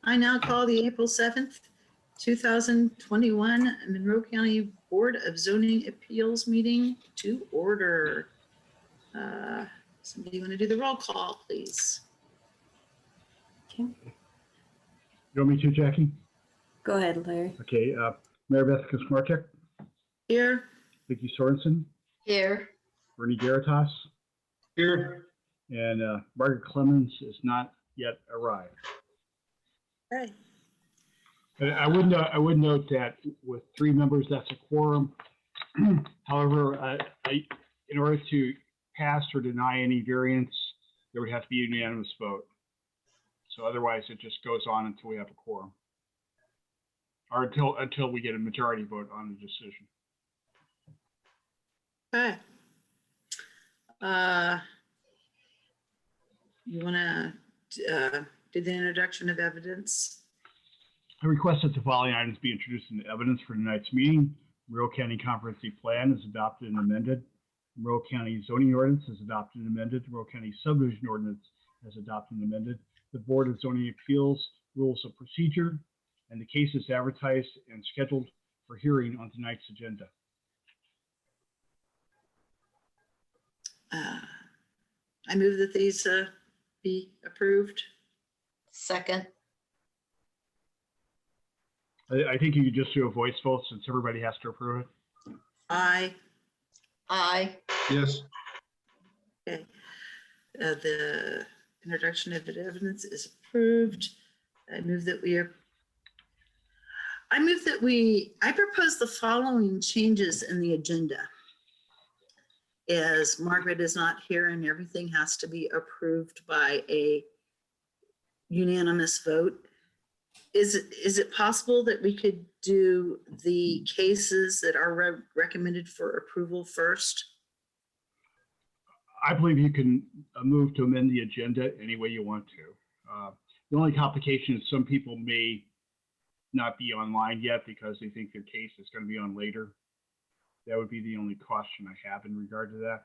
I now call the April 7th, 2021 Monroe County Board of Zoning Appeals meeting to order. Somebody want to do the roll call, please? Okay. You want me to, Jackie? Go ahead, Larry. Okay, Mary Beth Kasmartek, Here. Vicki Sorensen, Here. Bernie Garitas, Here. and Margaret Clemens is not yet arrived. Okay. And I would note that with 3 members, that's a quorum. However, in order to pass or deny any variance, there would have to be a unanimous vote. So otherwise, it just goes on until we have a quorum, or until we get a majority vote on the decision. Okay. You want to do the introduction of evidence? I request that the following items be introduced into evidence for tonight's meeting. Monroe County Comprehensive Plan is adopted and amended. Monroe County Zoning Ordinance is adopted and amended. Monroe County Subdivision Ordinance is adopted and amended. The Board of Zoning Appeals Rules of Procedure, and the case is advertised and scheduled for hearing on tonight's agenda. I move that these be approved. Second. I think you could just do a voice vote since everybody has to approve it. Aye. Aye. Yes. Okay. The introduction of the evidence is approved. I propose the following changes in the agenda. As Margaret is not here and everything has to be approved by a unanimous vote. Is it possible that we could do the cases that are recommended for approval first? I believe you can move to amend the agenda any way you want to. The only complication is some people may not be online yet because they think their case is going to be on later. That would be the only caution I have in regard to that.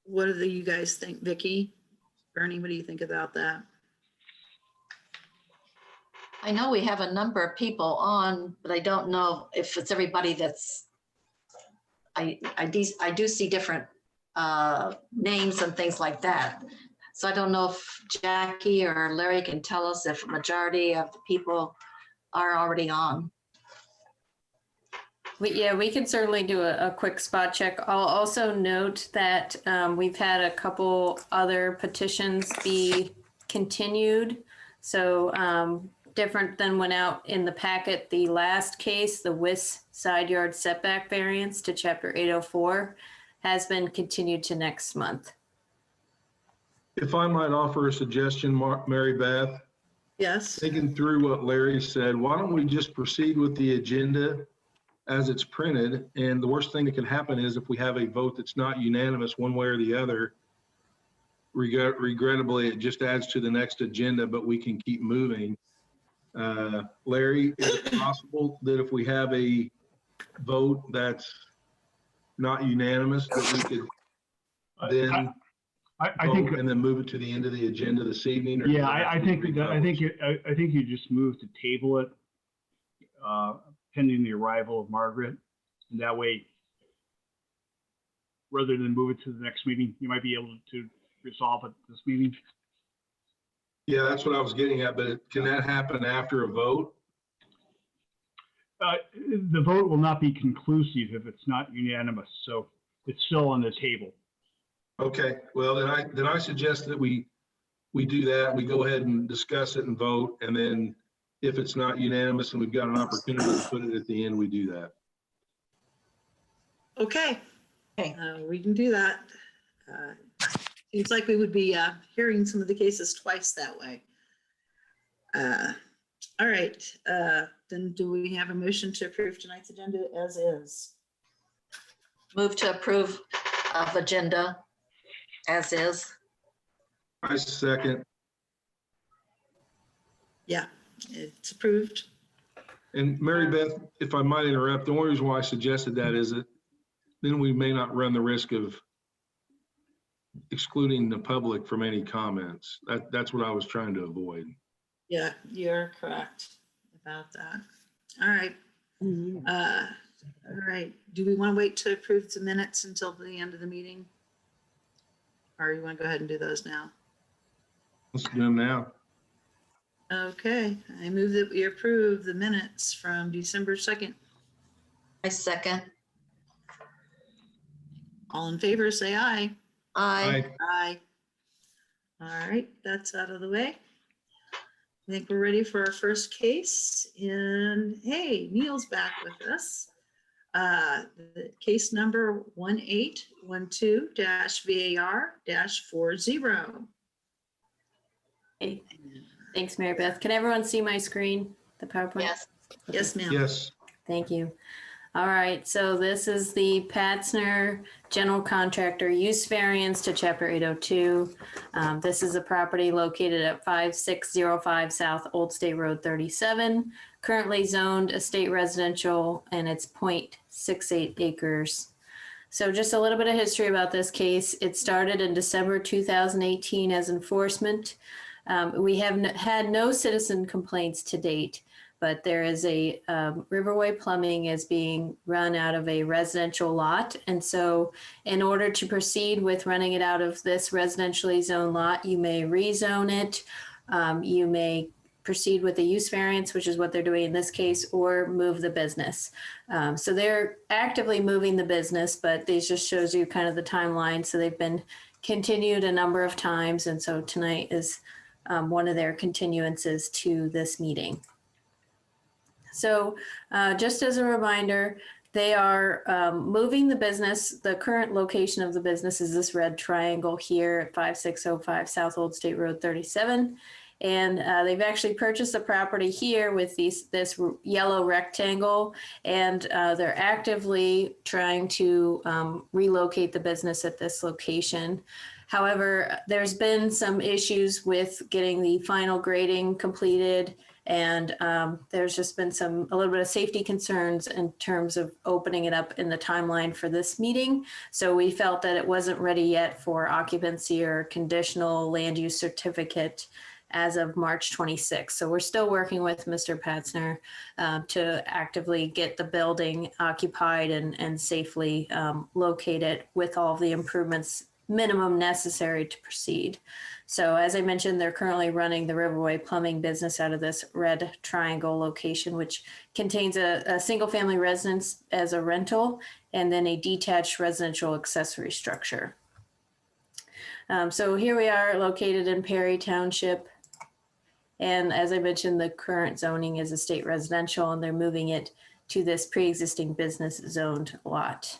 What do you guys think, Vicki? Bernie, what do you think about that? I know we have a number of people on, but I don't know if it's everybody that's, I do see different names and things like that. So I don't know if Jackie or Larry can tell us if a majority of the people are already on. Yeah, we can certainly do a quick spot check. I'll also note that we've had a couple other petitions be continued. So different than went out in the packet, the last case, the WIS side yard setback variance to chapter 804 has been continued to next month. If I might offer a suggestion, Mary Beth, Yes. thinking through what Larry said, why don't we just proceed with the agenda as it's printed? And the worst thing that can happen is if we have a vote that's not unanimous one way or the other, regrettably, it just adds to the next agenda, but we can keep moving. Larry, is it possible that if we have a vote that's not unanimous, that we could then I think, and then move it to the end of the agenda this evening? Or yeah, I think you just move to table it pending the arrival of Margaret, and that way, rather than move it to the next meeting, you might be able to resolve it this meeting. Yeah, that's what I was getting at, but can that happen after a vote? The vote will not be conclusive if it's not unanimous, so it's still on the table. Okay, well, then I suggest that we do that. We go ahead and discuss it and vote, and then if it's not unanimous and we've got an opportunity to put it at the end, we do that. Okay. Okay. We can do that. Seems like we would be hearing some of the cases twice that way. All right, then do we have a motion to approve tonight's agenda as is? Move to approve of agenda as is. I second. Yeah, it's approved. And Mary Beth, if I might interrupt, the only reason why I suggested that is that then we may not run the risk of excluding the public from any comments. That's what I was trying to avoid. Yeah, you're correct about that. All right. All right. Do we want to wait to approve the minutes until the end of the meeting? Or you want to go ahead and do those now? Let's do them now. Okay, I move that we approve the minutes from December 2nd. I second. All in favor, say aye. Aye. Aye. All right, that's out of the way. I think we're ready for our first case. And hey, Neil's back with us. The case number 1812-VAR-40. Hey, thanks, Mary Beth. Can everyone see my screen, the PowerPoint? Yes. Yes, ma'am. Yes. Thank you. All right, so this is the Patzner General Contractor Use Variance to Chapter 802. This is a property located at 5605 South Old State Road 37, currently zoned estate residential, and it's 0.68 acres. So just a little bit of history about this case. It started in December 2018 as enforcement. We have had no citizen complaints to date, but there is a Riverway Plumbing is being run out of a residential lot. And so in order to proceed with running it out of this residentially zoned lot, you may rezone it. You may proceed with a use variance, which is what they're doing in this case, or move the business. So they're actively moving the business, but this just shows you kind of the timeline. So they've been continued a number of times. And so tonight is one of their continuances to this meeting. So just as a reminder, they are moving the business. The current location of the business is this red triangle here at 5605 South Old State Road 37. And they've actually purchased a property here with this yellow rectangle, and they're actively trying to relocate the business at this location. However, there's been some issues with getting the final grading completed, and there's just been a little bit of safety concerns in terms of opening it up in the timeline for this meeting. So we felt that it wasn't ready yet for occupancy or conditional land use certificate as of March 26th. So we're still working with Mr. Patzner to actively get the building occupied and safely located with all of the improvements minimum necessary to proceed. So as I mentioned, they're currently running the Riverway Plumbing business out of this red triangle location, which contains a single family residence as a rental and then a detached residential accessory structure. So here we are located in Perry Township. And as I mentioned, the current zoning is estate residential, and they're moving it to this pre-existing business zoned lot.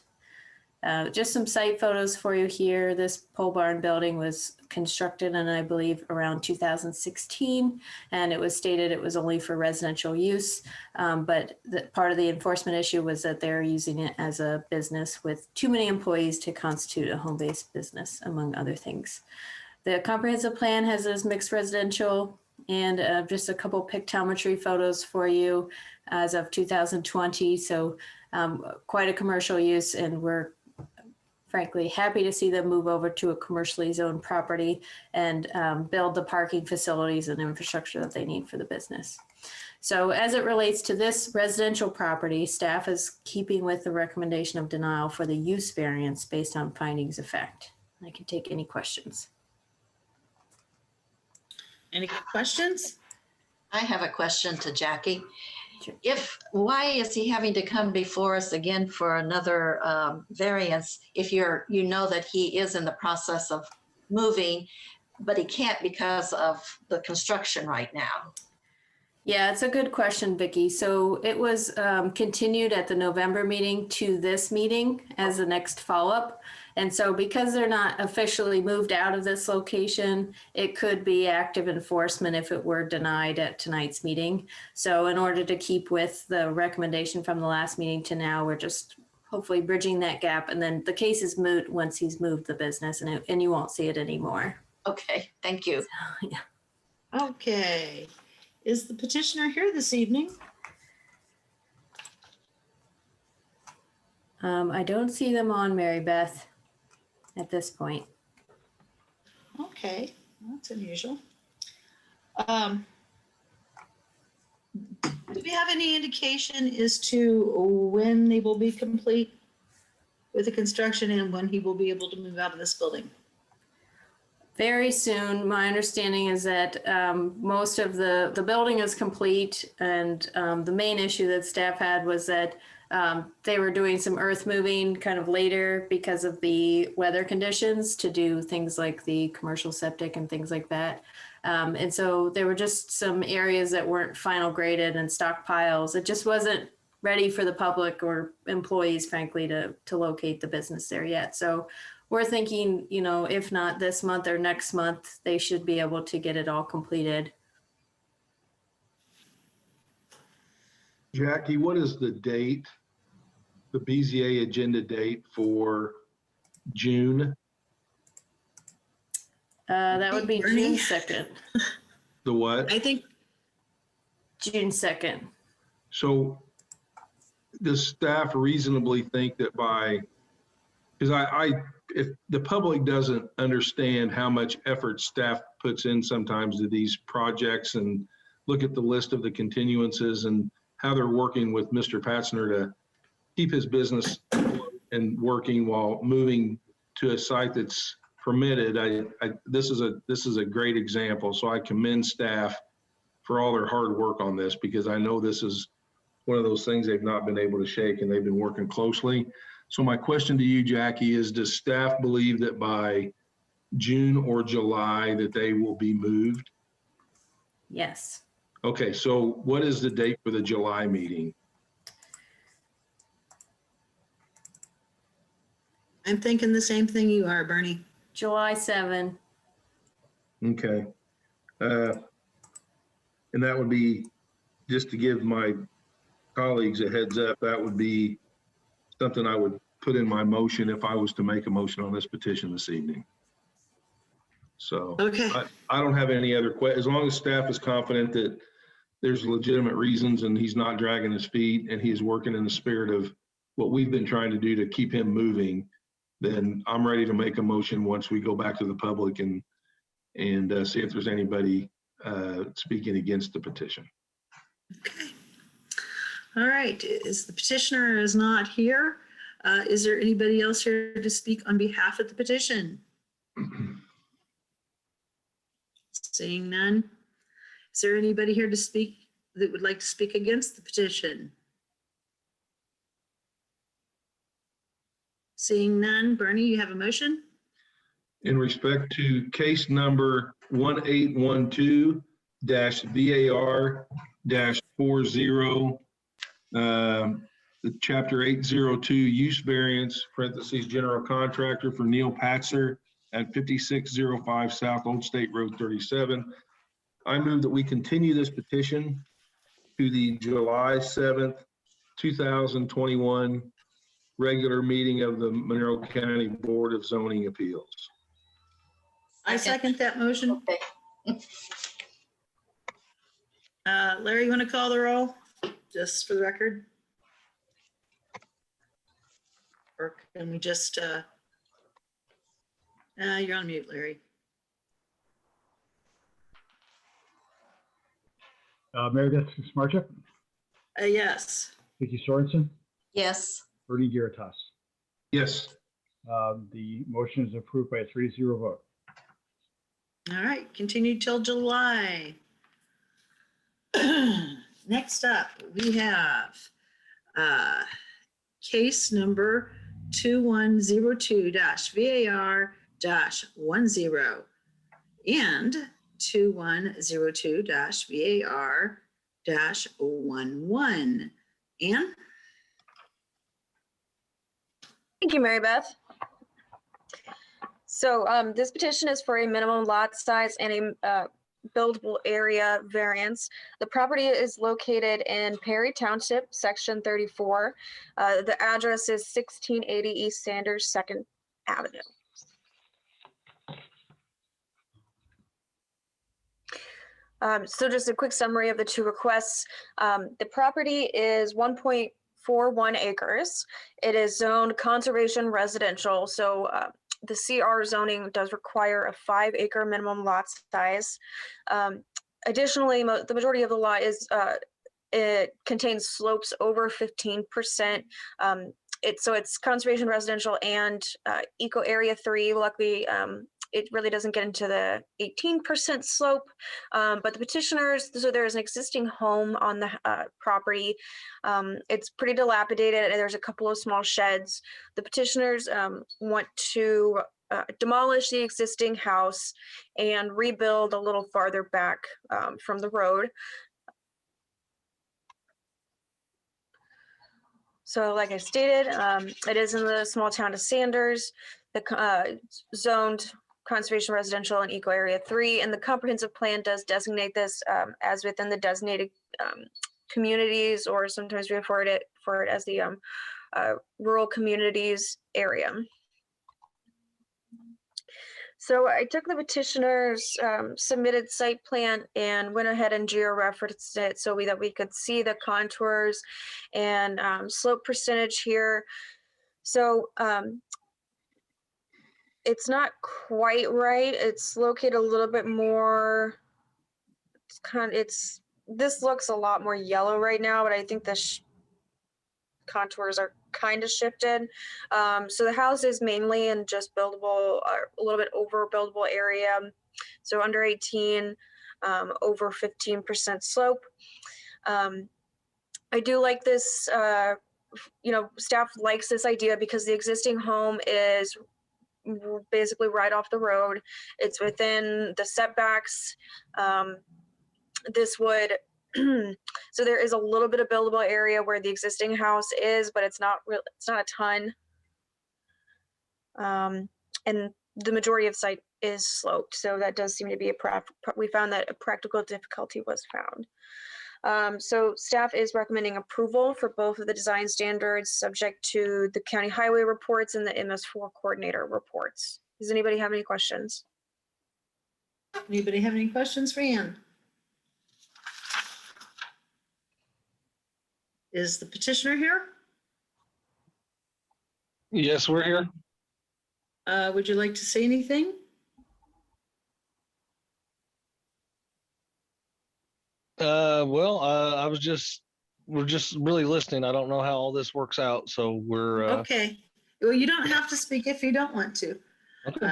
Just some site photos for you here. This pole barn building was constructed in, I believe, around 2016, and it was stated it was only for residential use. But part of the enforcement issue was that they're using it as a business with too many employees to constitute a home-based business, among other things. The comprehensive plan has this mixed residential, and just a couple pictometry photos for you as of 2020. So quite a commercial use, and we're frankly happy to see them move over to a commercially zoned property and build the parking facilities and infrastructure that they need for the business. So as it relates to this residential property, staff is keeping with the recommendation of denial for the use variance based on findings of fact. I can take any questions. Any questions? I have a question to Jackie. Sure. Why is he having to come before us again for another variance if you know that he is in the process of moving, but he can't because of the construction right now? Yeah, it's a good question, Vicki. So it was continued at the November meeting to this meeting as the next follow-up. And so because they're not officially moved out of this location, it could be active enforcement if it were denied at tonight's meeting. So in order to keep with the recommendation from the last meeting to now, we're just hopefully bridging that gap. And then the case is moot once he's moved the business, and you won't see it anymore. Okay, thank you. Yeah. Okay. Is the petitioner here this evening? I don't see them on, Mary Beth, at this point. okay, that's unusual. Do we have any indication as to when they will be complete with the construction and when he will be able to move out of this building? Very soon. My understanding is that most of the building is complete, and the main issue that staff had was that they were doing some earth moving kind of later because of the weather conditions to do things like the commercial septic and things like that. And so there were just some areas that weren't final graded and stockpiles. It just wasn't ready for the public or employees, frankly, to locate the business there yet. So we're thinking, you know, if not this month or next month, they should be able to get it all completed. Jackie, what is the date, the BZA agenda date for June? That would be Bernie? June 2nd. The what? I think, June 2nd. So does staff reasonably think that by, because if the public doesn't understand how much effort staff puts in sometimes to these projects and look at the list of the continuances and how they're working with Mr. Patzner to keep his business and working while moving to a site that's permitted, this is a great example. So I commend staff for all their hard work on this, because I know this is one of those things they've not been able to shake, and they've been working closely. So my question to you, Jackie, is does staff believe that by June or July that they will be moved? Yes. Okay, so what is the date for the July meeting? I'm thinking the same thing you are, Bernie. July 7. Okay. And that would be, just to give my colleagues a heads up, that would be something I would put in my motion if I was to make a motion on this petition this evening. So Okay. I don't have any other questions. As long as staff is confident that there's legitimate reasons and he's not dragging his feet and he's working in the spirit of what we've been trying to do to keep him moving, then I'm ready to make a motion once we go back to the public and see if there's anybody speaking against the petition. Okay. All right, is the petitioner is not here? Is there anybody else here to speak on behalf of the petition? Seeing none. Is there anybody here to speak that would like to speak against the petition? Seeing none. Bernie, you have a motion? In respect to case number 1812-VAR-40, the chapter 802 use variance, parentheses, general contractor for Neil Patzner at 5605 South Old State Road 37. I move that we continue this petition to the July 7th, 2021 regular meeting of the Monroe County Board of Zoning Appeals. I second that motion. Okay. Larry, you want to call the roll, just for the record? Or can we just, you're on mute, Larry. Mary Beth Smarchuk, Yes. Vicki Sorensen, Yes. Bernie Giritas. Yes. The motion is approved by a 3-0 vote. All right, continue till July. Next up, we have case number 2102-VAR-10 and 2102-VAR-11. Ann? Thank you, Mary Beth. So this petition is for a minimum lot size and a buildable area variance. The property is located in Perry Township, Section 34. The address is 1680 East Sanders 2nd Avenue. So just a quick summary of the two requests. The property is 1.41 acres. It is zoned conservation residential. So the CR zoning does require a 5-acre minimum lot size. Additionally, the majority of the lot is it contains slopes over 15%. So it's conservation residential and eco area 3. Luckily, it really doesn't get into the 18% slope, but the petitioners, so there's an existing home on the property. It's pretty dilapidated and there's a couple of small sheds. The petitioners want to demolish the existing house and rebuild a little farther back from the road. So like I stated, it is in the small town of Sanders, the zoned conservation residential and eco area 3, and the comprehensive plan does designate this as within the designated communities, or sometimes we refer it as the rural communities area. So I took the petitioner's submitted site plan and went ahead and georeferenced it so that we could see the contours and slope percentage here. So it's not quite right. It's located a little bit more, this looks a lot more yellow right now, but I think the contours are kind of shifted. So the house is mainly in just buildable, a little bit over buildable area. So under 18, over 15% slope. I do like this, staff likes this idea because the existing home is basically right off the road. It's within the setbacks. This would, so there is a little bit of buildable area where the existing house is, but it's not a ton. And the majority of site is sloped. So that does seem to be we found that a practical difficulty was found. So staff is recommending approval for both of the design standards subject to the county highway reports and the MS4 coordinator reports. Does anybody have any questions? Anybody have any questions for Ann? Is the petitioner here? Yes, we're here. Would you like to say anything? We're just really listening. I don't know how all this works out, so we're Okay. Well, you don't have to speak if you don't want to. okay.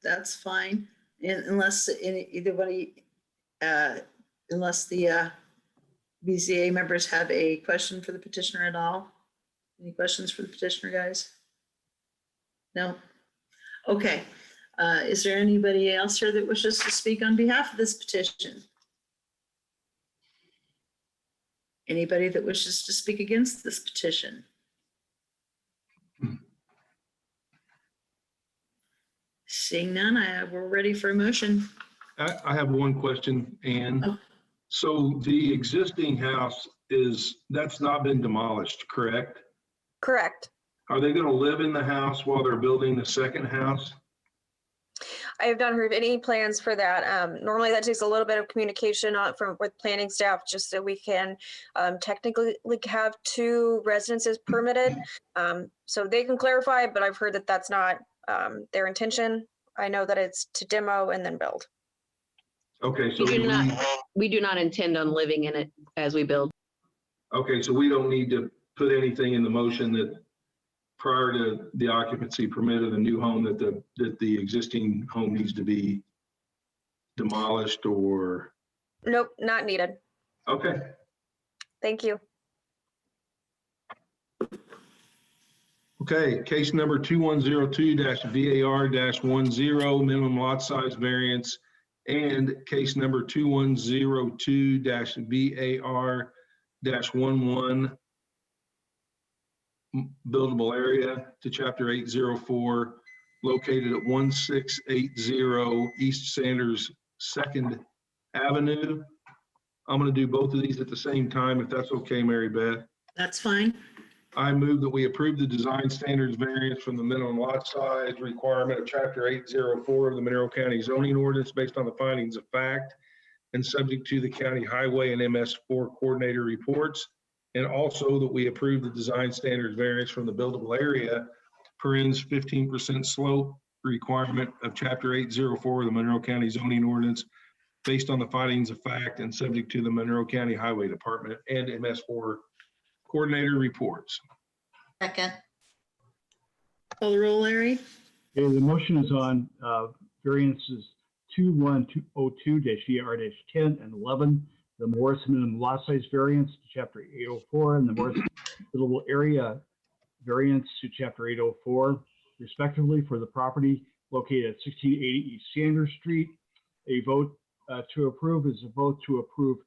That's fine. Unless unless the BZA members have a question for the petitioner at all. Any questions for the petitioner, guys? No? Okay. Is there anybody else here that wishes to speak on behalf of this petition? Anybody that wishes to speak against this petition? Seeing none, we're ready for a motion. I have one question, Ann. Oh. So the existing house that's not been demolished, correct? Correct. Are they going to live in the house while they're building the second house? I have not heard of any plans for that. Normally that takes a little bit of communication with planning staff just so we can technically have 2 residences permitted. So they can clarify, but I've heard that that's not their intention. I know that it's to demo and then build. Okay, so We do not intend on living in it as we build. okay, so we don't need to put anything in the motion that prior to the occupancy permit of the new home that the existing home needs to be demolished or? Nope, not needed. Okay. Thank you. Okay, case number 2102-VAR-10, minimum lot size variance, and case number 2102-VAR-11, buildable area to chapter 804, located at 1680 East Sanders 2nd Avenue. I'm going to do both of these at the same time, if that's okay, Mary Beth. That's fine. I move that we approve the design standards variance from the minimum lot size requirement of chapter 804 of the Monroe County zoning ordinance based on the findings of fact and subject to the county highway and MS4 coordinator reports. And also that we approve the design standards variance from the buildable area parens 15% slope requirement of Chapter 804 of the Monroe County zoning ordinance based on the findings of fact and subject to the Monroe County Highway Department and MS4 coordinator reports. Second. Call the roll, Larry? Okay, the motion is on variances 2102-ER-10 and 11, the Morris minimum lot size variance to Chapter 804 and the Morris buildable area variance to Chapter 804, respectively, for the property located at 1680 East Sanders Street. A vote to approve is a vote to approve.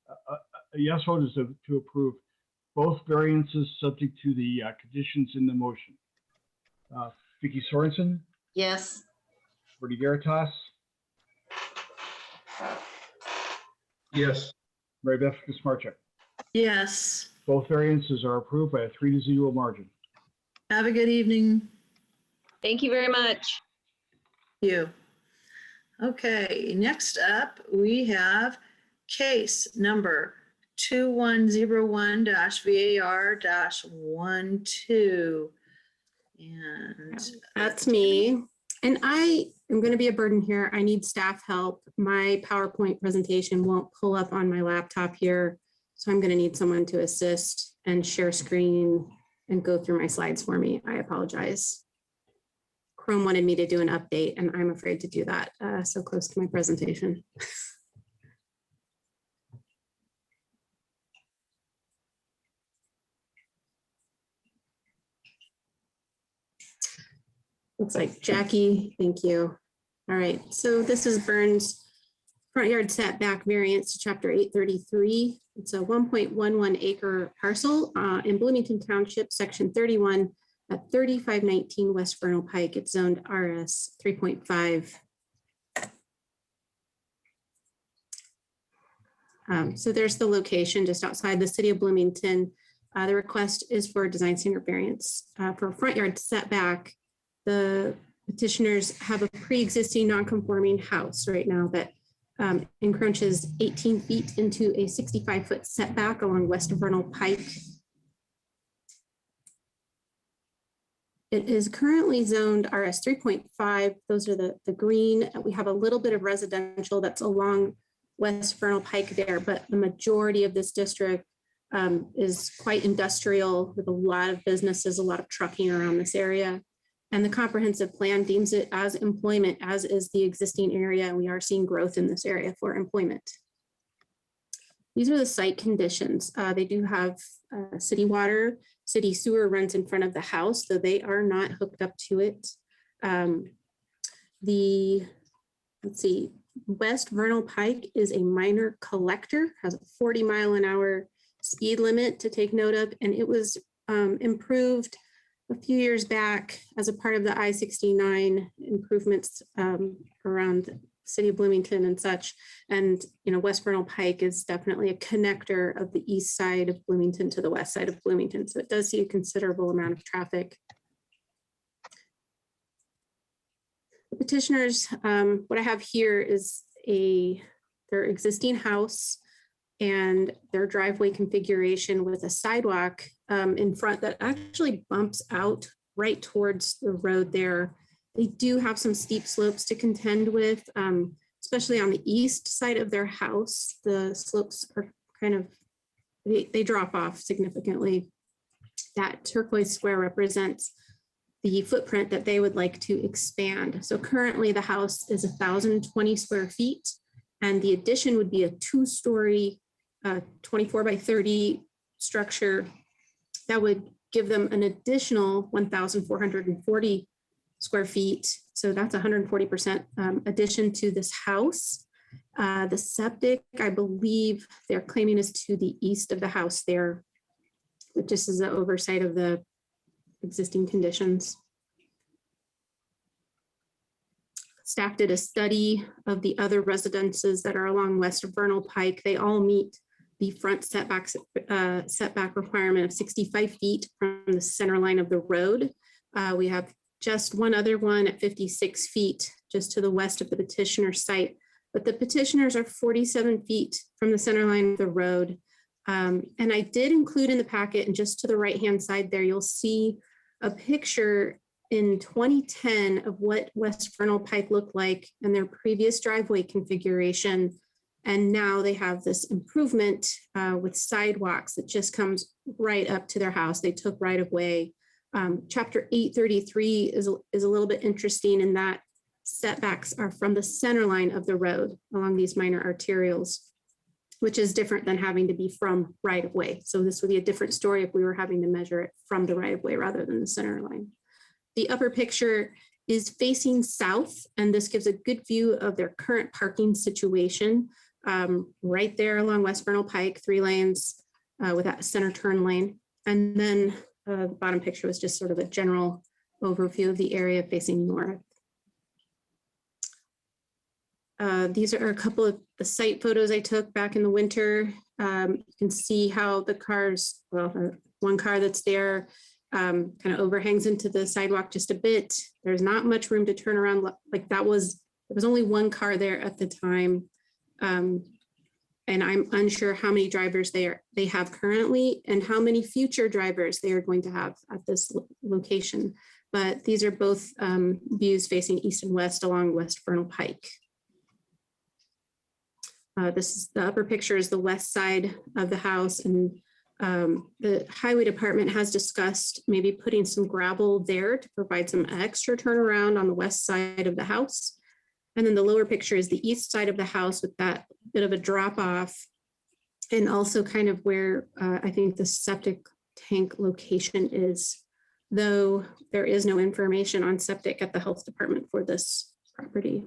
A yes vote is to approve both variances subject to the conditions in the motion. Vicki Sorensen, Yes. Bertie Veritas, Yes. Mary Beth Smartcheck. Yes. Both variances are approved by a 3-0 margin. Have a good evening. Thank you very much. You. Okay, next up, we have case number 2101-VAR-12. And That's me. And I am going to be a burden here. I need staff help. My PowerPoint presentation won't pull up on my laptop here. So I'm going to need someone to assist and share screen and go through my slides for me. I apologize. Chrome wanted me to do an update and I'm afraid to do that so close to my presentation. Looks like Jackie, thank you. All right, so this is Burns front yard setback variance to Chapter 833. It's a 1.11 acre parcel in Bloomington Township, Section 31 at 3519 West Vernal Pike. It's zoned RS 3.5. So there's the location just outside the city of Bloomington. The request is for a design standard variance for front yard setback. The petitioners have a pre-existing non-conforming house right now that encroaches 18 feet into a 65-foot setback along West Vernal Pike. It is currently zoned RS 3.5. Those are the green. We have a little bit of residential that's along West Vernal Pike there, but the majority of this district is quite industrial with a lot of businesses, a lot of trucking around this area. And the comprehensive plan deems it as employment, as is the existing area. And we are seeing growth in this area for employment. These are the site conditions. They do have city water, city sewer runs in front of the house, though they are not hooked up to it. Let's see, West Vernal Pike is a minor collector, has a 40-mile-an-hour speed limit to take note of, and it was improved a few years back as a part of the I-69 improvements around the city of Bloomington and such. And, you know, West Vernal Pike is definitely a connector of the east side of Bloomington to the west side of Bloomington. So it does see a considerable amount of traffic. The petitioners, what I have here is their existing house and their driveway configuration with a sidewalk in front that actually bumps out right towards the road there. They do have some steep slopes to contend with, especially on the east side of their house. The slopes are kind of, they drop off significantly. That turquoise square represents the footprint that they would like to expand. So currently the house is 1,020 square feet, and the addition would be a 2-story 24 by 30 structure that would give them an additional 1,440 square feet. So that's 140% addition to this house. The septic, I believe they're claiming, is to the east of the house there, but just as an oversight of the existing conditions. Staff did a study of the other residences that are along West Vernal Pike. They all meet the front setback requirement of 65 feet from the center line of the road. We have just one other one at 56 feet just to the west of the petitioner site, but the petitioners are 47 feet from the center line of the road. And I did include in the packet, and just to the right-hand side there, you'll see a picture in 2010 of what West Vernal Pike looked like and their previous driveway configuration. And now they have this improvement with sidewalks that just comes right up to their house. They took right of way. Chapter 833 is a little bit interesting in that setbacks are from the center line of the road along these minor arterials, which is different than having to be from right of way. So this would be a different story if we were having to measure it from the right of way rather than the center line. The upper picture is facing south, and this gives a good view of their current parking situation right there along West Vernal Pike, 3 lanes with that center turn lane. And then the bottom picture was just sort of a general overview of the area facing north. These are a couple of the site photos I took back in the winter. You can see how the cars, well, one car that's there kind of overhangs into the sidewalk just a bit. There's not much room to turn around. Like there was only one car there at the time. And I'm unsure how many drivers they have currently and how many future drivers they are going to have at this location. But these are both views facing east and west along West Vernal Pike. This is the upper picture is the west side of the house, and the highway department has discussed maybe putting some gravel there to provide some extra turnaround on the west side of the house. And then the lower picture is the east side of the house with that bit of a drop off, and also kind of where I think the septic tank location is, though there is no information on septic at the health department for this property.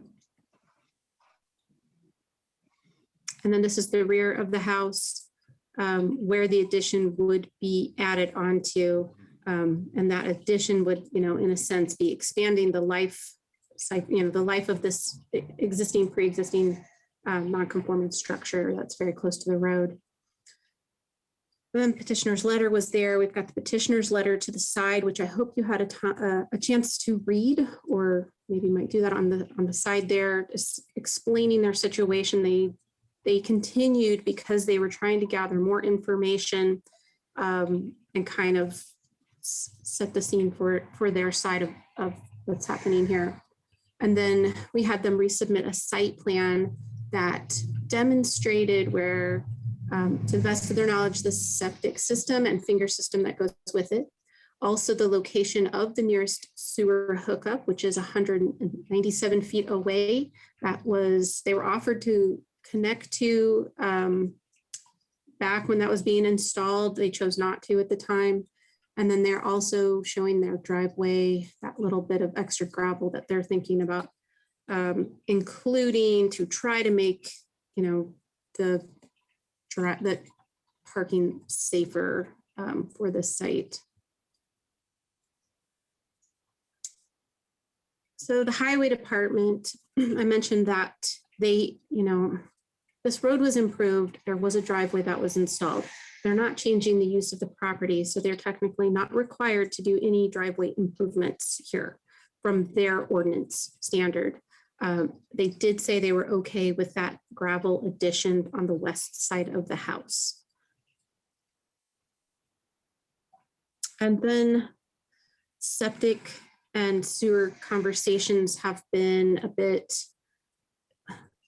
And then this is the rear of the house where the addition would be added onto. And that addition would, in a sense, be expanding the life, the life of this pre-existing non-conforming structure that's very close to the road. And then petitioner's letter was there. We've got the petitioner's letter to the side, which I hope you had a chance to read, or maybe might do that on the side there, just explaining their situation. They continued because they were trying to gather more information and kind of set the scene for their side of what's happening here. And then we had them resubmit a site plan that demonstrated where, to the best of their knowledge, the septic system and finger system that goes with it. Also the location of the nearest sewer hookup, which is 197 feet away. They were offered to connect to back when that was being installed. They chose not to at the time. And then they're also showing their driveway, that little bit of extra gravel that they're thinking about including to try to make, the parking safer for the site. So the highway department, I mentioned that they, this road was improved. There was a driveway that was installed. They're not changing the use of the property, so they're technically not required to do any driveway improvements here from their ordinance standard. They did say they were okay with that gravel addition on the west side of the house. And then septic and sewer conversations have been a bit.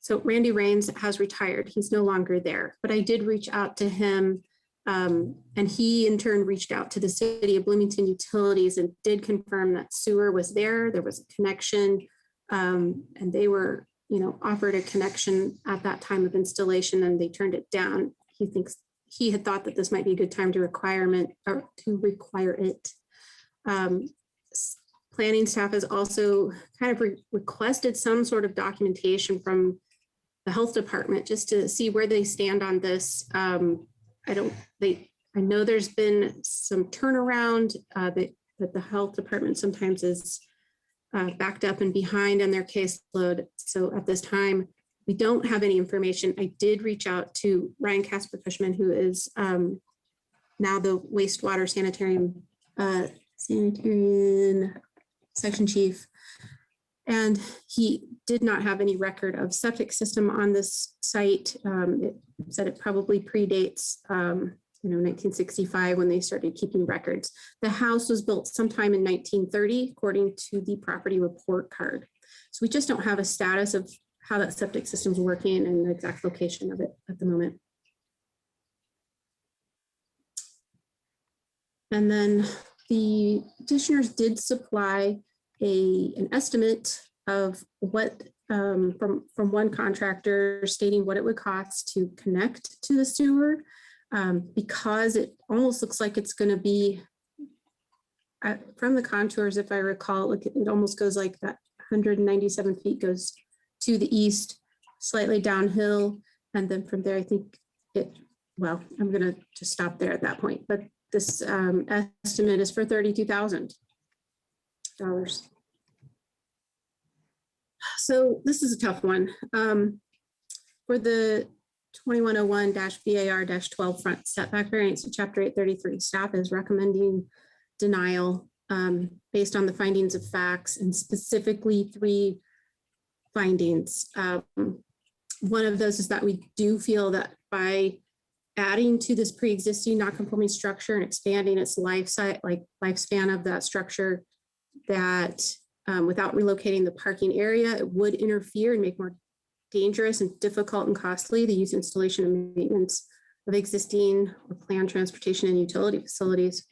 So Randy Raines has retired. He's no longer there, but I did reach out to him and he in turn reached out to the city of Bloomington Utilities and did confirm that sewer was there. There was a connection and they were, offered a connection at that time of installation and they turned it down. He had thought that this might be a good time to require it. Planning staff has also kind of requested some sort of documentation from the health department just to see where they stand on this. I know there's been some turnaround that the health department sometimes is backed up and behind on their caseload. So at this time, we don't have any information. I did reach out to Ryan Casper-Cushman, who is now the wastewater sanitarian section chief. And he did not have any record of septic system on this site. It said it probably predates 1965 when they started keeping records. The house was built sometime in 1930, according to the property report card. So we just don't have a status of how that septic system is working and the exact location of it at the moment. And then the petitioners did supply an estimate of what from one contractor stating what it would cost to connect to the sewer, because it almost looks like it's going to be from the contours, if I recall, it almost goes like that 197 feet goes to the east, slightly downhill. And then from there, I think well, I'm going to just stop there at that point. But this estimate is for $32,000. So this is a tough one. For the 2101-VAR-12 front setback variance of Chapter 833, staff is recommending denial based on the findings of facts, and specifically 3 findings. One of those is that we do feel that by adding to this pre-existing non-conforming structure and expanding its lifespan of that structure, that without relocating the parking area, it would interfere and make more dangerous and difficult and costly the use, installation, and maintenance of existing or planned transportation and utility facilities.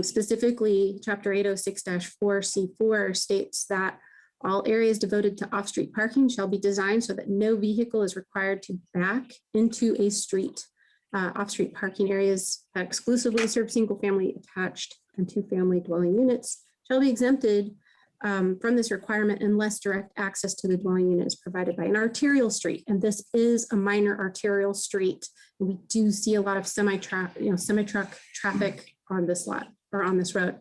Specifically, Chapter 806-4C4 states that all areas devoted to off-street parking shall be designed so that no vehicle is required to back into a street. Off-street parking areas that exclusively serve single-family attached and 2-family dwelling units shall be exempted from this requirement unless direct access to the dwelling unit is provided by an arterial street. And this is a minor arterial street. We do see a lot of semi-truck traffic on this lot or on this road.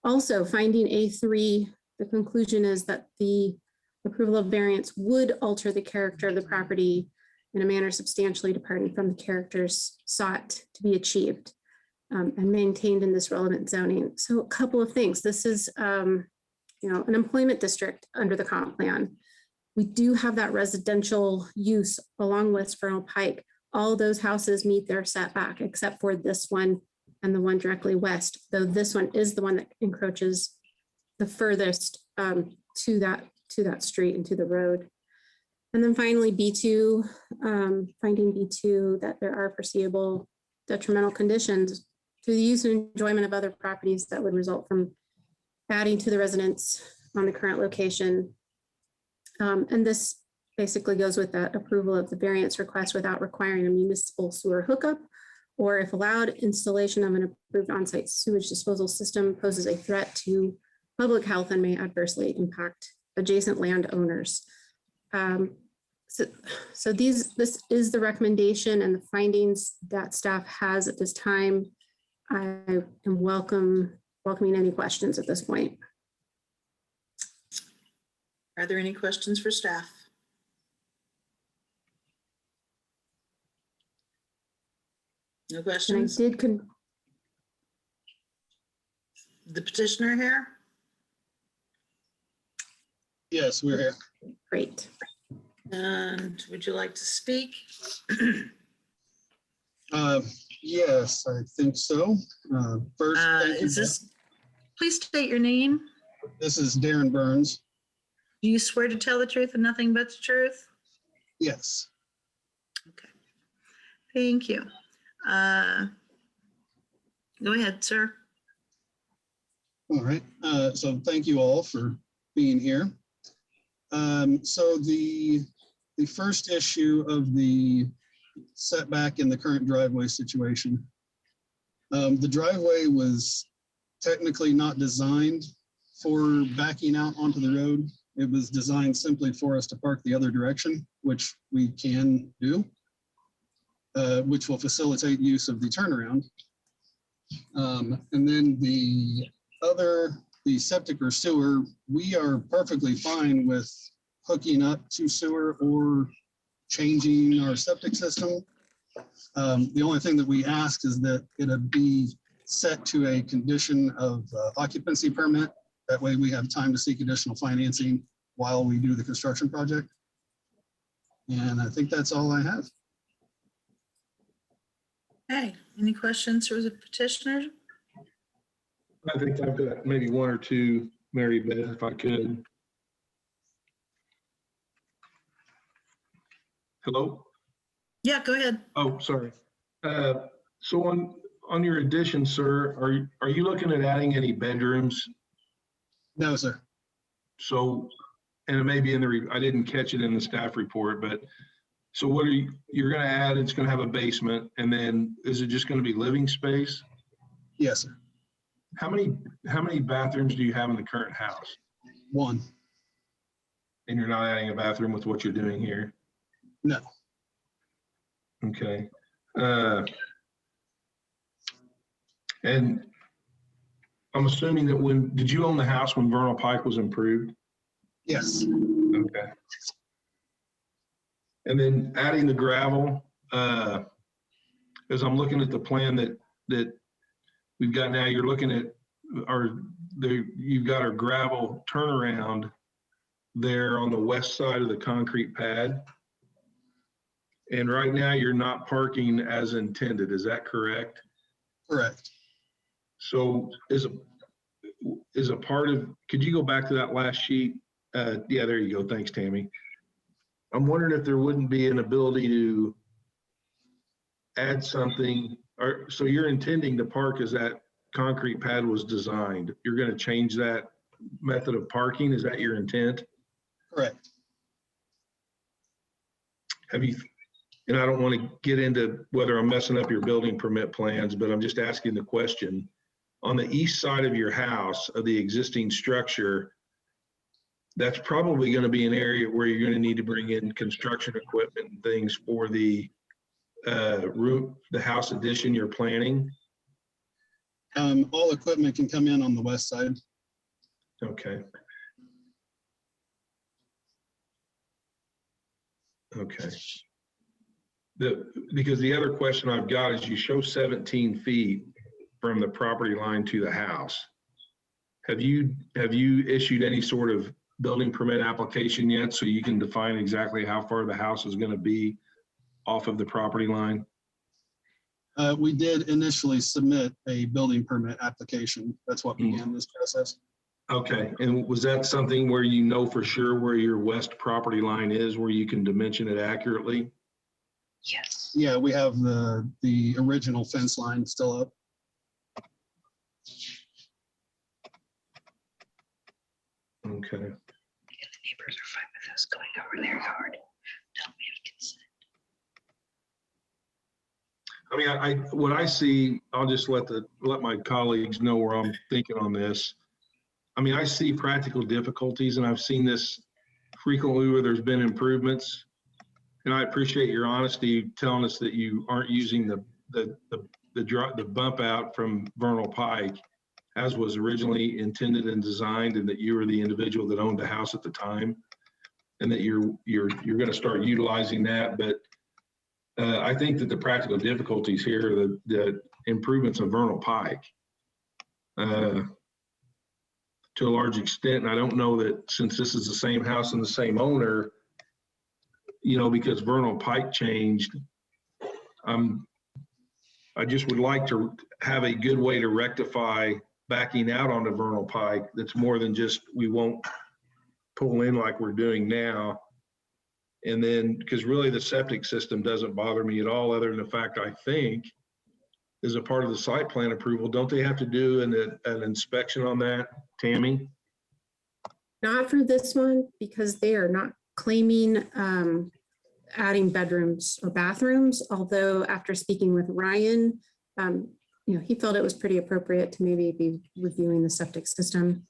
Also, finding A3, the conclusion is that the approval of variance would alter the character of the property in a manner substantially departing from the characters sought to be achieved and maintained in this relevant zoning. So a couple of things. This is an employment district under the comp plan. We do have that residential use along West Fernal Pike. All those houses meet their setback except for this one and the one directly west, though this one is the one that encroaches the furthest to that street and to the road. And then finally, B2, finding B2 that there are foreseeable detrimental conditions to the use and enjoyment of other properties that would result from adding to the residence on the current location. And this basically goes with that approval of the variance request without requiring a municipal sewer hookup, or if allowed, installation of an approved on-site sewage disposal system poses a threat to public health and may adversely impact adjacent landowners. So this is the recommendation and the findings that staff has at this time. I am welcoming any questions at this point. Are there any questions for staff? No questions? And I did the petitioner here? Yes, we're here. Great. And would you like to speak? Yes, I think so. First, thank you. Please state your name. This is Darren Burns. Do you swear to tell the truth and nothing but the truth? Yes. Okay. Thank you. Go ahead, sir. All right. So thank you all for being here. So the first issue of the setback in the current driveway situation. The driveway was technically not designed for backing out onto the road. It was designed simply for us to park the other direction, which we can do, which will facilitate use of the turnaround. And then the septic or sewer, we are perfectly fine with hooking up to sewer or changing our septic system. The only thing that we ask is that it be set to a condition of occupancy permit. That way we have time to seek additional financing while we do the construction project. And I think that's all I have. Okay, any questions for the petitioner? I think I've got maybe one or two, Mary Beth, if I could. Hello? Yeah, go ahead. Oh, sorry. So on your addition, sir, are you looking at adding any bedrooms? No, sir. So, and it may be in the, I didn't catch it in the staff report, but so what are you're going to add? It's going to have a basement, and then is it just going to be living space? Yes, sir. How many bathrooms do you have in the current house? One. And you're not adding a bathroom with what you're doing here? No. Okay. And I'm assuming that did you own the house when Vernal Pike was improved? Yes. Okay. And then adding the gravel, as I'm looking at the plan that we've got now, you're looking at you've got our gravel turnaround there on the west side of the concrete pad. And right now you're not parking as intended. Is that correct? Correct. So is a part of, could you go back to that last sheet? Yeah, there you go. Thanks, Tammy. I'm wondering if there wouldn't be an ability to add something, or so you're intending to park as that concrete pad was designed. You're going to change that method of parking. Is that your intent? Correct. Have you, and I don't want to get into whether I'm messing up your building permit plans, but I'm just asking the question. On the east side of your house, of the existing structure, that's probably going to be an area where you're going to need to bring in construction equipment and things for the roof, the house addition you're planning. All equipment can come in on the west side. Okay. Okay. Because the other question I've got is you show 17 feet from the property line to the house. Have you issued any sort of building permit application yet so you can define exactly how far the house is going to be off of the property line? We did initially submit a building permit application. That's what began this process. Okay, and was that something where you know for sure where your west property line is, where you can dimension it accurately? Yes. Yeah, we have the original fence line still up. Okay. Yeah, the neighbors are fine with us going over their yard. Don't we have consent? I mean, what I see, I'll just let my colleagues know where I'm thinking on this. I mean, I see practical difficulties, and I've seen this frequently where there's been improvements. And I appreciate your honesty telling us that you aren't using the bump out from Vernal Pike as was originally intended and designed, and that you were the individual that owned the house at the time, and that you're going to start utilizing that. But I think that the practical difficulties here are the improvements of Vernal Pike to a large extent. And I don't know that since this is the same house and the same owner, you know, because Vernal Pike changed, I just would like to have a good way to rectify backing out onto Vernal Pike that's more than just we won't pull in like we're doing now. And then, because really the septic system doesn't bother me at all, other than the fact I think as a part of the site plan approval, don't they have to do an inspection on that, Tammy? Not for this one, because they are not claiming adding bedrooms or bathrooms, although after speaking with Ryan, you know, he felt it was pretty appropriate to maybe be reviewing the septic system.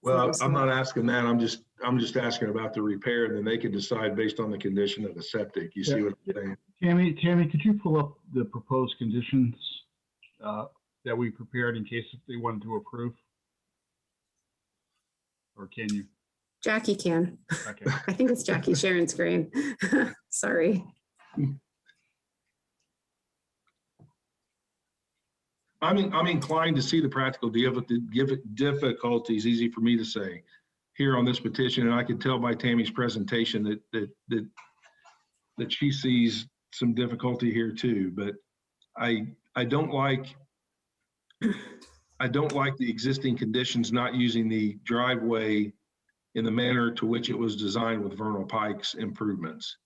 Well, I'm not asking that. I'm just asking about the repair, and then they can decide based on the condition of the septic. You see what I'm saying? Tammy, could you pull up the proposed conditions that we prepared in case if they wanted to approve? Or can you? Jackie can. Okay. I think it's Jackie sharing screen. Sorry. I'm inclined to see the practical difficulties, easy for me to say, here on this petition, and I can tell by Tammy's presentation that she sees some difficulty here too. But I don't like the existing conditions not using the driveway in the manner to which it was designed with vernal Pike's improvements.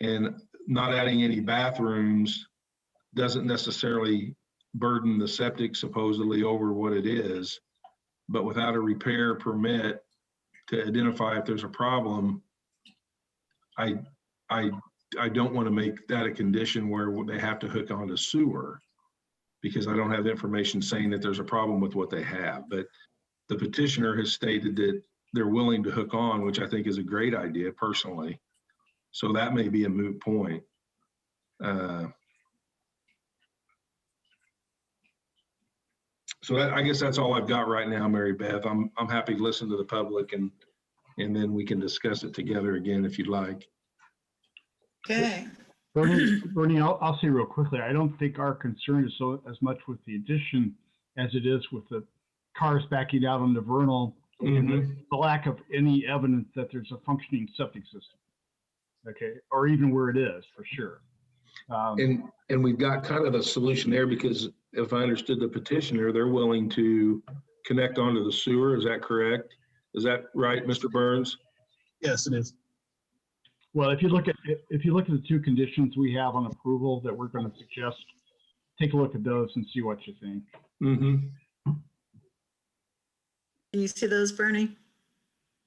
And not adding any bathrooms doesn't necessarily burden the septic supposedly over what it is, but without a repair permit to identify if there's a problem, I don't want to make that a condition where they have to hook onto sewer, because I don't have information saying that there's a problem with what they have. But the petitioner has stated that they're willing to hook on, which I think is a great idea personally. So that may be a moot point. So I guess that's all I've got right now, Mary Beth. I'm happy to listen to the public, and then we can discuss it together again if you'd like. Okay. Bernie, I'll say real quickly, I don't think our concern is so as much with the addition as it is with the cars backing out on the vernal and the lack of any evidence that there's a functioning septic system. Okay, or even where it is, for sure. And we've got kind of a solution there, because if I understood the petitioner, they're willing to connect onto the sewer. Is that correct? Is that right, Mr. Burns? Yes, it is. Well, if you look at the two conditions we have on approval that we're going to suggest, take a look at those and see what you think. Mm-hmm. Can you see those, Bernie?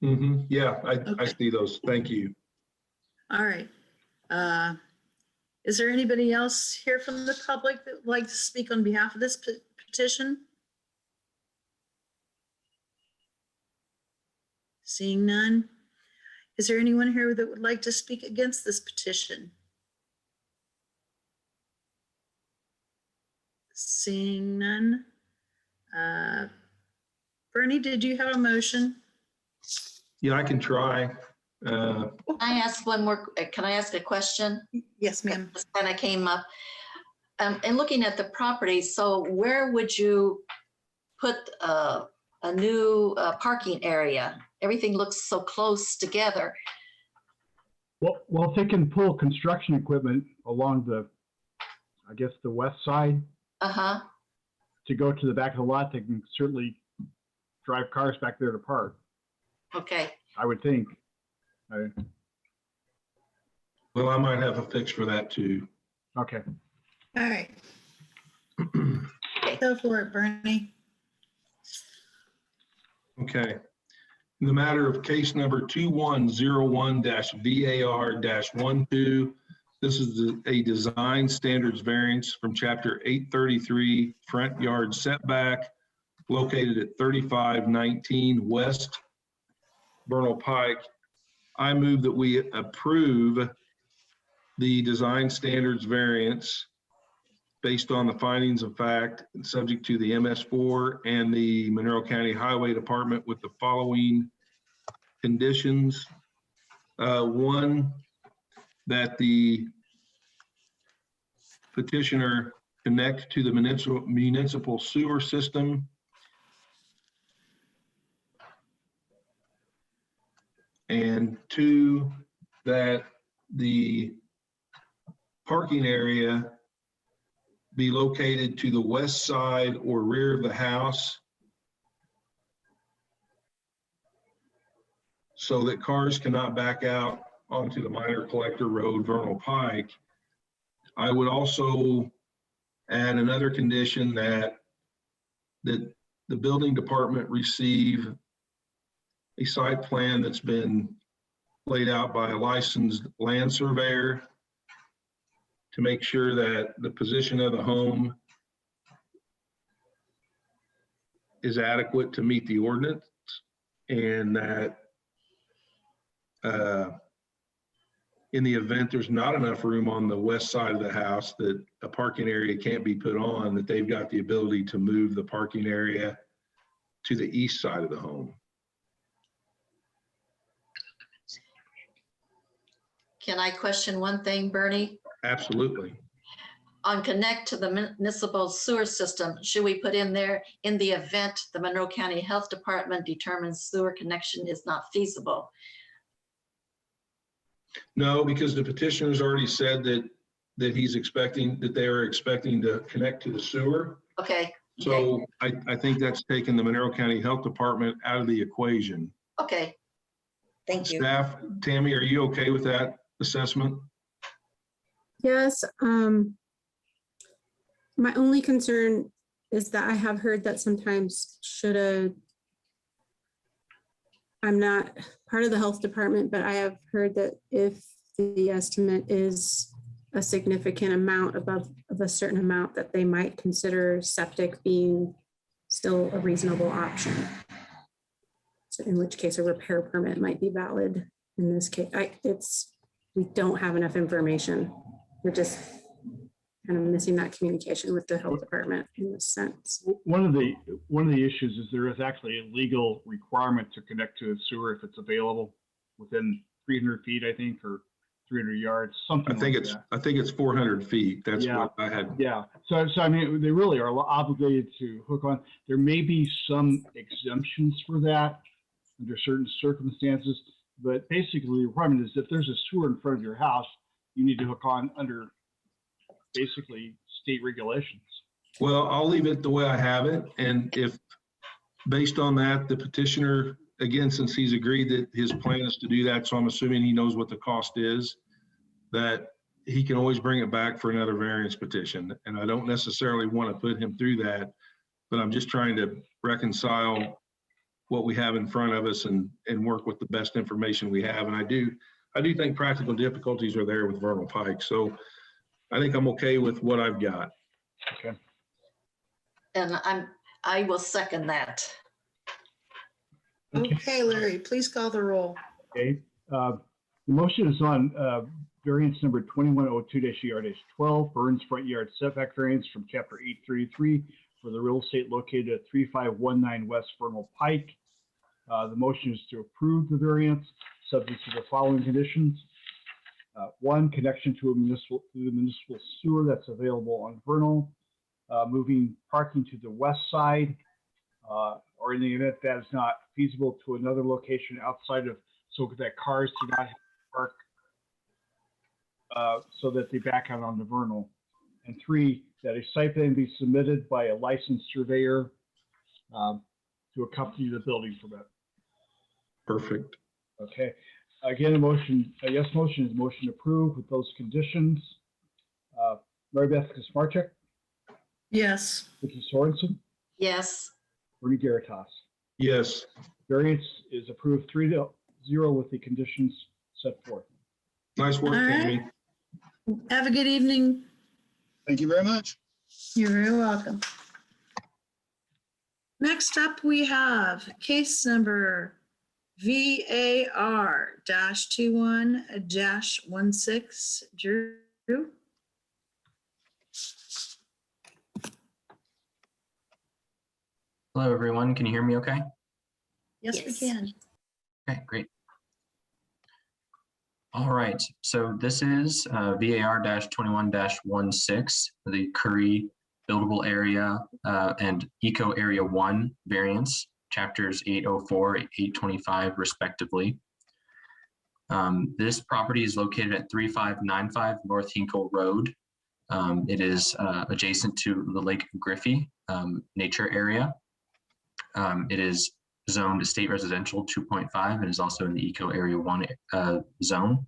Mm-hmm. Yeah, I Okay. see those. Thank you. All right. Is there anybody else here from the public that would like to speak on behalf of this petition? Seeing none. Is there anyone here that would like to speak against this petition? Seeing none. Bernie, did you have a motion? Yeah, I can try. Can I ask one more, can I ask a question? Yes, ma'am. This kind of came up. And looking at the property, so where would you put a new parking area? Everything looks so close together. Well, if they can pull construction equipment along the, I guess, the west side to go to the back of the lot, they can certainly drive cars back there to park, Okay. I would think. Well, I might have a fix for that too. Okay. All right. Go for it, Bernie. Okay. In the matter of case number 2101-VAR-12, this is a design standards variance from chapter 833 front yard setback located at 3519 West Vernal Pike. I move that we approve the design standards variance based on the findings of fact and subject to the MS4 and the Monroe County Highway Department with the following conditions. One, that the petitioner connect to the municipal sewer system. And two, that the parking area be located to the west side or rear of the house so that cars cannot back out onto the minor collector road, Vernal Pike. I would also add another condition that the building department receive a site plan that's been laid out by a licensed land surveyor to make sure that the position of the home is adequate to meet the ordinance, and that in the event there's not enough room on the west side of the house that a parking area can't be put on, that they've got the ability to move the parking area to the east side of the home. Can I question one thing, Bernie? Absolutely. On connect to the municipal sewer system, should we put in there, in the event the Monroe County Health Department determines sewer connection is not feasible? No, because the petitioner's already said that he's expecting, that they are expecting to connect to the sewer. Okay. So I think that's taken the Monroe County Health Department out of the equation. Okay. Thank you. Staff, Tammy, are you okay with that assessment? Yes, my only concern is that I have heard that sometimes I'm not part of the health department, but I have heard that if the estimate is a significant amount above of a certain amount, that they might consider septic being still a reasonable option. So in which case a repair permit might be valid. In this case, we don't have enough information. We're just kind of missing that communication with the health department in this sense. One of the issues is there is actually a legal requirement to connect to a sewer if it's available within 300 feet, I think, or 300 yards, something like that. I think it's 400 feet. That's Yeah. what I had. Yeah, so I mean, they really are obligated to hook on. There may be some exemptions for that under certain circumstances, but basically the requirement is if there's a sewer in front of your house, you need to hook on under basically state regulations. Well, I'll leave it the way I have it. And if, based on that, the petitioner, again, since he's agreed that his plan is to do that, so I'm assuming he knows what the cost is, that he can always bring it back for another variance petition. And I don't necessarily want to put him through that, but I'm just trying to reconcile what we have in front of us and work with the best information we have. And I do think practical difficulties are there with Vernal Pike. So I think I'm okay with what I've got. Okay. And I will second that. Okay, Larry, please call the roll. Okay, the motion is on variance number 2102-ER-12, Burns front yard setback variance from chapter 833 for the real estate located at 3519 West Vernal Pike. The motion is to approve the variance subject to the following conditions. One, connection to the municipal sewer that's available on Vernal, moving parking to the west side, or in the event that is not feasible, to another location outside of, so that cars do not have to park so that they back out on the Vernal. And three, that a site plan be submitted by a licensed surveyor to accompany the building permit. Perfect. Okay. Again, a yes motion is motion approved with those conditions. Mary Beth Kasmarchik, Yes. Vicki Sorensen, Yes. Bernie Garitas. Yes. Variance is approved 3-0 with the conditions set forth. Nice work, All right. Tammy. Have a good evening. Thank you very much. You're very welcome. Next up, we have case number VAR-21-16. Drew? Hello, everyone. Can you hear me okay? Yes, we can. Okay, great. All right, so this is VAR-21-16, the Curry buildable area and Eco Area 1 variance, chapters 804, 825 respectively. This property is located at 3595 North Hinkle Road. It is adjacent to the Lake Griffey nature area. It is zoned state residential 2.5 and is also in the Eco Area 1 zone.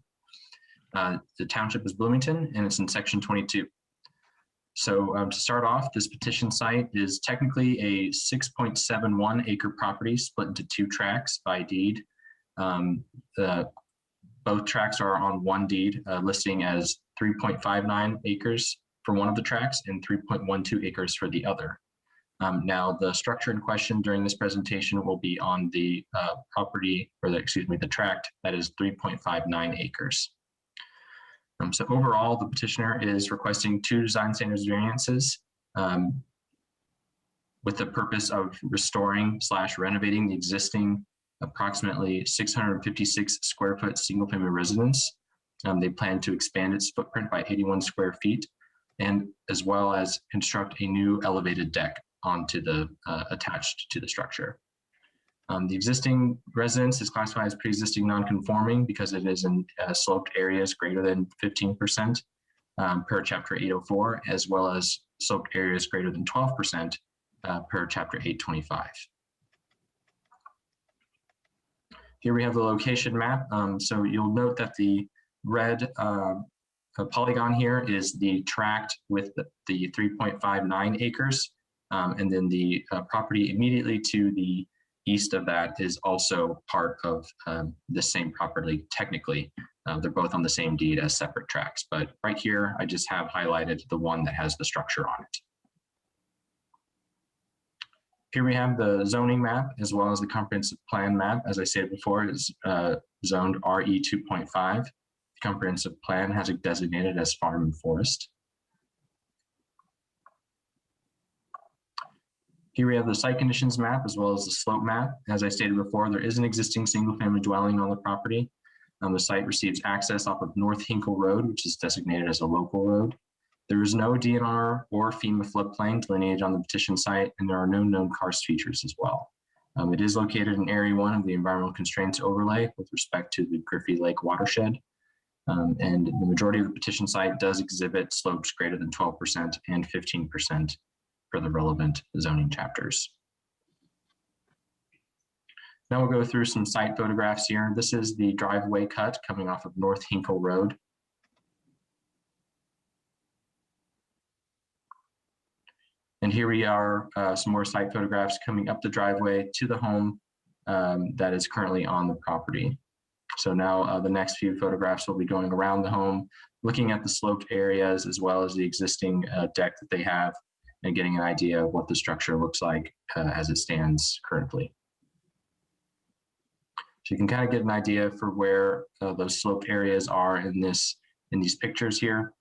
The township is Bloomington and it's in section 22. So to start off, this petition site is technically a 6.71 acre property split into 2 tracts by deed. Both tracts are on one deed, listing as 3.59 acres for one of the tracts and 3.12 acres for the other. Now, the structure in question during this presentation will be on the property, or the tract that is 3.59 acres. So overall, the petitioner is requesting 2 design standards variances with the purpose of restoring / renovating the existing approximately 656 square foot single family residence. They plan to expand its footprint by 81 square feet and as well as construct a new elevated deck onto the attached to the structure. The existing residence is classified as pre-existing non-conforming because it is in sloped areas greater than 15% per Chapter 804, as well as sloped areas greater than 12% per Chapter 825. Here we have the location map. So you'll note that the red polygon here is the tract with the 3.59 acres. And then the property immediately to the east of that is also part of the same property technically. They're both on the same deed as separate tracts, but right here, I just have highlighted the one that has the structure on it. Here we have the zoning map as well as the comprehensive plan map. As I said before, it is zoned RE 2.5. The comprehensive plan has it designated as farm and forest. Here we have the site conditions map as well as the slope map. As I stated before, there is an existing single family dwelling on the property. The site receives access off of North Hinkle Road, which is designated as a local road. There is no DNR or FEMA floodplain delineated on the petition site, and there are no known karst features as well. It is located in Area 1 of the Environmental Constraints Overlay with respect to the Griffey Lake watershed. And the majority of the petition site does exhibit slopes greater than 12% and 15% for the relevant zoning chapters. Now we'll go through some site photographs here. This is the driveway cut coming off of North Hinkle Road. And here we are, some more site photographs coming up the driveway to the home that is currently on the property. So now the next few photographs will be going around the home, looking at the sloped areas as well as the existing deck that they have and getting an idea of what the structure looks like as it stands currently. So you can kind of get an idea for where those sloped areas are in these pictures here.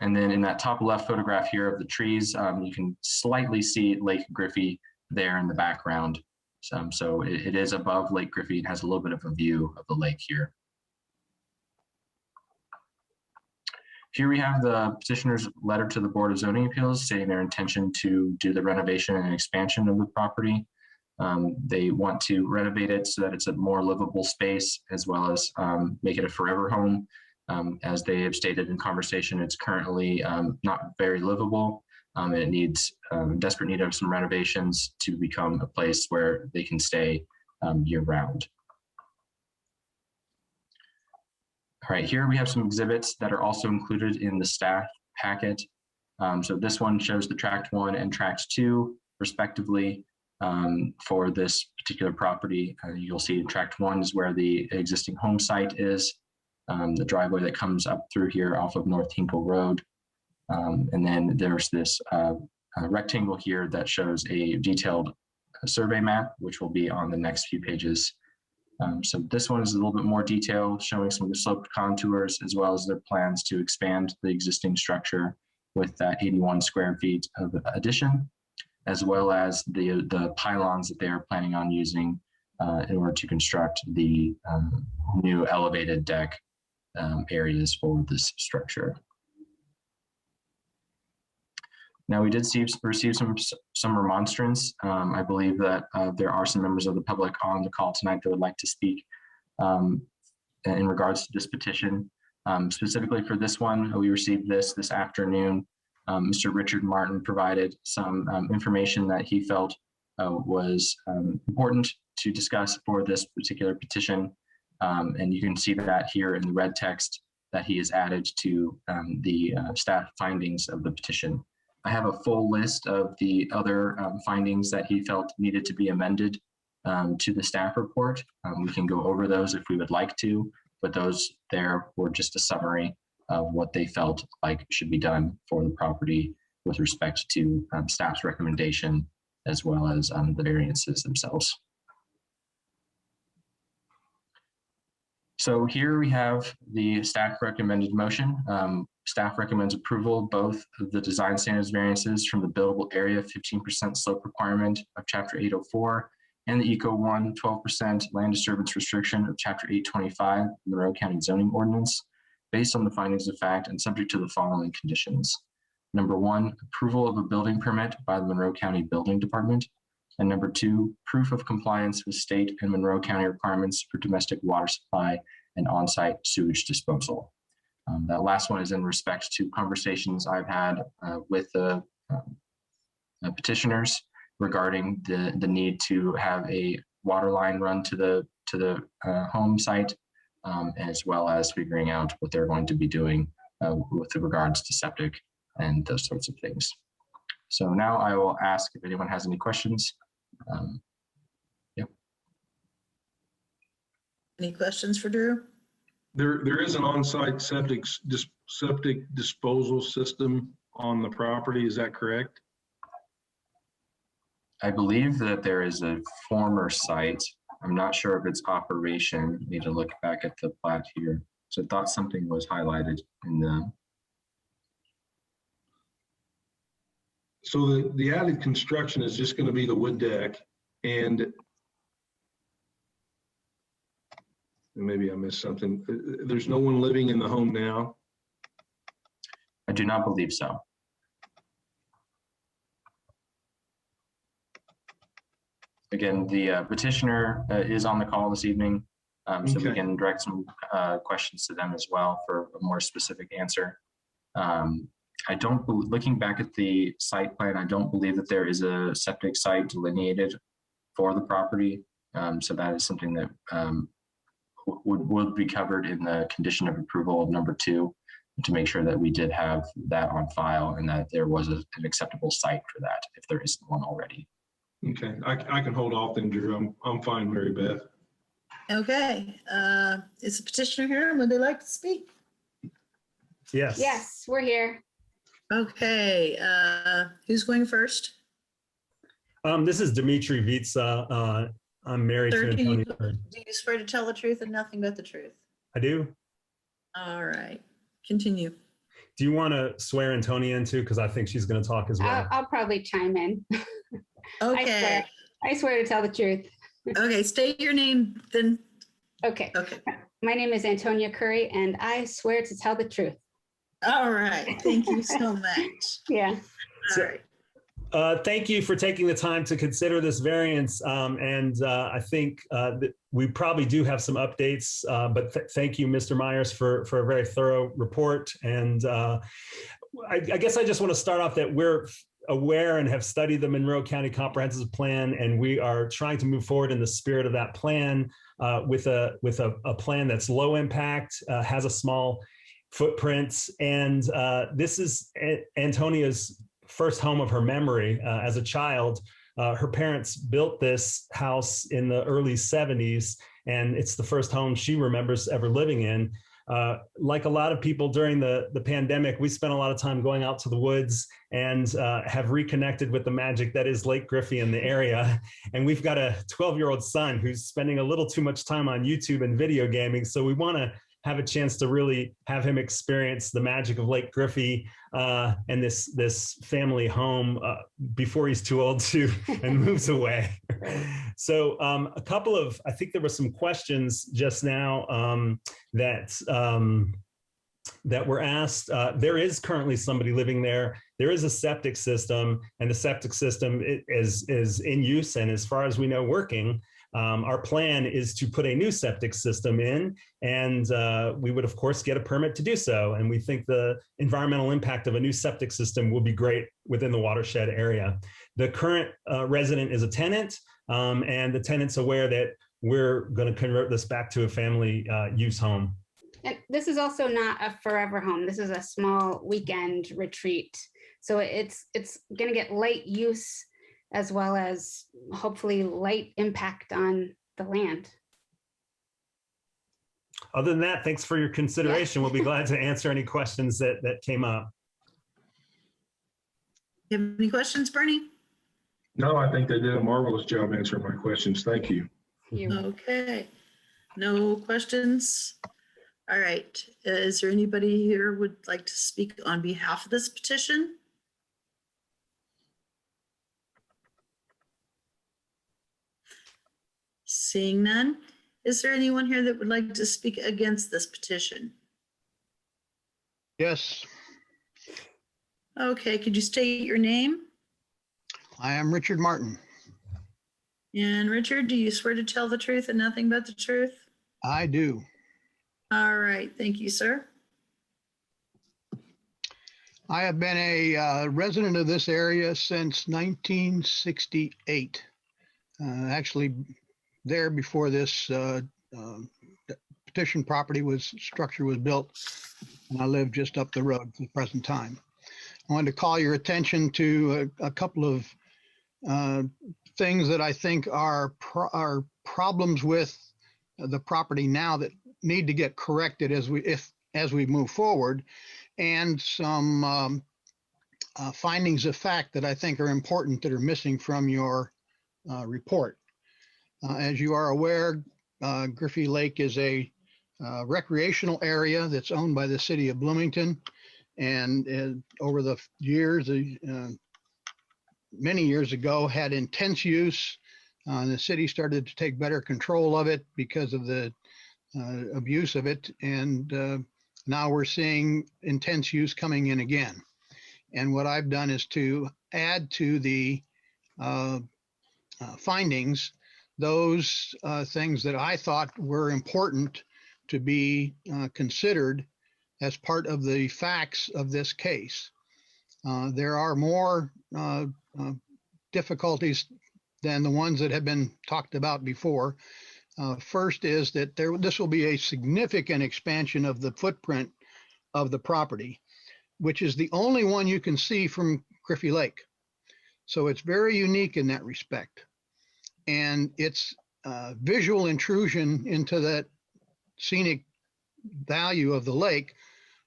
And then in that top left photograph here of the trees, you can slightly see Lake Griffey there in the background. So it is above Lake Griffey. It has a little bit of a view of the lake here. Here we have the petitioner's letter to the Board of Zoning Appeals stating their intention to do the renovation and expansion of the property. They want to renovate it so that it's a more livable space as well as make it a forever home. As they have stated in conversation, it's currently not very livable. And it needs desperate need of some renovations to become a place where they can stay year round. All right, here we have some exhibits that are also included in the staff packet. So this one shows the tract 1 and tract 2 respectively for this particular property. You'll see in tract 1 is where the existing home site is. The driveway that comes up through here off of North Hinkle Road. And then there's this rectangle here that shows a detailed survey map, which will be on the next few pages. So this one is a little bit more detail, showing some of the sloped contours as well as their plans to expand the existing structure with that 81 square feet of addition, as well as the pylons that they are planning on using in order to construct the new elevated deck areas for this structure. Now, we did receive some remonstrance. I believe that there are some members of the public on the call tonight that would like to speak in regards to this petition. Specifically for this one, we received this afternoon. Mr. Richard Martin provided some information that he felt was important to discuss for this particular petition. And you can see that here in the red text that he has added to the staff findings of the petition. I have a full list of the other findings that he felt needed to be amended to the staff report. We can go over those if we would like to, but those there were just a summary of what they felt like should be done for the property with respect to staff's recommendation, as well as the variances themselves. So here we have the staff recommended motion. Staff recommends approval of both of the design standards variances from the buildable area 15% slope requirement of Chapter 804 and the Eco 1 12% land disturbance restriction of Chapter 825 of the Monroe County Zoning Ordinance, based on the findings of fact and subject to the following conditions. Number 1, approval of a building permit by the Monroe County Building Department. And number 2, proof of compliance with state and Monroe County requirements for domestic water supply and on-site sewage disposal. That last one is in respect to conversations I've had with the petitioners regarding the need to have a water line run to the home site, as well as figuring out what they're going to be doing with regards to septic and those sorts of things. So now I will ask if anyone has any questions. Yep. Any questions for Drew? There is an on-site septic disposal system on the property. Is that correct? I believe that there is a former site. I'm not sure if it's operation. Need to look back at the plat here. So I thought something was highlighted in the. So the added construction is just going to be the wood deck, and maybe I missed something. There's no one living in the home now. I do not believe so. Again, the petitioner is on the call this evening, so we can direct some questions to them as well for a more specific answer. I don't, looking back at the site plan, I don't believe that there is a septic site delineated for the property. So that is something that would be covered in the condition of approval of number 2 to make sure that we did have that on file and that there was an acceptable site for that if there isn't one already. Okay, I can hold off then, Drew. I'm fine, Mary Beth. Okay, is the petitioner here? Would they like to speak? Yes. Yes, we're here. Okay, who's going first? This is Dimitri Vitsa. I'm married Sir, to do you Antonio. swear to tell the truth and nothing but the truth? I do. All right, continue. Do you want to swear Antonia in too? Because I think she's going to talk as well. I'll probably chime in. Okay, I swear to tell the truth. okay, state your name then. Okay. Okay, My name is Antonia Curry, and I swear to tell the truth. all right, thank you so much. Yeah. All right. Thank you for taking the time to consider this variance. I think that we probably do have some updates, but thank you, Mr. Myers, for a very thorough report. And I guess I just want to start off that we're aware and have studied the Monroe County Comprehensive Plan, and we are trying to move forward in the spirit of that plan with a plan that's low impact, has a small footprint. And this is Antonia's first home of her memory. As a child, her parents built this house in the early 70s, and it's the first home she remembers ever living in. Like a lot of people during the pandemic, we spent a lot of time going out to the woods and have reconnected with the magic that is Lake Griffey in the area. And we've got a 12-year-old son who's spending a little too much time on YouTube and video gaming. So we want to have a chance to really have him experience the magic of Lake Griffey and this family home before he's too old to and moves away. So a couple of, I think there were some questions just now that were asked. There is currently somebody living there. There is a septic system, and the septic system is in use and, as far as we know, working. Our plan is to put a new septic system in, and we would, of course, get a permit to do so. And we think the environmental impact of a new septic system will be great within the watershed area. The current resident is a tenant, and the tenant's aware that we're going to convert this back to a family use home. And this is also not a forever home. This is a small weekend retreat. So it's going to get light use as well as hopefully light impact on the land. Other than that, thanks for your consideration. We'll be glad to answer any questions that came up. You have any questions, Bernie? No, I think they did a marvelous job answering my questions. Thank you. Okay, no questions. All right, is there anybody here who would like to speak on behalf of this petition? Seeing none, is there anyone here that would like to speak against this petition? Yes. Okay, could you state your name? I am Richard Martin. And Richard, do you swear to tell the truth and nothing but the truth? I do. All right, thank you, sir. I have been a resident of this area since 1968. Actually, there before this petition structure was built, and I live just up the road at the present time. I wanted to call your attention to a couple of things that I think are problems with the property now that need to get corrected as we move forward, and some findings of fact that I think are important that are missing from your report. As you are aware, Griffey Lake is a recreational area that's owned by the city of Bloomington, and over the years, many years ago, had intense use. The city started to take better control of it because of the abuse of it, and now we're seeing intense use coming in again. And what I've done is to add to the findings those things that I thought were important to be considered as part of the facts of this case. There are more difficulties than the ones that have been talked about before. First is that this will be a significant expansion of the footprint of the property, which is the only one you can see from Griffey Lake. So it's very unique in that respect. And its visual intrusion into that scenic value of the lake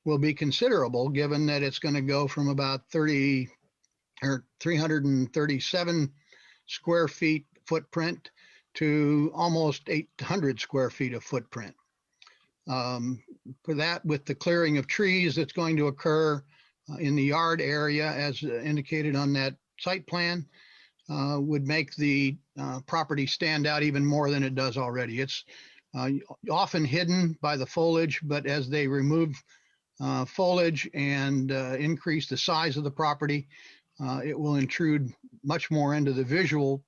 will be considerable, given that it's going to go from about 337 square feet footprint to almost 800 square feet of footprint. For that, with the clearing of trees that's going to occur in the yard area, as indicated on that site plan, would make the property stand out even more than it does already. It's often hidden by the foliage, but as they remove foliage and increase the size of the property, it will intrude much more into the visual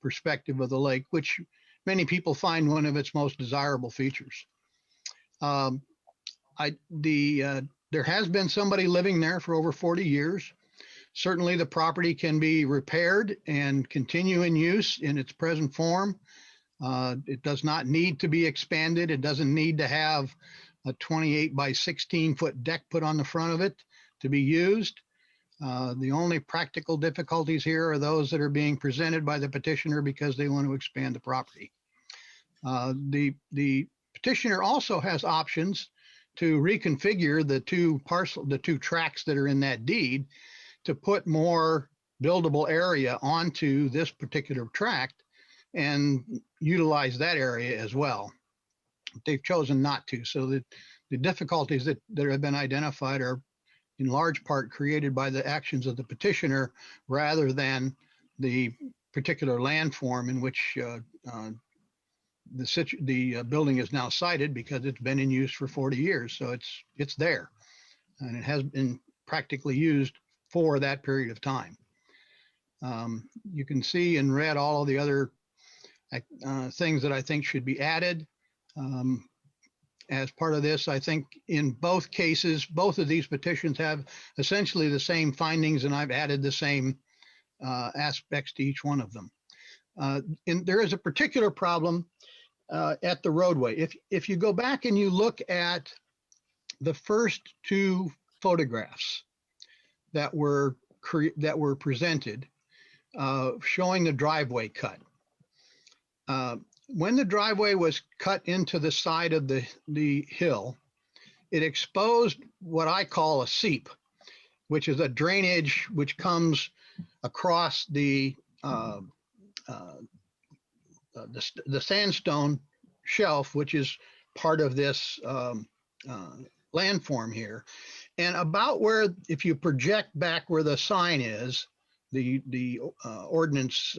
perspective of the lake, which many people find one of its most desirable features. There has been somebody living there for over 40 years. Certainly the property can be repaired and continue in use in its present form. It does not need to be expanded. It doesn't need to have a 28 by 16 foot deck put on the front of it to be used. The only practical difficulties here are those that are being presented by the petitioner because they want to expand the property. The petitioner also has options to reconfigure the two tracts that are in that deed to put more buildable area onto this particular tract and utilize that area as well. They've chosen not to. So the difficulties that have been identified are in large part created by the actions of the petitioner rather than the particular landform in which the building is now sited, because it's been in use for 40 years. So it's there, and it has been practically used for that period of time. You can see in red all of the other things that I think should be added. As part of this, I think in both cases, both of these petitions have essentially the same findings, and I've added the same aspects to each one of them. And there is a particular problem at the roadway. If you go back and you look at the first two photographs that were presented showing the driveway cut. When the driveway was cut into the side of the hill, it exposed what I call a seep, which is a drainage which comes across the sandstone shelf, which is part of this landform here. And about where, if you project back where the sign is, the ordinance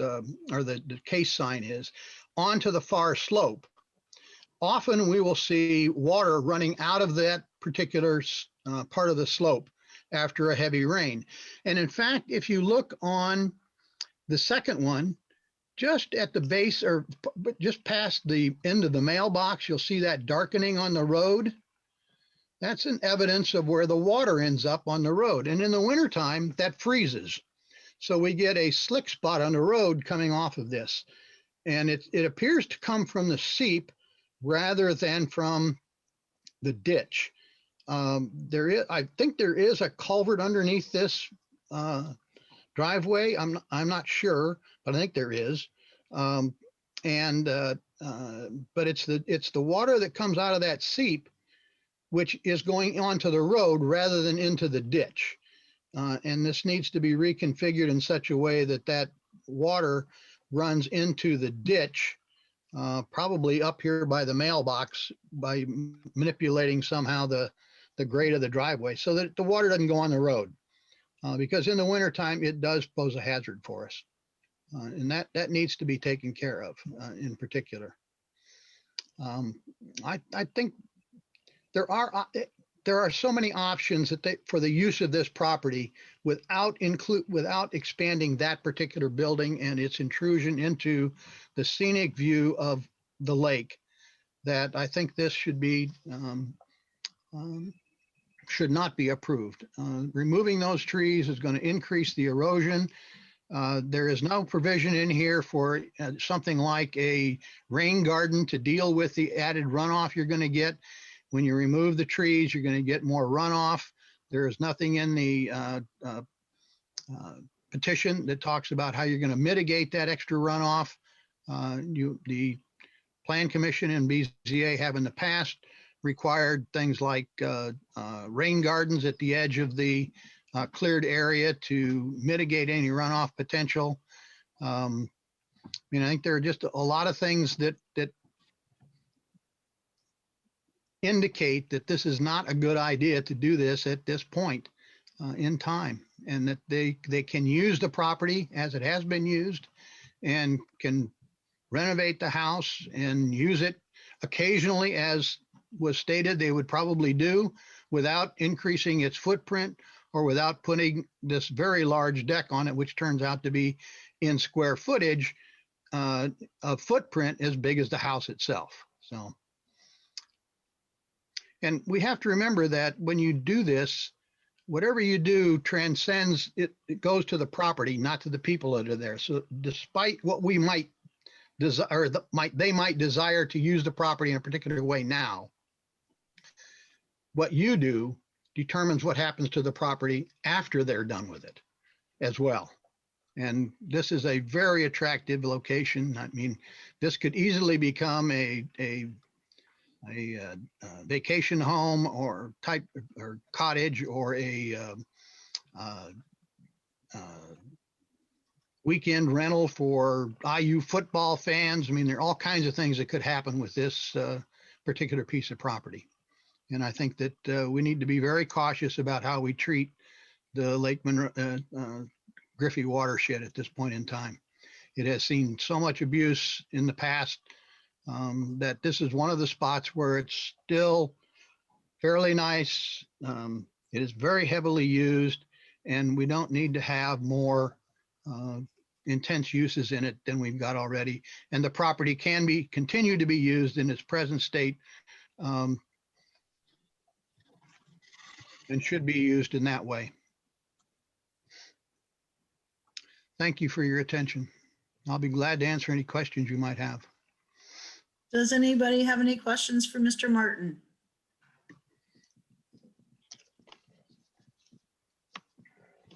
or the case sign is, onto the far slope, often we will see water running out of that particular part of the slope after a heavy rain. And in fact, if you look on the second one, just at the base or just past the end of the mailbox, you'll see that darkening on the road. That's an evidence of where the water ends up on the road. And in the wintertime, that freezes. So we get a slick spot on the road coming off of this. And it appears to come from the seep rather than from the ditch. I think there is a culvert underneath this driveway. I'm not sure, but I think there is. But it's the water that comes out of that seep, which is going onto the road rather than into the ditch. And this needs to be reconfigured in such a way that that water runs into the ditch, probably up here by the mailbox, by manipulating somehow the grade of the driveway so that the water doesn't go on the road. Because in the wintertime, it does pose a hazard for us. And that needs to be taken care of in particular. I think there are so many options for the use of this property without expanding that particular building and its intrusion into the scenic view of the lake, that I think this should not be approved. Removing those trees is going to increase the erosion. There is no provision in here for something like a rain garden to deal with the added runoff you're going to get. When you remove the trees, you're going to get more runoff. There is nothing in the petition that talks about how you're going to mitigate that extra runoff. The Plan Commission and BZA have in the past required things like rain gardens at the edge of the cleared area to mitigate any runoff potential. I think there are just a lot of things that indicate that this is not a good idea to do this at this point in time, and that they can use the property as it has been used and can renovate the house and use it occasionally, as was stated they would probably do, without increasing its footprint or without putting this very large deck on it, which turns out to be, in square footage, a footprint as big as the house itself. So, and we have to remember that when you do this, whatever you do transcends, it goes to the property, not to the people that are there. So despite what we might desire, they might desire to use the property in a particular way now, what you do determines what happens to the property after they're done with it as well. And this is a very attractive location. I mean, this could easily become a vacation home or cottage or a weekend rental for IU football fans. I mean, there are all kinds of things that could happen with this particular piece of property. And I think that we need to be very cautious about how we treat the Lake Monroe, Griffey watershed at this point in time. It has seen so much abuse in the past that this is one of the spots where it's still fairly nice. It is very heavily used, and we don't need to have more intense uses in it than we've got already. And the property can continue to be used in its present state, and should be used in that way. Thank you for your attention. I'll be glad to answer any questions you might have. Does anybody have any questions for Mr. Martin?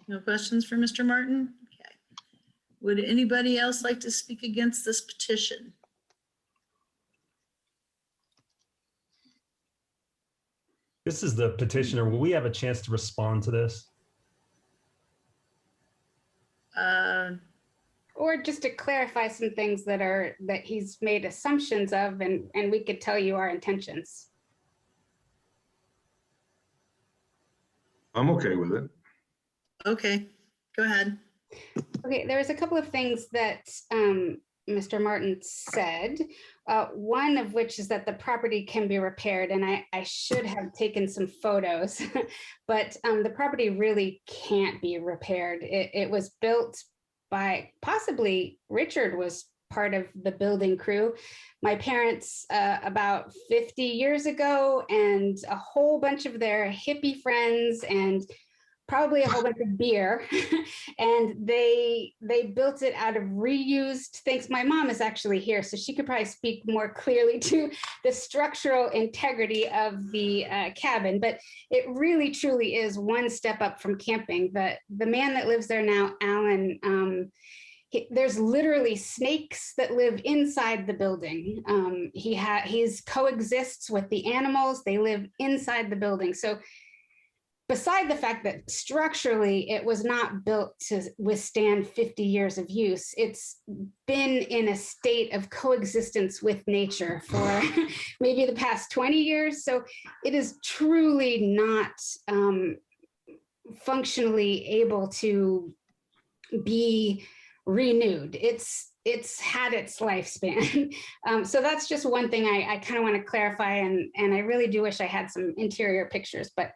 No questions for Mr. Martin? Okay. Would anybody else like to speak against this petition? This is the petitioner. Will we have a chance to respond to this? Or just to clarify some things that he's made assumptions of, and we could tell you our intentions. I'm okay with it. Okay, go ahead. Okay, there was a couple of things that Mr. Martin said. One of which is that the property can be repaired, and I should have taken some photos, but the property really can't be repaired. It was built by, possibly Richard was part of the building crew, my parents about 50 years ago, and a whole bunch of their hippie friends, and probably a whole bunch of beer. And they built it out of reused things. My mom is actually here, so she could probably speak more clearly to the structural integrity of the cabin, but it really truly is one step up from camping. The man that lives there now, Alan, there's literally snakes that live inside the building. He's coexists with the animals. They live inside the building. So beside the fact that structurally it was not built to withstand 50 years of use, it's been in a state of coexistence with nature for maybe the past 20 years. So it is truly not functionally able to be renewed. It's had its lifespan. So that's just one thing I kind of want to clarify, and I really do wish I had some interior pictures. But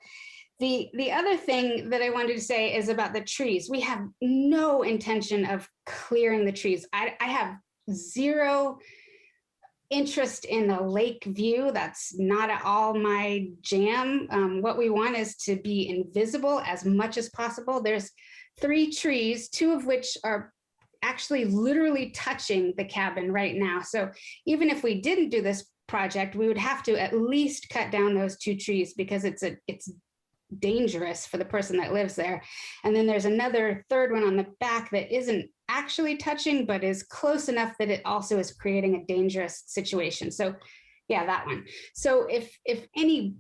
the other thing that I wanted to say is about the trees. We have no intention of clearing the trees. I have zero interest in the lake view. That's not at all my jam. What we want is to be invisible as much as possible. There's 3 trees, 2 of which are actually literally touching the cabin right now. So even if we didn't do this project, we would have to at least cut down those 2 trees because it's dangerous for the person that lives there. And then there's another third one on the back that isn't actually touching, but is close enough that it also is creating a dangerous situation. So yeah, that one. So if any,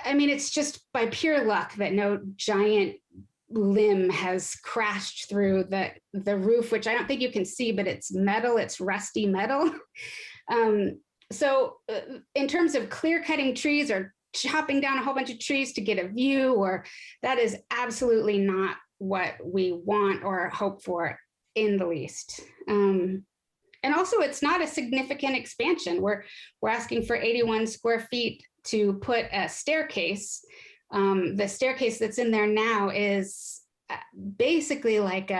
I mean, it's just by pure luck that no giant limb has crashed through the roof, which I don't think you can see, but it's metal, it's rusty metal. So in terms of clear cutting trees or chopping down a whole bunch of trees to get a view, or that is absolutely not what we want or hope for in the least. And also it's not a significant expansion. We're asking for 81 square feet to put a staircase. The staircase that's in there now is basically like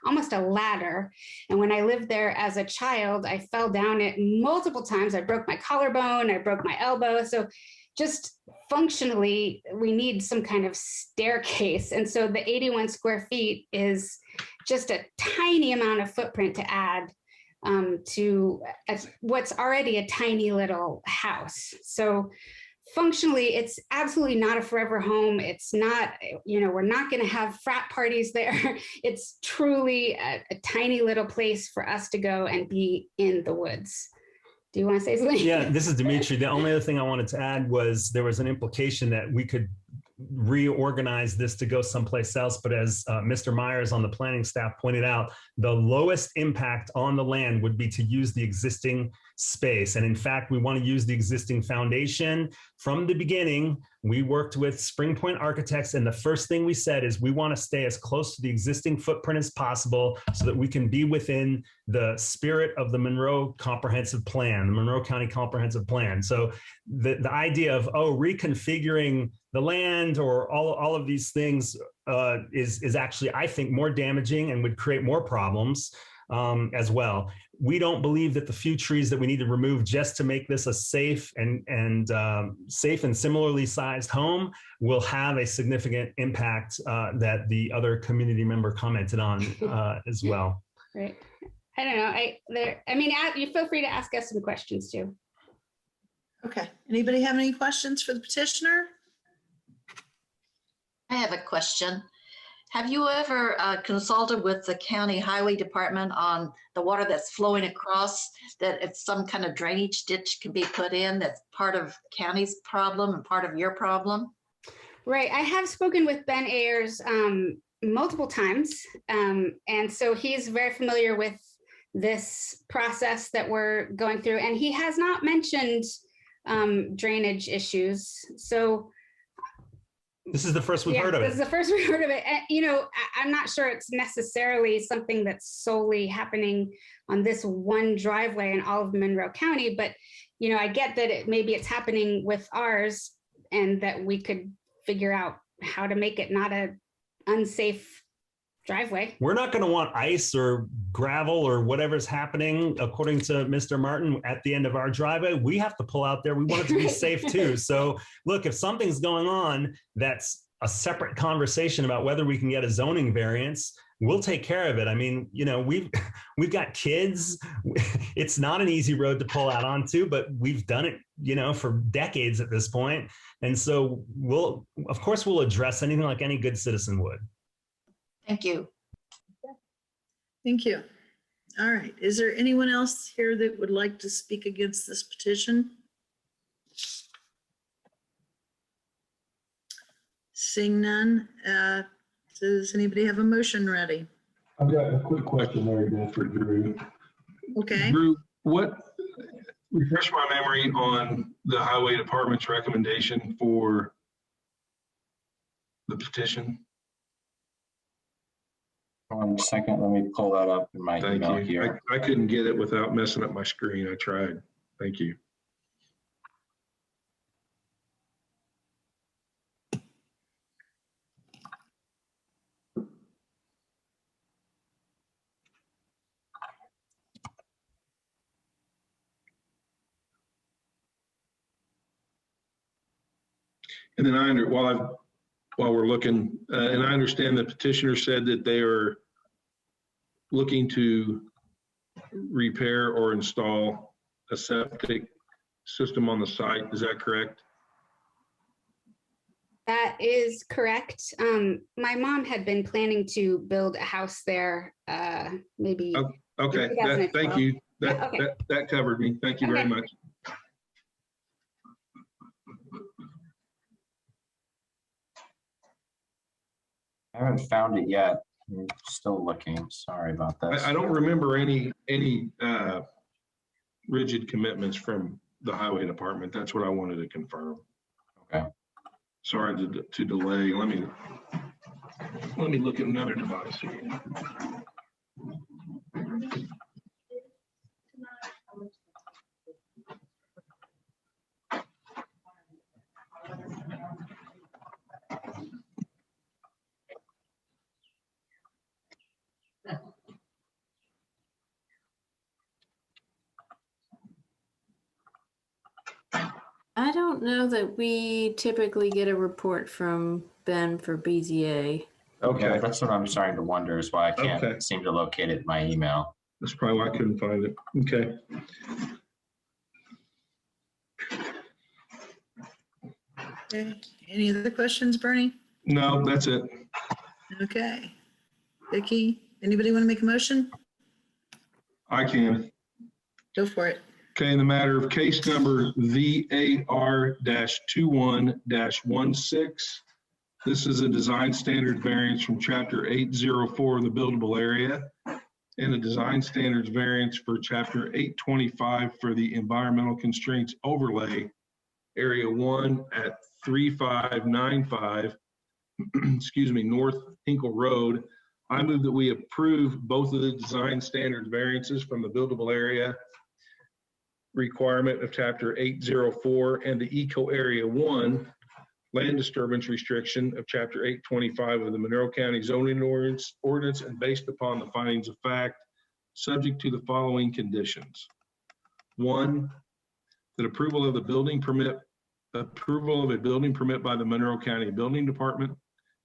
almost a ladder. And when I lived there as a child, I fell down it multiple times. I broke my collarbone, I broke my elbow. So just functionally, we need some kind of staircase. And so the 81 square feet is just a tiny amount of footprint to add to what's already a tiny little house. So functionally, it's absolutely not a forever home. It's not, we're not going to have frat parties there. It's truly a tiny little place for us to go and be in the woods. Do you want to say something? Yeah, this is Dimitri. The only other thing I wanted to add was there was an implication that we could reorganize this to go someplace else. But as Mr. Myers on the planning staff pointed out, the lowest impact on the land would be to use the existing space. And in fact, we want to use the existing foundation. From the beginning, we worked with Spring Point Architects, and the first thing we said is we want to stay as close to the existing footprint as possible so that we can be within the spirit of the Monroe Comprehensive Plan, the Monroe County Comprehensive Plan. So the idea of, reconfiguring the land or all of these things is actually, I think, more damaging and would create more problems as well. We don't believe that the few trees that we need to remove just to make this a safe and similarly sized home will have a significant impact that the other community member commented on as well. Right. I don't know. You feel free to ask us some questions too. Okay. Anybody have any questions for the petitioner? I have a question. Have you ever consulted with the county highway department on the water that's flowing across, that if some kind of drainage ditch can be put in that's part of county's problem and part of your problem? Right. I have spoken with Ben Ayers multiple times. And so he's very familiar with this process that we're going through. And he has not mentioned drainage issues. So This is the first we've Yeah, heard of this is it. the first we heard of it. And, you know, I'm not sure it's necessarily something that's solely happening on this one driveway in all of Monroe County, but, you know, I get that maybe it's happening with ours and that we could figure out how to make it not a unsafe driveway. We're not going to want ice or gravel or whatever's happening, according to Mr. Martin, at the end of our driveway. We have to pull out there. We want it to be safe too. So look, if something's going on, that's a separate conversation about whether we can get a zoning variance. We'll take care of it. I mean, you know, we've got kids. It's not an easy road to pull out onto, but we've done it, you know, for decades at this point. And so of course, we'll address anything like any good citizen would. Thank you. Thank you. All right. Is there anyone else here that would like to speak against this petition? Seeing none, does anybody have a motion ready? I've got a quick question there again for Drew. Okay. Drew, refresh my memory on the highway department's recommendation for the petition. 1 second, let me pull that up in my Thank email you. here. I couldn't get it without messing up my screen. I tried. Thank you. And then while we're looking, and I understand the petitioner said that they are looking to repair or install a septic system on the site. Is that correct? That is correct. My mom had been planning to build a house there, maybe. Okay, thank you. Yeah, okay. That covered me. Thank you very Okay. much. I haven't found it yet. I'm still looking. Sorry about this. I don't remember any rigid commitments from the highway department. That's what I wanted to confirm. Okay. Sorry to delay. Let me look at another device here. I don't know that we typically get a report from Ben for BZA. Okay. Yeah, that's what I'm starting to wonder is why I can't seem to locate it in my email. That's probably why I couldn't find it. Okay. Okay. Any other questions, Bernie? No, that's it. Okay. Vicki, anybody want to make a motion? I can. Go for it. Okay, in the matter of case number VAR-21-16, this is a design standard variance from chapter 804 of the buildable area and a design standards variance for chapter 825 for the environmental constraints overlay area 1 at 3595, North Hinkle Road. I move that we approve both of the design standard variances from the buildable area requirement of chapter 804 and the eco area 1 land disturbance restriction of chapter 825 of the Monroe County zoning ordinance and based upon the findings of fact, subject to the following conditions. 1, that approval of a building permit by the Monroe County Building Department.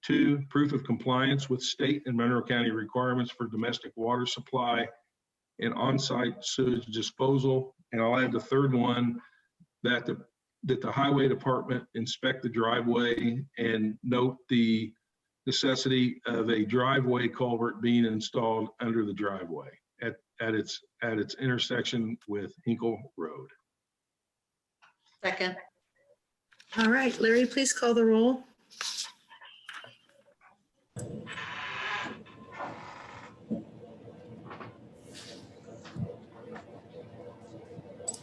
2, proof of compliance with state and Monroe County requirements for domestic water supply and on-site sewage disposal. And I'll add the third one, that the highway department inspect the driveway and note the necessity of a driveway culvert being installed under the driveway at its intersection with Hinkle Road. Second. All right, Larry, please call the roll.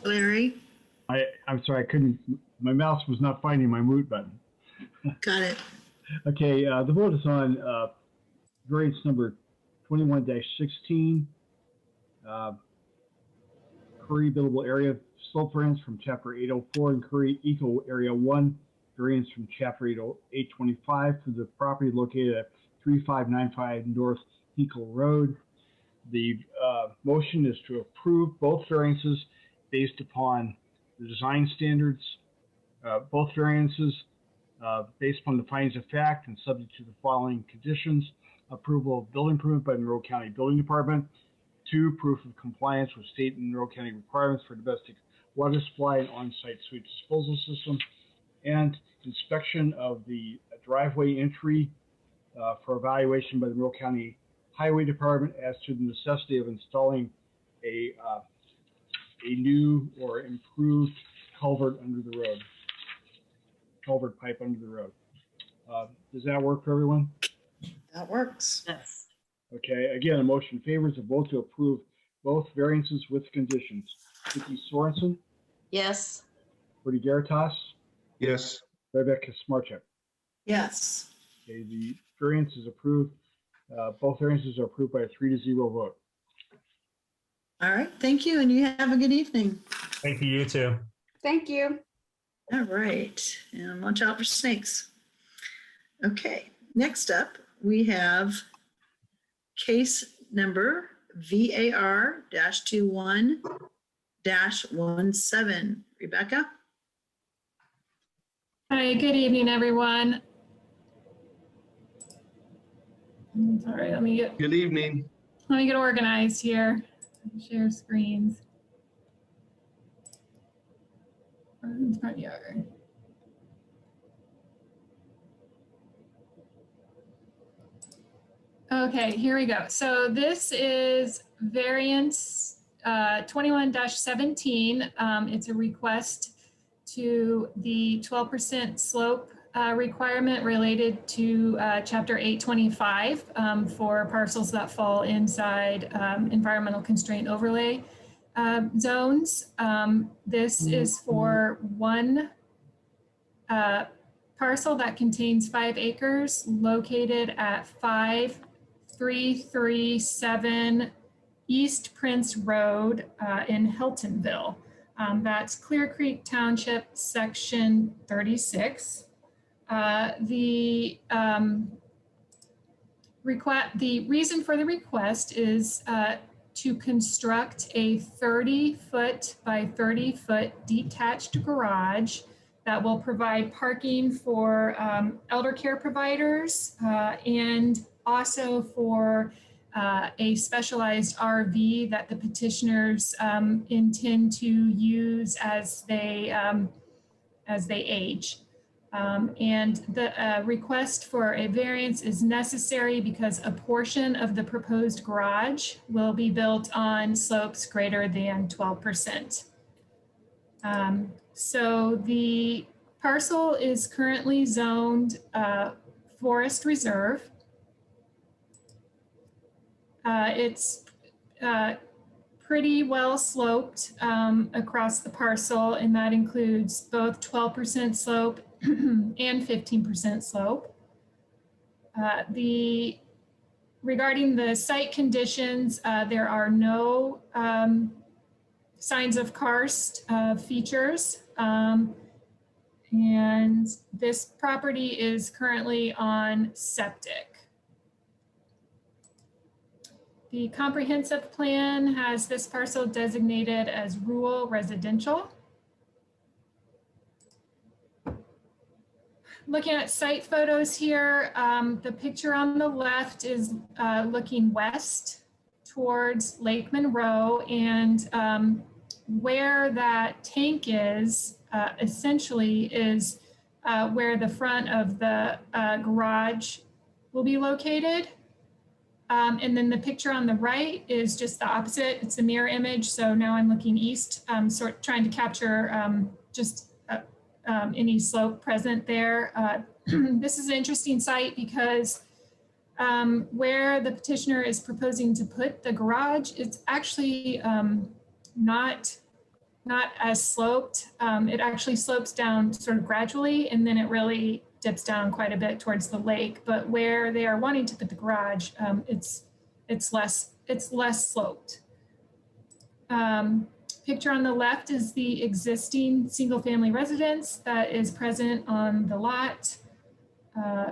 Larry? I'm sorry, my mouse was not finding my mute button. Got it. Okay, the vote is on variance number 21-16. Curry buildable area slope variance from chapter 804 and Curry Eco Area 1 variance from chapter 825 for the property located at 3595 North Hinkle Road. The motion is to approve both variances based upon the design standards. Both variances based upon the findings of fact and subject to the following conditions: approval of building permit by the Monroe County Building Department. 2, proof of compliance with state and Monroe County requirements for domestic water supply and on-site sewage disposal system, and inspection of the driveway entry for evaluation by the Monroe County Highway Department as to the necessity of installing a new or improved culvert under the road, culvert pipe under the road. Does that work for everyone? That works. Yes. Okay, again, a motion favors a vote to approve both variances with conditions. Vicki Sorensen, Yes. Woody Garitas, Yes. Rebecca Smarchuk. Yes. Okay, the variance is approved. Both variances are approved by a 3-0 vote. All right. Thank you. And you have a good evening. Thank you, you too. Thank you. All right. And watch out for snakes. Okay. Next up, we have case number VAR-21-17. Rebecca? Hi, good evening, everyone. Sorry, let me Good evening. get organized here. Share screens. Front yard. Okay, here we go. So this is variance 21-17. It's a request to the 12% slope requirement related to chapter 825 for parcels that fall inside environmental constraint overlay zones. This is for one parcel that contains 5 acres located at 5337 East Prince Road in Hiltonville. That's Clear Creek Township, section 36. The reason for the request is to construct a 30-foot by 30-foot detached garage that will provide parking for elder care providers and also for a specialized RV that the petitioners intend to use as they age. And the request for a variance is necessary because a portion of the proposed garage will be built on slopes greater than 12%. So the parcel is currently zoned forest reserve. It's pretty well sloped across the parcel, and that includes both 12% slope and 15% slope. Regarding the site conditions, there are no signs of karst features. And this property is currently on septic. The comprehensive plan has this parcel designated as rural residential. Looking at site photos here, the picture on the left is looking west towards Lake Monroe, and where that tank is essentially is where the front of the garage will be located. And then the picture on the right is just the opposite. It's a mirror image. So now I'm looking east, sort of trying to capture just any slope present there. This is an interesting site because where the petitioner is proposing to put the garage, it's actually not as sloped. It actually slopes down sort of gradually, and then it really dips down quite a bit towards the lake, but where they are wanting to put the garage, it's less sloped. Picture on the left is the existing single-family residence that is present on the lot.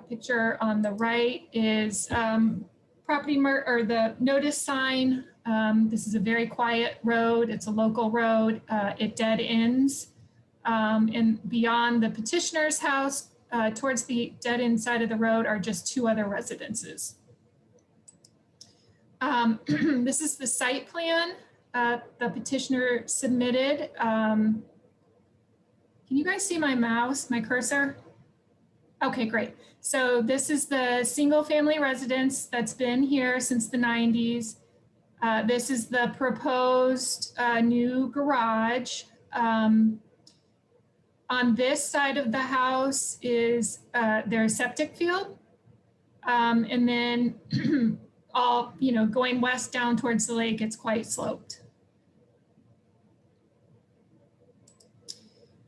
Picture on the right is or the notice sign. This is a very quiet road. It's a local road. It dead ends. And beyond the petitioner's house, towards the dead end side of the road are just two other residences. This is the site plan the petitioner submitted. Can you guys see my mouse, my cursor? Okay, great. So this is the single family residence that's been here since the 90s. This is the proposed new garage. On this side of the house is their septic field. And then all, going west down towards the lake, it's quite sloped.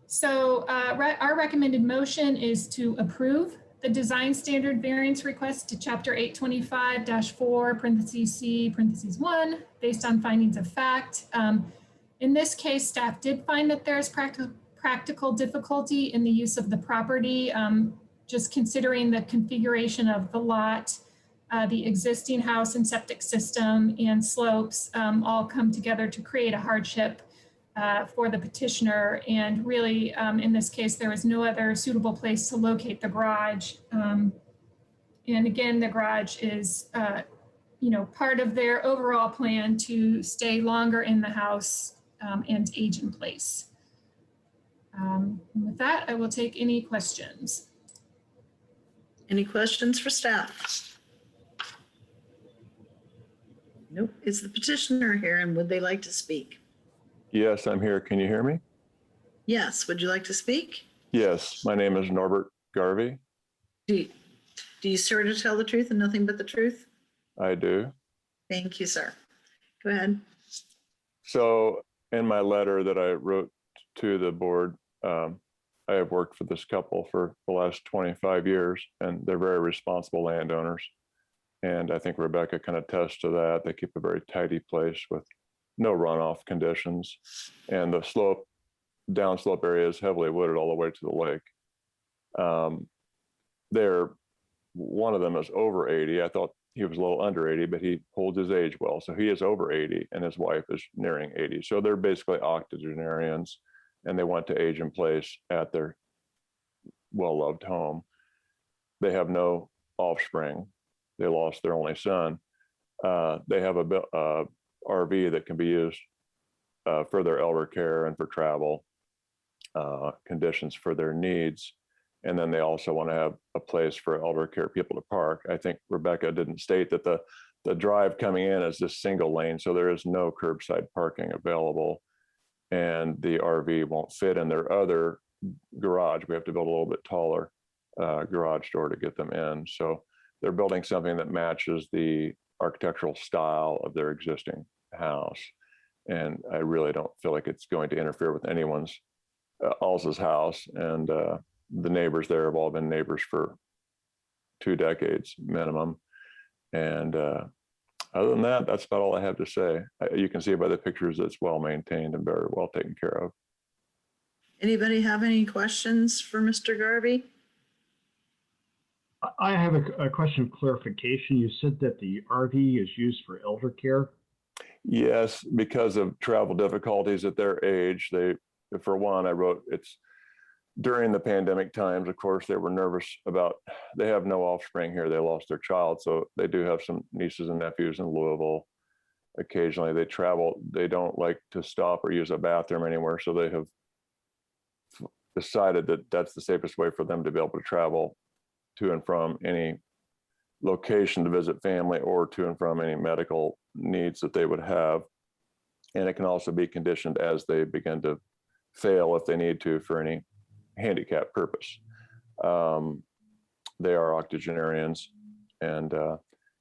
So our recommended motion is to approve the design standard variance request to chapter 825-4 parentheses C parentheses 1 based on findings of fact. In this case, staff did find that there's practical difficulty in the use of the property, just considering the configuration of the lot, the existing house and septic system and slopes all come together to create a hardship for the petitioner. And really, in this case, there was no other suitable place to locate the garage. And again, the garage is, part of their overall plan to stay longer in the house and age in place. With that, I will take any questions. Any questions for staff? Nope. Is the petitioner here and would they like to speak? Yes, I'm here. Can you hear me? Yes. Would you like to speak? Yes, my name is Norbert Garvey. Do you swear to tell the truth and nothing but the truth? I do. Thank you, sir. Go ahead. So in my letter that I wrote to the board, I have worked for this couple for the last 25 years, and they're very responsible landowners. And I think Rebecca can attest to that. They keep a very tidy place with no runoff conditions. And the downslope area is heavily wooded all the way to the lake. One of them is over 80. I thought he was a little under 80, but he holds his age well. So he is over 80 and his wife is nearing 80. So they're basically octogenarians, and they want to age in place at their well-loved home. They have no offspring. They lost their only son. They have a RV that can be used for their elder care and for travel conditions for their needs. And then they also want to have a place for elder care people to park. I think Rebecca didn't state that the drive coming in is just single lane, so there is no curbside parking available. And the RV won't fit in their other garage. We have to build a little bit taller garage door to get them in. So they're building something that matches the architectural style of their existing house. And I really don't feel like it's going to interfere with anyone's else's house. And the neighbors there have all been neighbors for 2 decades minimum. And other than that, that's about all I have to say. You can see by the pictures it's well maintained and very well taken care of. Anybody have any questions for Mr. Garvey? I have a question of clarification. You said that the RV is used for elder care. Yes, because of travel difficulties at their age. For one, I wrote, it's during the pandemic times, of course, they were nervous about, they have no offspring here. They lost their child. So they do have some nieces and nephews in Louisville. Occasionally they travel. They don't like to stop or use a bathroom anywhere. So they have decided that that's the safest way for them to be able to travel to and from any location to visit family or to and from any medical needs that they would have. And it can also be conditioned as they begin to fail if they need to for any handicap purpose. They are octogenarians, and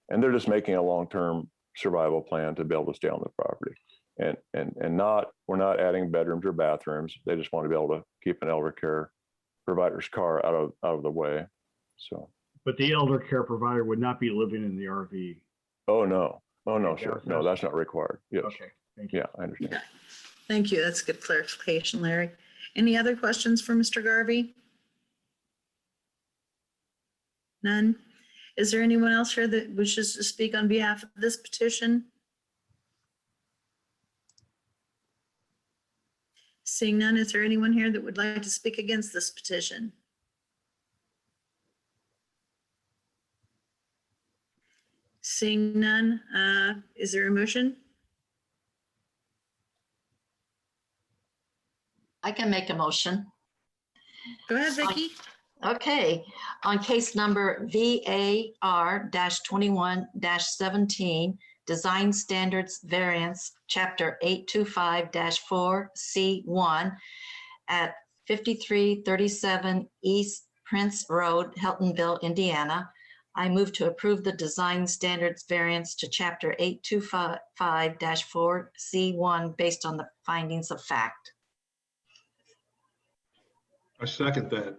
they're just making a long-term survival plan to be able to stay on the property. And we're not adding bedrooms or bathrooms. They just want to be able to keep an elder care provider's car out of the way. So. But the elder care provider would not be living in the RV. Oh, no. Oh, no, Okay, sir. No, that's not required. Yes. Okay, thank you. Yeah, I understand. Okay. Thank you. That's good clarification, Larry. Any other questions for Mr. Garvey? None? Is there anyone else here that wishes to speak on behalf of this petition? Seeing none, is there anyone here that would like to speak against this petition? Seeing none, is there a motion? I can make a motion. Go ahead, Vicki. Okay, on case number VAR-21-17, Design Standards Variance, Chapter 825-4C1 at 5337 East Prince Road, Heltonville, Indiana. I move to approve the Design Standards Variance to Chapter 825-4C1 based on the findings of fact. I second that.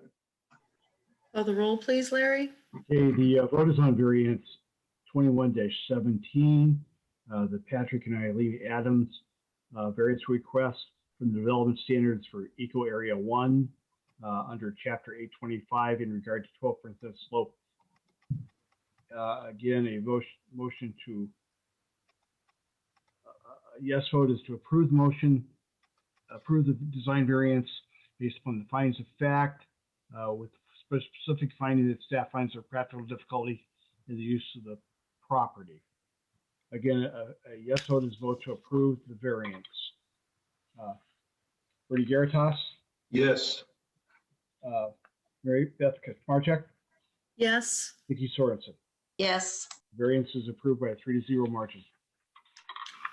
Call the roll, please, Larry. Okay, the vote is on variance 21-17. The Patrick and Eileen Adams variance request from the development standards for Eco Area 1 under Chapter 825 in regard to 12% slope. Again, a motion to yes vote is to approve the motion, approve the design variance based upon the findings of fact with specific finding that staff finds there practical difficulty in the use of the property. Again, a yes vote is vote to approve the variance. Bernie Garitas? Yes. Mary Beth Marchek? Yes. Vicki Sorensen? Yes. Variance is approved by a 3-0 margin.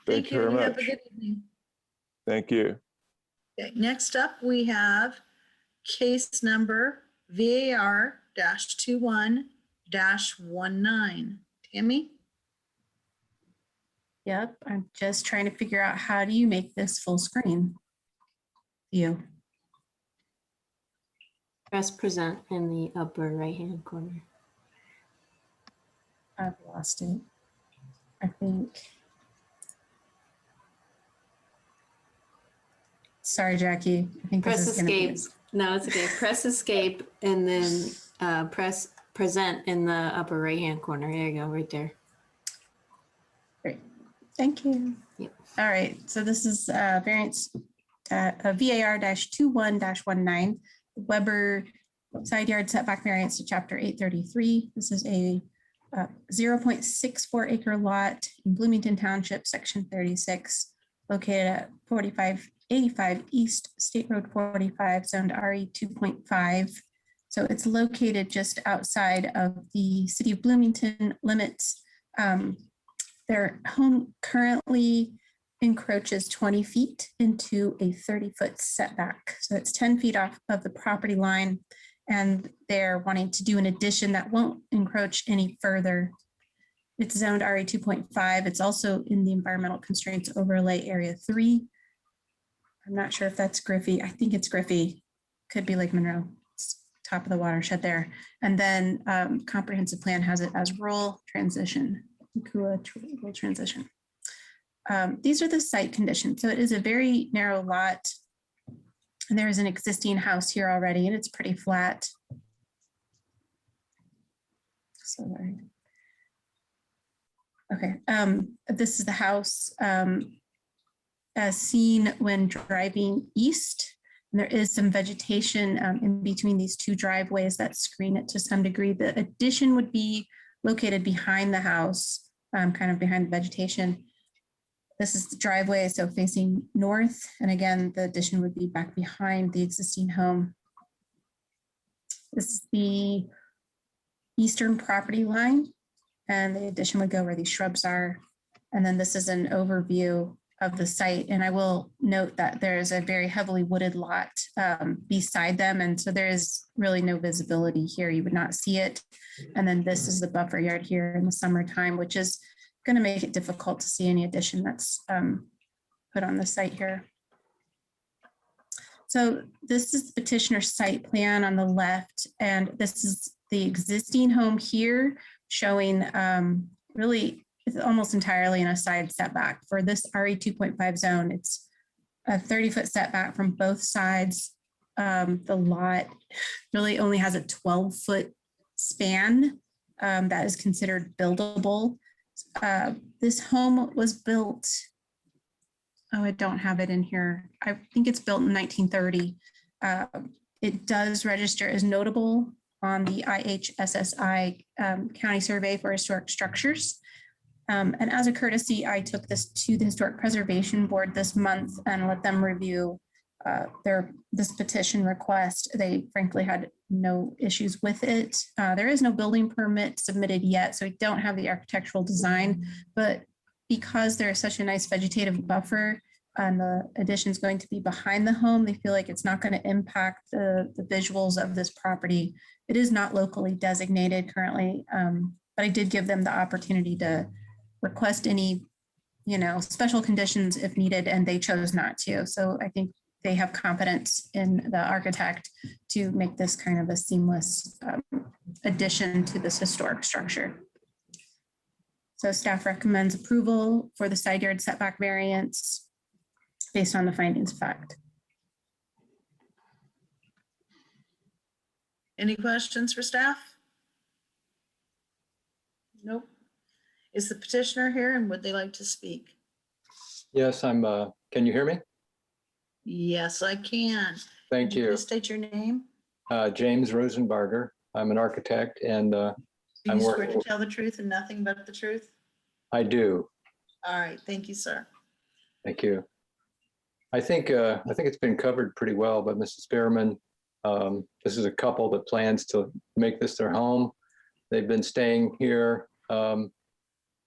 Thank you. very You have a much. good evening. Thank you. Okay, next up, we have case number VAR-21-19. Tammy? Yep, I'm just trying to figure out how do you make this full screen? You. Press present in the upper right-hand corner. I've lost it. I think. Sorry, Jackie. I think Press this is gonna be escape. No, it's okay. Press escape and then press present in the upper right-hand corner. There you go, right there. Great. Thank you. Yep. All right. So this is variance VAR-21-19 Weber side yard setback variance to Chapter 833. This is a 0.64 acre lot in Bloomington Township, Section 36, located at 4585 East State Road 45, zoned RE 2.5. So it's located just outside of the city of Bloomington limits. Their home currently encroaches 20 feet into a 30-foot setback. So it's 10 feet off of the property line, and they're wanting to do an addition that won't encroach any further. It's zoned RE 2.5. It's also in the environmental constraints overlay area 3. I'm not sure if that's Griffey. I think it's Griffey. Could be Lake Monroe. It's top of the watershed there. And then comprehensive plan has it as rural transition. Rural transition. These are the site conditions. So it is a very narrow lot. And there is an existing house here already, and it's pretty flat. Sorry. Okay, this is the house as seen when driving east. And there is some vegetation in between these two driveways that screen it to some degree. The addition would be located behind the house, kind of behind the vegetation. This is the driveway, so facing north. And again, the addition would be back behind the existing home. This is the eastern property line, and the addition would go where these shrubs are. And then this is an overview of the site. And I will note that there is a very heavily wooded lot beside them. And so there is really no visibility here. You would not see it. And then this is the buffer yard here in the summertime, which is going to make it difficult to see any addition that's put on the site here. So this is the petitioner's site plan on the left, and this is the existing home here showing really it's almost entirely in a side setback. For this RE 2.5 zone, it's a 30-foot setback from both sides. The lot really only has a 12-foot span that is considered buildable. This home was built, oh, I don't have it in here. I think it's built in 1930. It does register as notable on the IHSSI County Survey for Historic Structures. And as a courtesy, I took this to the Historic Preservation Board this month and let them review this petition request. They frankly had no issues with it. There is no building permit submitted yet, so we don't have the architectural design, but because there is such a nice vegetative buffer and the addition is going to be behind the home, they feel like it's not going to impact the visuals of this property. It is not locally designated currently, but I did give them the opportunity to request any, special conditions if needed, and they chose not to. So I think they have confidence in the architect to make this kind of a seamless addition to this historic structure. So staff recommends approval for the side yard setback variance based on the findings of fact. Any questions for staff? Nope. Is the petitioner here and would they like to speak? Yes, I'm, can you hear me? Yes, I can. Thank Could you you. please state your name? James Rosenbarger. I'm an architect and Do I'm you swear working. to tell the truth and nothing but the truth? I do. All right, thank you, sir. Thank you. I think it's been covered pretty well by Mrs. Spearman. This is a couple that plans to make this their home. They've been staying here on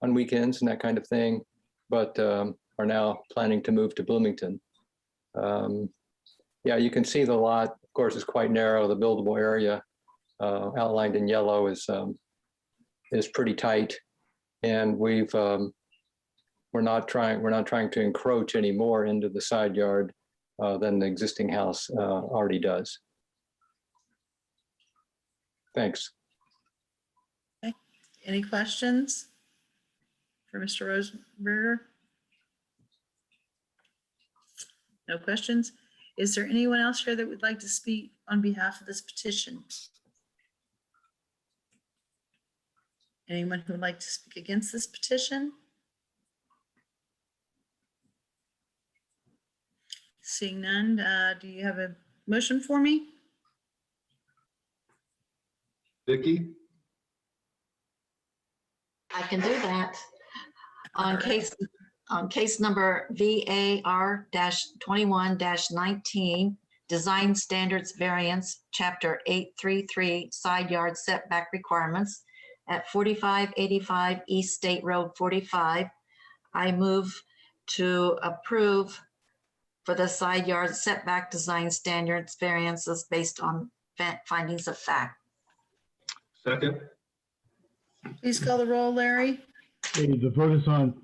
weekends and that kind of thing, but are now planning to move to Bloomington. Yeah, you can see the lot, of course, is quite narrow. The buildable area outlined in yellow is pretty tight, and we're not trying to encroach any more into the side yard than the existing house already does. Thanks. Okay. Any questions for Mr. Rosenberger? No questions? Is there anyone else here that would like to speak on behalf of this petition? Anyone who would like to speak against this petition? Seeing none, do you have a motion for me? Vicky? I can do that. On case number VAR-21-19, Design Standards Variance, Chapter 833, Side Yard Setback Requirements at 4585 East State Road 45, I move to approve for the side yard setback design standards variances based on findings of fact. Second. Please call the roll, Larry. Okay, the vote is on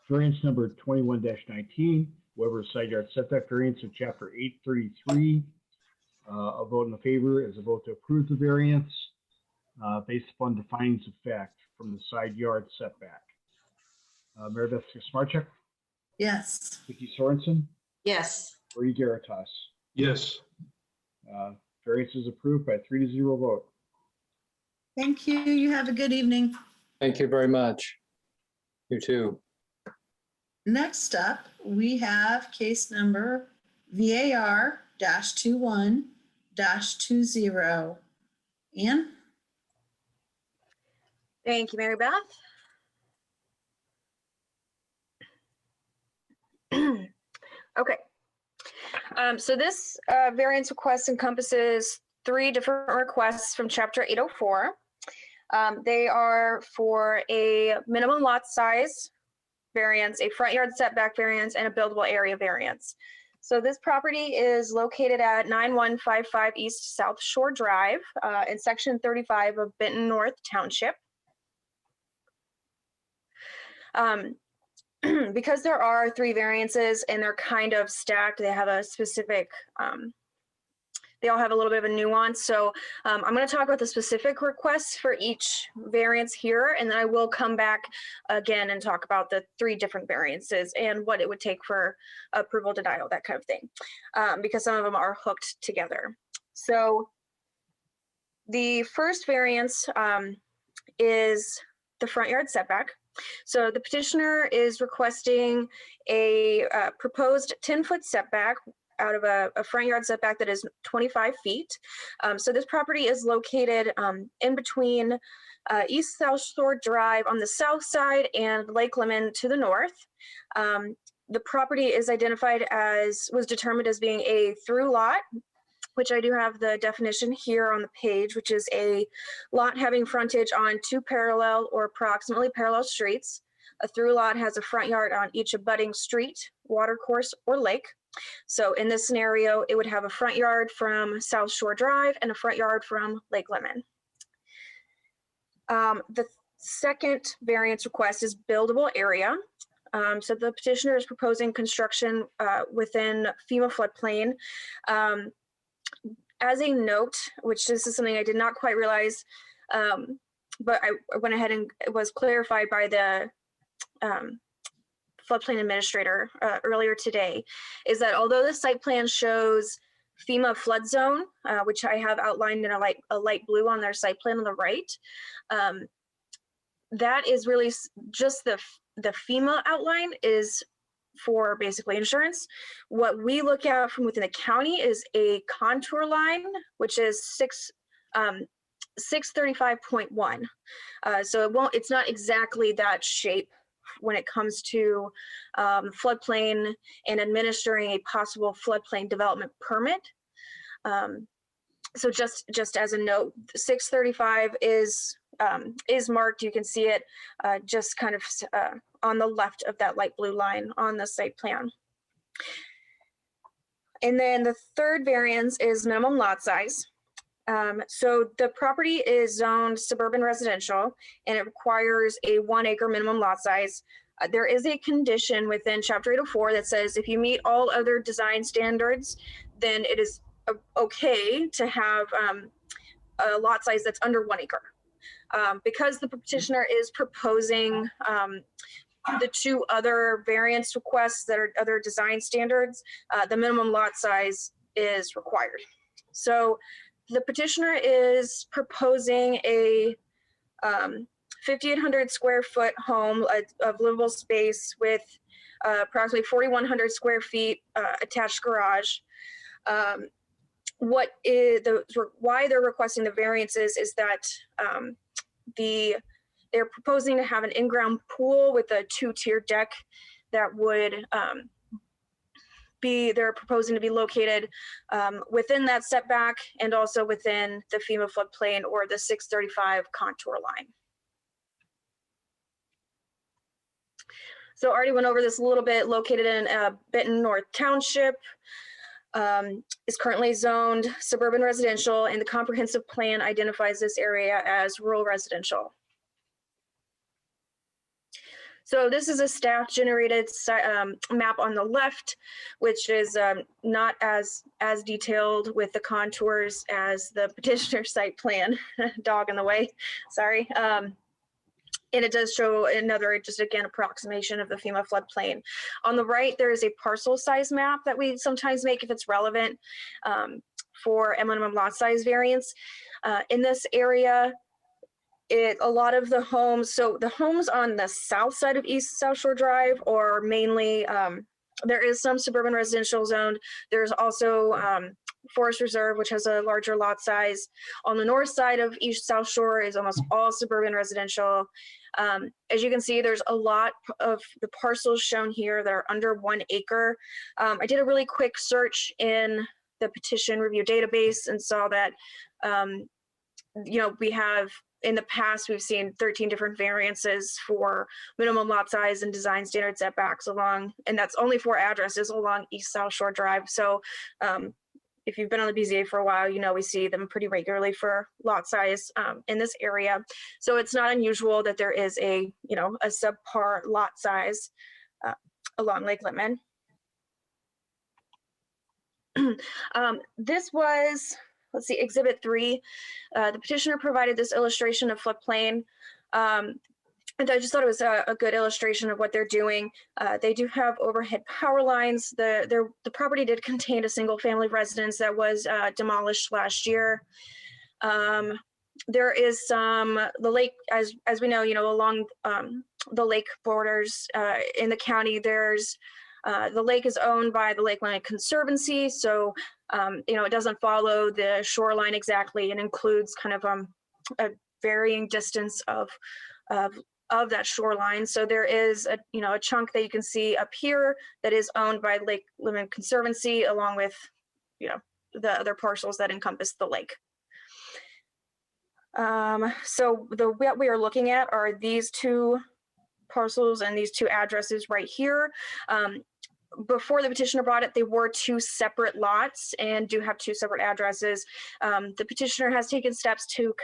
variance number 21-19, Weber side yard setback variance of chapter 833. A vote in the favor is a vote to approve the variance based upon the findings of fact from the side yard setback. Maribeth Smartcheck, Yes. Vicki Sorensen, Yes. Bree Garitas. Yes. Variance is approved by 3-0 vote. Thank you. You have a good evening. Thank you very much. You too. Next up, we have case number VAR-21-20. Ann? Thank you, Mary Beth. Okay. So this variance request encompasses 3 different requests from Chapter 804. They are for a minimum lot size variance, a front yard setback variance, and a buildable area variance. So this property is located at 9155 East South Shore Drive in Section 35 of Benton North Township. because there are 3 variances and they're kind of stacked, they have a specific, they all have a little bit of a nuance. So I'm going to talk about the specific requests for each variance here, and then I will come back again and talk about the 3 different variances and what it would take for approval, denial, that kind of thing, because some of them are hooked together. So the first variance is the front yard setback. So the petitioner is requesting a proposed 10-foot setback out of a front yard setback that is 25 feet. So this property is located in between East South Shore Drive on the south side and Lake Lemon to the north. The property is was determined as being a through lot, which I do have the definition here on the page, which is a lot having frontage on 2 parallel or approximately parallel streets. A through lot has a front yard on each abutting street, watercourse, or lake. So in this scenario, it would have a front yard from South Shore Drive and a front yard from Lake Lemon. The second variance request is buildable area. So the petitioner is proposing construction within FEMA floodplain. As a note, which this is something I did not quite realize, but I went ahead and it was clarified by the floodplain administrator earlier today, is that although the site plan shows FEMA flood zone, which I have outlined in a light blue on their site plan on the right, that is really just the FEMA outline is for basically insurance. What we look at from within the county is a contour line, which is 635.1. So it's not exactly that shape when it comes to floodplain and administering a possible floodplain development permit. So just as a note, 635 is marked. You can see it just kind of on the left of that light blue line on the site plan. And then the third variance is minimum lot size. So the property is zoned suburban residential and it requires a 1 acre minimum lot size. There is a condition within Chapter 804 that says if you meet all other design standards, then it is okay to have a lot size that's under 1 acre. Because the petitioner is proposing the 2 other variance requests that are other design standards, the minimum lot size is required. So the petitioner is proposing a 5,800 square foot home of livable space with approximately 4,100 square feet attached garage. Why they're requesting the variances is that they're proposing to have an in-ground pool with a 2-tier deck that would they're proposing to be located within that setback and also within the FEMA floodplain or the 635 contour line. So I already went over this a little bit. Located in Benton North Township, is currently zoned suburban residential, and the comprehensive plan identifies this area as rural residential. So this is a staff generated map on the left, which is not as detailed with the contours as the petitioner site plan. Dog in the way, sorry. And it does show another, just again, approximation of the FEMA floodplain. On the right, there is a parcel size map that we sometimes make if it's relevant for a minimum lot size variance. In this area, a lot of the homes, so the homes on the south side of East South Shore Drive are mainly, there is some suburban residential zoned. There's also Forest Reserve, which has a larger lot size. On the north side of East South Shore is almost all suburban residential. As you can see, there's a lot of the parcels shown here that are under 1 acre. I did a really quick search in the petition review database and saw that, we have, in the past, we've seen 13 different variances for minimum lot size and design standard setbacks along, and that's only 4 addresses along East South Shore Drive. So if you've been on the BZA for a while, we see them pretty regularly for lot size in this area. So it's not unusual that there is a subpar lot size along Lake Lippman. This was, let's see, Exhibit 3. The petitioner provided this illustration of floodplain. And I just thought it was a good illustration of what they're doing. They do have overhead power lines. The property did contain a single family residence that was demolished last year. There is the lake, as we know, along the lake borders in the county, there's the lake is owned by the Lakeland Conservancy. So, it doesn't follow the shoreline exactly. It includes kind of a varying distance of that shoreline. So there is a chunk that you can see up here that is owned by Lake Lippman Conservancy, along with the other parcels that encompass the lake. So what we are looking at are these two parcels and these two addresses right here. Before the petitioner brought it, they were two separate lots and do have two separate addresses. The petitioner has taken steps to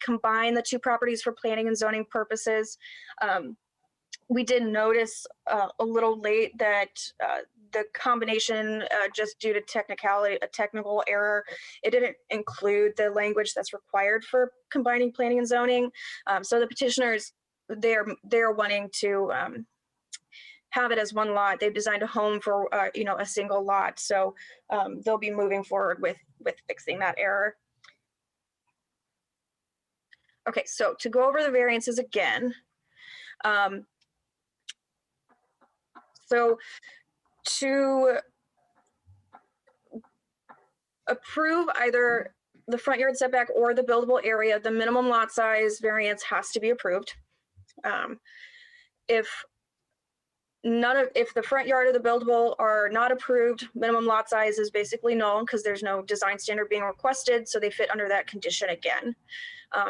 combine the two properties for planning and zoning purposes. We did notice a little late that the combination, just due to a technical error, it didn't include the language that's required for combining planning and zoning. So the petitioners, they're wanting to have it as one lot. They've designed a home for a single lot, so they'll be moving forward with fixing that error. Okay, so to go over the variances again. So to approve either the front yard setback or the buildable area, the minimum lot size variance has to be approved. If the front yard or the buildable are not approved, minimum lot size is basically null because there's no design standard being requested, so they fit under that condition again.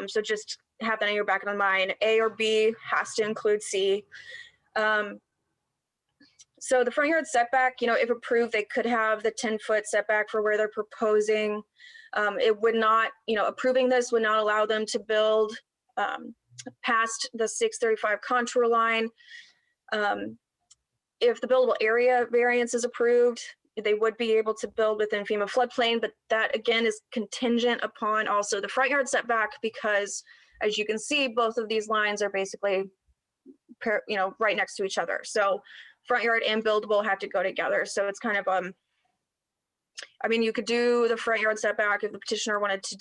So just have that in your back of the mind. A or B has to include C. So the front yard setback, if approved, they could have the 10-foot setback for where they're proposing. It would not, approving this would not allow them to build past the 635 contour line. If the buildable area variance is approved, they would be able to build within FEMA floodplain, but that again is contingent upon also the front yard setback, because as you can see, both of these lines are basically, right next to each other. So front yard and buildable have to go together. So it's kind of, you could do the front yard setback if the petitioner wanted to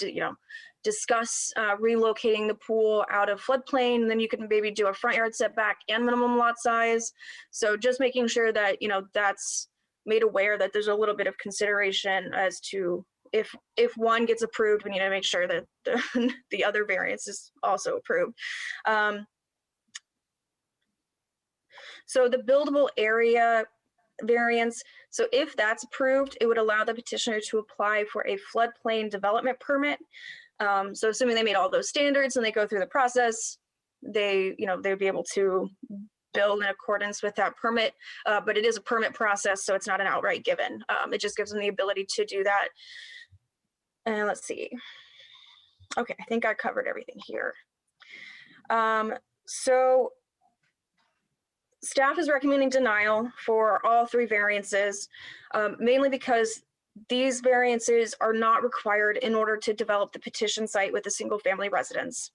discuss relocating the pool out of floodplain, and then you could maybe do a front yard setback and minimum lot size. So just making sure that, that's made aware that there's a little bit of consideration as to if one gets approved, we need to make sure that the other variance is also approved. So the buildable area variance, so if that's approved, it would allow the petitioner to apply for a floodplain development permit. So assuming they meet all those standards and they go through the process, they'd be able to build in accordance with that permit, but it is a permit process, so it's not an outright given. It just gives them the ability to do that. And let's see. Okay, I think I covered everything here. So staff is recommending denial for all three variances, mainly because these variances are not required in order to develop the petition site with a single family residence.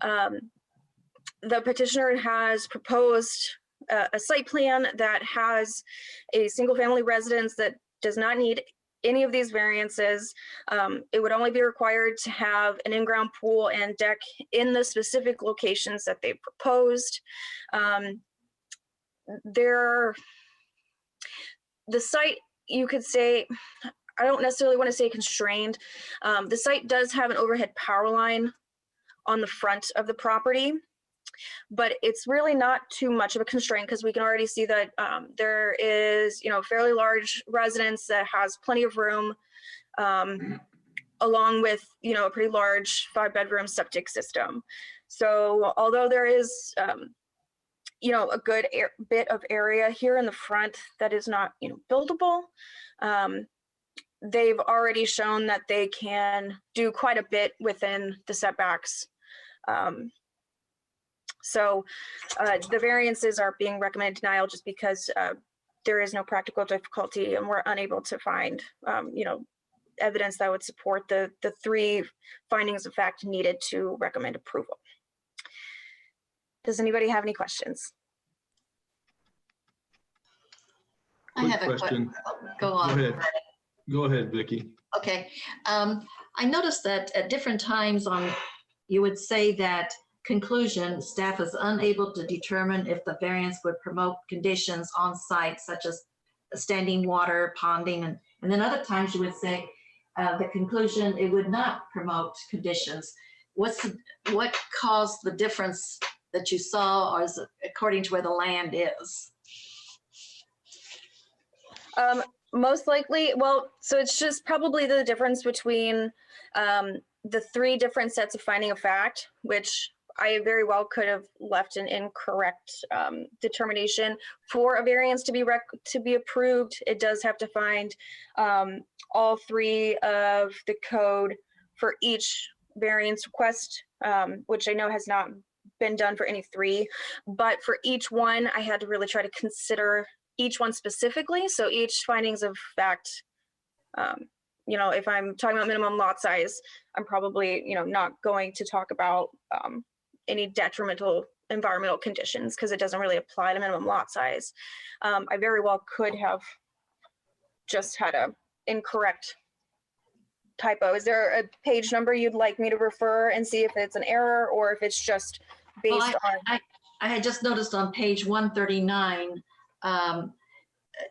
The petitioner has proposed a site plan that has a single family residence that does not need any of these variances. It would only be required to have an in-ground pool and deck in the specific locations that they proposed. The site, you could say, I don't necessarily want to say constrained. The site does have an overhead power line on the front of the property, but it's really not too much of a constraint because we can already see that there is, a fairly large residence that has plenty of room, along with, a pretty large 5-bedroom septic system. So although there is, a good bit of area here in the front that is not, buildable, they've already shown that they can do quite a bit within the setbacks. So the variances are being recommended denial just because there is no practical difficulty and we're unable to find, evidence that would support the three findings of fact needed to recommend approval. Does anybody have any questions? I have a question. Go on. Go ahead, Vicki. Okay. I noticed that at different times you would say that conclusion, staff is unable to determine if the variance would promote conditions on site such as standing water, ponding, and then other times you would say the conclusion, it would not promote conditions. What caused the difference that you saw, or is it according to where the land is? Most likely, well, so it's just probably the difference between the three different sets of finding of fact, which I very well could have left an incorrect determination. For a variance to be approved, it does have to find all three of the code for each variance request, which I know has not been done for any three, but for each one, I had to really try to consider each one specifically. So each findings of fact, if I'm talking about minimum lot size, I'm probably, not going to talk about any detrimental environmental conditions because it doesn't really apply to minimum lot size. I very well could have just had a incorrect typo. Is there a page number you'd like me to refer and see if it's an error or if it's just based on? I had just noticed on page 139,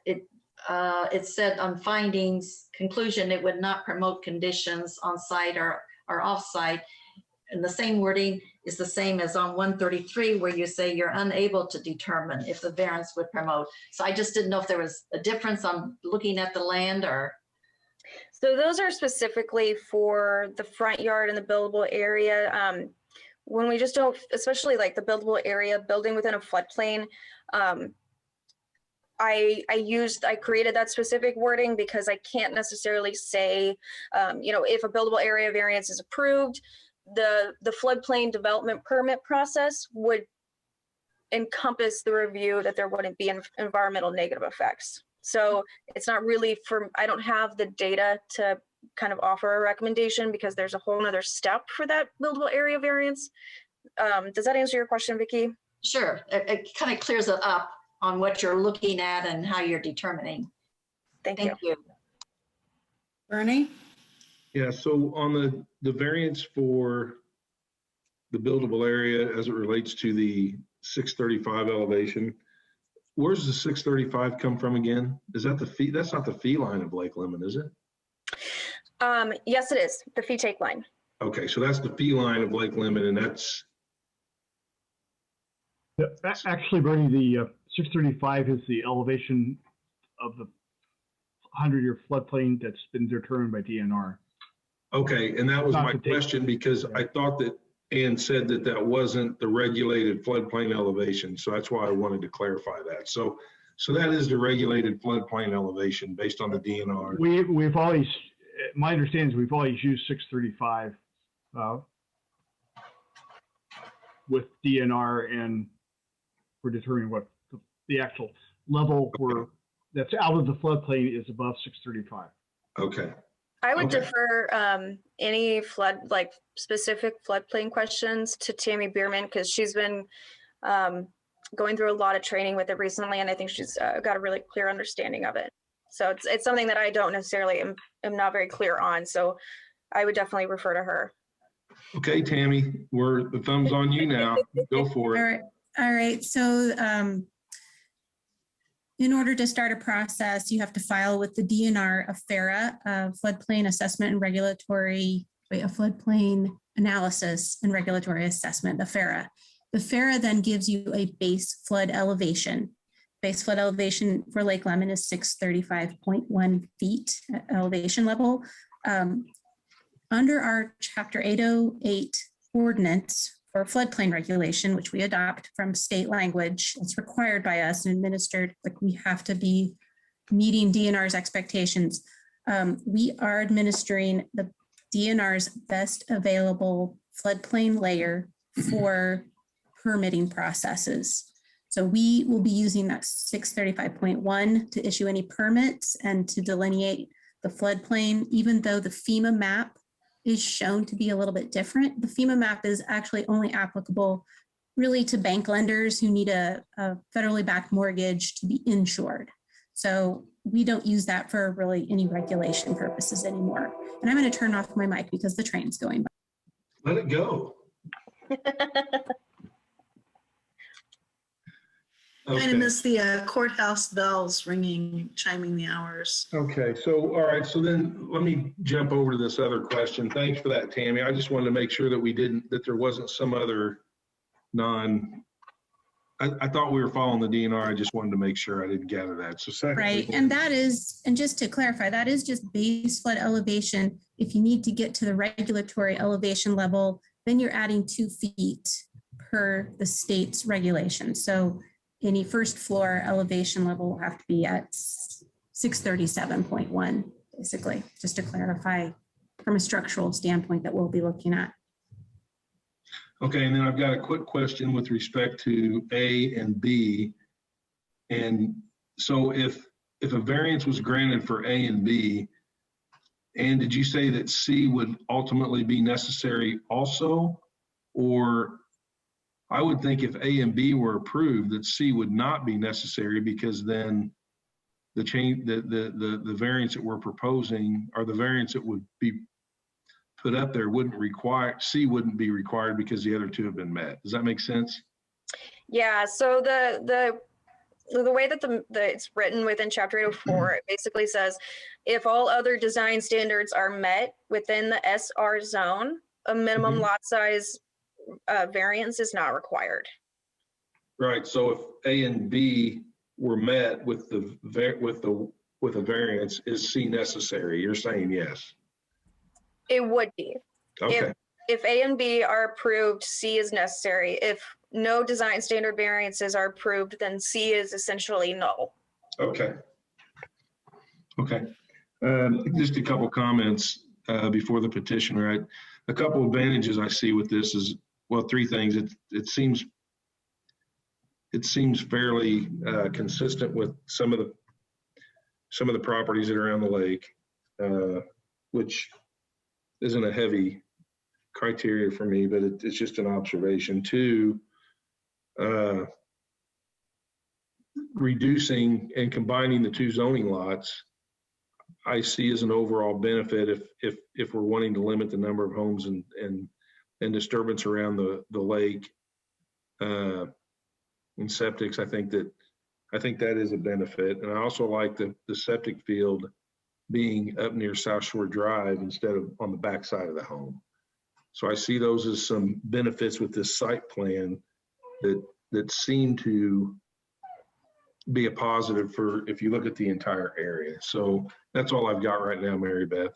it said on findings, conclusion, it would not promote conditions on site or off site. And the same wording is the same as on 133, where you say you're unable to determine if the variance would promote. So I just didn't know if there was a difference on looking at the land or. So those are specifically for the front yard and the buildable area. When we just don't, especially like the buildable area, building within a floodplain, I created that specific wording because I can't necessarily say, if a buildable area variance is approved, the floodplain development permit process would encompass the review that there wouldn't be environmental negative effects. So it's not really I don't have the data to kind of offer a recommendation because there's a whole nother step for that buildable area variance. Does that answer your question, Vicki? Sure, it kind of clears it up on what you're looking at and how you're determining. Thank you. Bernie? Yeah, so on the variance for the buildable area as it relates to the 635 elevation, where's the 635 come from again? Is that the fee? That's not the fee line of Lake Lemon, is it? Yes, it is, the fee take line. Okay, so that's the fee line of Lake Lemon, and that's. Actually, Bernie, the 635 is the elevation of the 100-year floodplain that's been determined by DNR. Okay, and that was my question because I thought that Ann said that wasn't the regulated floodplain elevation. So that's why I wanted to clarify that. So that is the regulated floodplain elevation based on the DNR. We've always, my understanding is we've always used 635 with DNR, and we're determining what the actual level that's out of the floodplain is above 635. Okay. I would defer any specific floodplain questions to Tammy Bierman because she's been going through a lot of training with it recently, and I think she's got a really clear understanding of it. So it's something that I don't necessarily am not very clear on. So I would definitely refer to her. Okay, Tammy, the thumb's on you now. Go for it. All right. So in order to start a process, you have to file with the DNR a FARA, floodplain assessment and regulatory, a floodplain analysis and regulatory assessment, the FARA. The FARA then gives you a base flood elevation. Base flood elevation for Lake Lemon is 635.1 feet at elevation level. Under our Chapter 808 ordinance for floodplain regulation, which we adopt from state language, it's required by us and administered, like we have to be meeting DNR's expectations. We are administering the DNR's best available floodplain layer for permitting processes. So we will be using that 635.1 to issue any permits and to delineate the floodplain, even though the FEMA map is shown to be a little bit different. The FEMA map is actually only applicable really to bank lenders who need a federally backed mortgage to be insured. So we don't use that for really any regulation purposes anymore. And I'm going to turn off my mic because the train's going by. Let it go. Kind of miss the courthouse bells ringing, chiming the hours. Okay, so, all right, so then let me jump over to this other question. Thanks for that, Tammy. I just wanted to make sure that there wasn't some other I thought we were following the DNR. I just wanted to make sure I didn't gather that. So secondly, right, and that is, and just to clarify, that is just base flood elevation. If you need to get to the regulatory elevation level, then you're adding 2 feet per the state's regulation. So any first floor elevation level will have to be at 637.1, basically, just to clarify from a structural standpoint that we'll be looking at. okay, and then I've got a quick question with respect to A and B. And so if a variance was granted for A and B, and did you say that C would ultimately be necessary also? Or I would think if A and B were approved, that C would not be necessary, because then the variance that we're proposing, or the variance that would be put up there, C wouldn't be required because the other 2 have been met. Does that make sense? Yeah, so the way that it's written within Chapter 804, it basically says, if all other design standards are met within the SR zone, a minimum lot size variance is not required. Right. So if A and B were met with a variance, is C necessary? You're saying yes. It would be. Okay. If A and B are approved, C is necessary. If no design standard variances are approved, then C is essentially null. Okay. Okay. Just a couple comments before the petitioner. A couple advantages I see with this is, well, 3 things. It seems fairly consistent with some of the properties that are around the lake, which isn't a heavy criteria for me, but it's just an observation. 2, reducing and combining the 2 zoning lots, I see as an overall benefit if we're wanting to limit the number of homes and disturbance around the lake and septics. I think that is a benefit. And I also like the septic field being up near South Shore Drive instead of on the back side of the home. So I see those as some benefits with this site plan that seem to be a positive for if you look at the entire area. So that's all I've got right now, Mary Beth.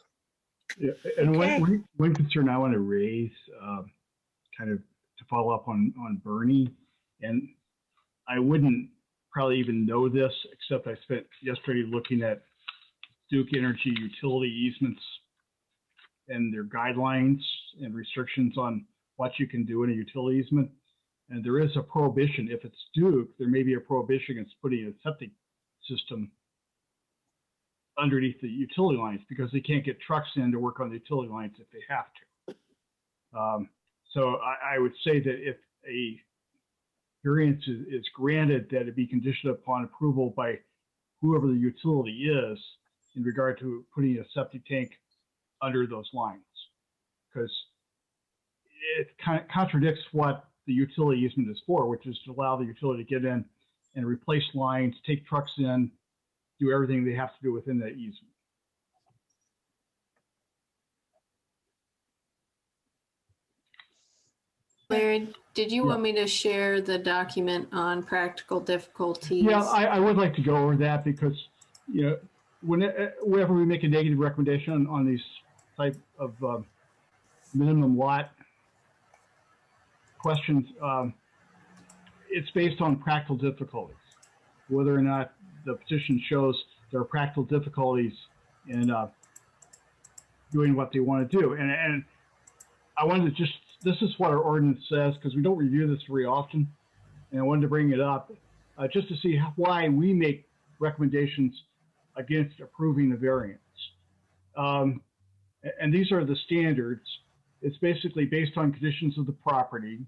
Yeah, and one concern I want to raise, kind of to follow up on Bernie, and I wouldn't probably even know this, except I spent yesterday looking at Duke Energy utility easements and their guidelines and restrictions on what you can do in a utility easement. And there is a prohibition. If it's Duke, there may be a prohibition against putting a septic system underneath the utility lines, because they can't get trucks in to work on the utility lines if they have to. So I would say that if a variance is granted, that it be conditioned upon approval by whoever the utility is in regard to putting a septic tank under those lines, because it kind of contradicts what the utility easement is for, which is to allow the utility to get in and replace lines, take trucks in, do everything they have to do within that easement. Larry, did you want me to share the document on practical difficulties? Yeah, I would like to go over that, because, you know, whenever we make a negative recommendation on these type of minimum lot questions, it's based on practical difficulties, whether or not the petition shows there are practical difficulties in doing what they want to do. And I wanted to just this is what our ordinance says, because we don't review this very often. And I wanted to bring it up just to see why we make recommendations against approving the variance. And these are the standards. It's basically based on conditions of the property.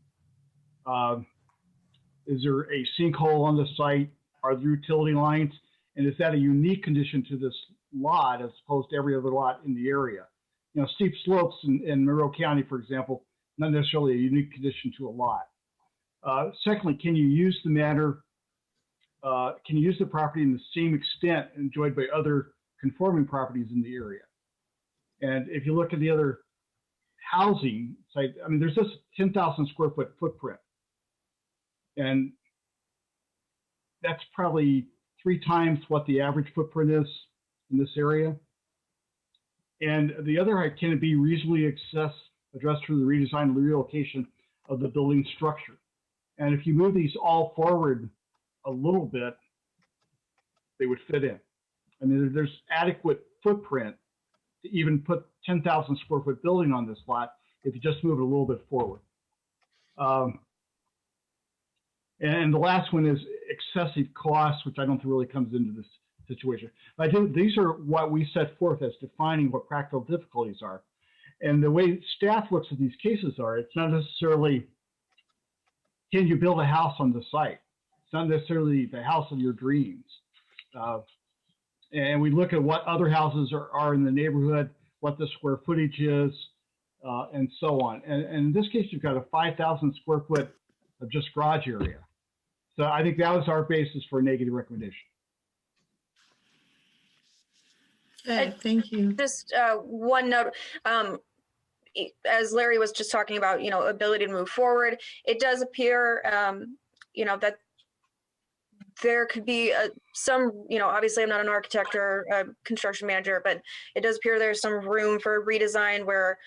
Is there a sinkhole on the site? Are there utility lines? And is that a unique condition to this lot as opposed to every other lot in the area? You know, steep slopes in Monroe County, for example, not necessarily a unique condition to a lot. Secondly, can you use the matter, can you use the property in the same extent enjoyed by other conforming properties in the area? And if you look at the other housing site, I mean, there's this 10,000 square foot footprint. And that's probably 3 times what the average footprint is in this area. And the other, can it be reasonably addressed through the redesign and relocation of the building structure? And if you move these all forward a little bit, they would fit in. I mean, there's adequate footprint to even put 10,000 square foot building on this lot if you just move it a little bit forward. And the last one is excessive costs, which I don't think really comes into this situation. I think these are what we set forth as defining what practical difficulties are. And the way staff looks at these cases are, it's not necessarily, can you build a house on the site? It's not necessarily the house of your dreams. And we look at what other houses are in the neighborhood, what the square footage is, and so on. And in this case, you've got a 5,000 square foot of just garage area. So I think that was our basis for a negative recommendation. Okay, thank you. Just one note, as Larry was just talking about, you know, ability to move forward, it does appear, you know, that there could be some, you know, obviously I'm not an architect or a construction manager, but it does appear there's some room for redesign where,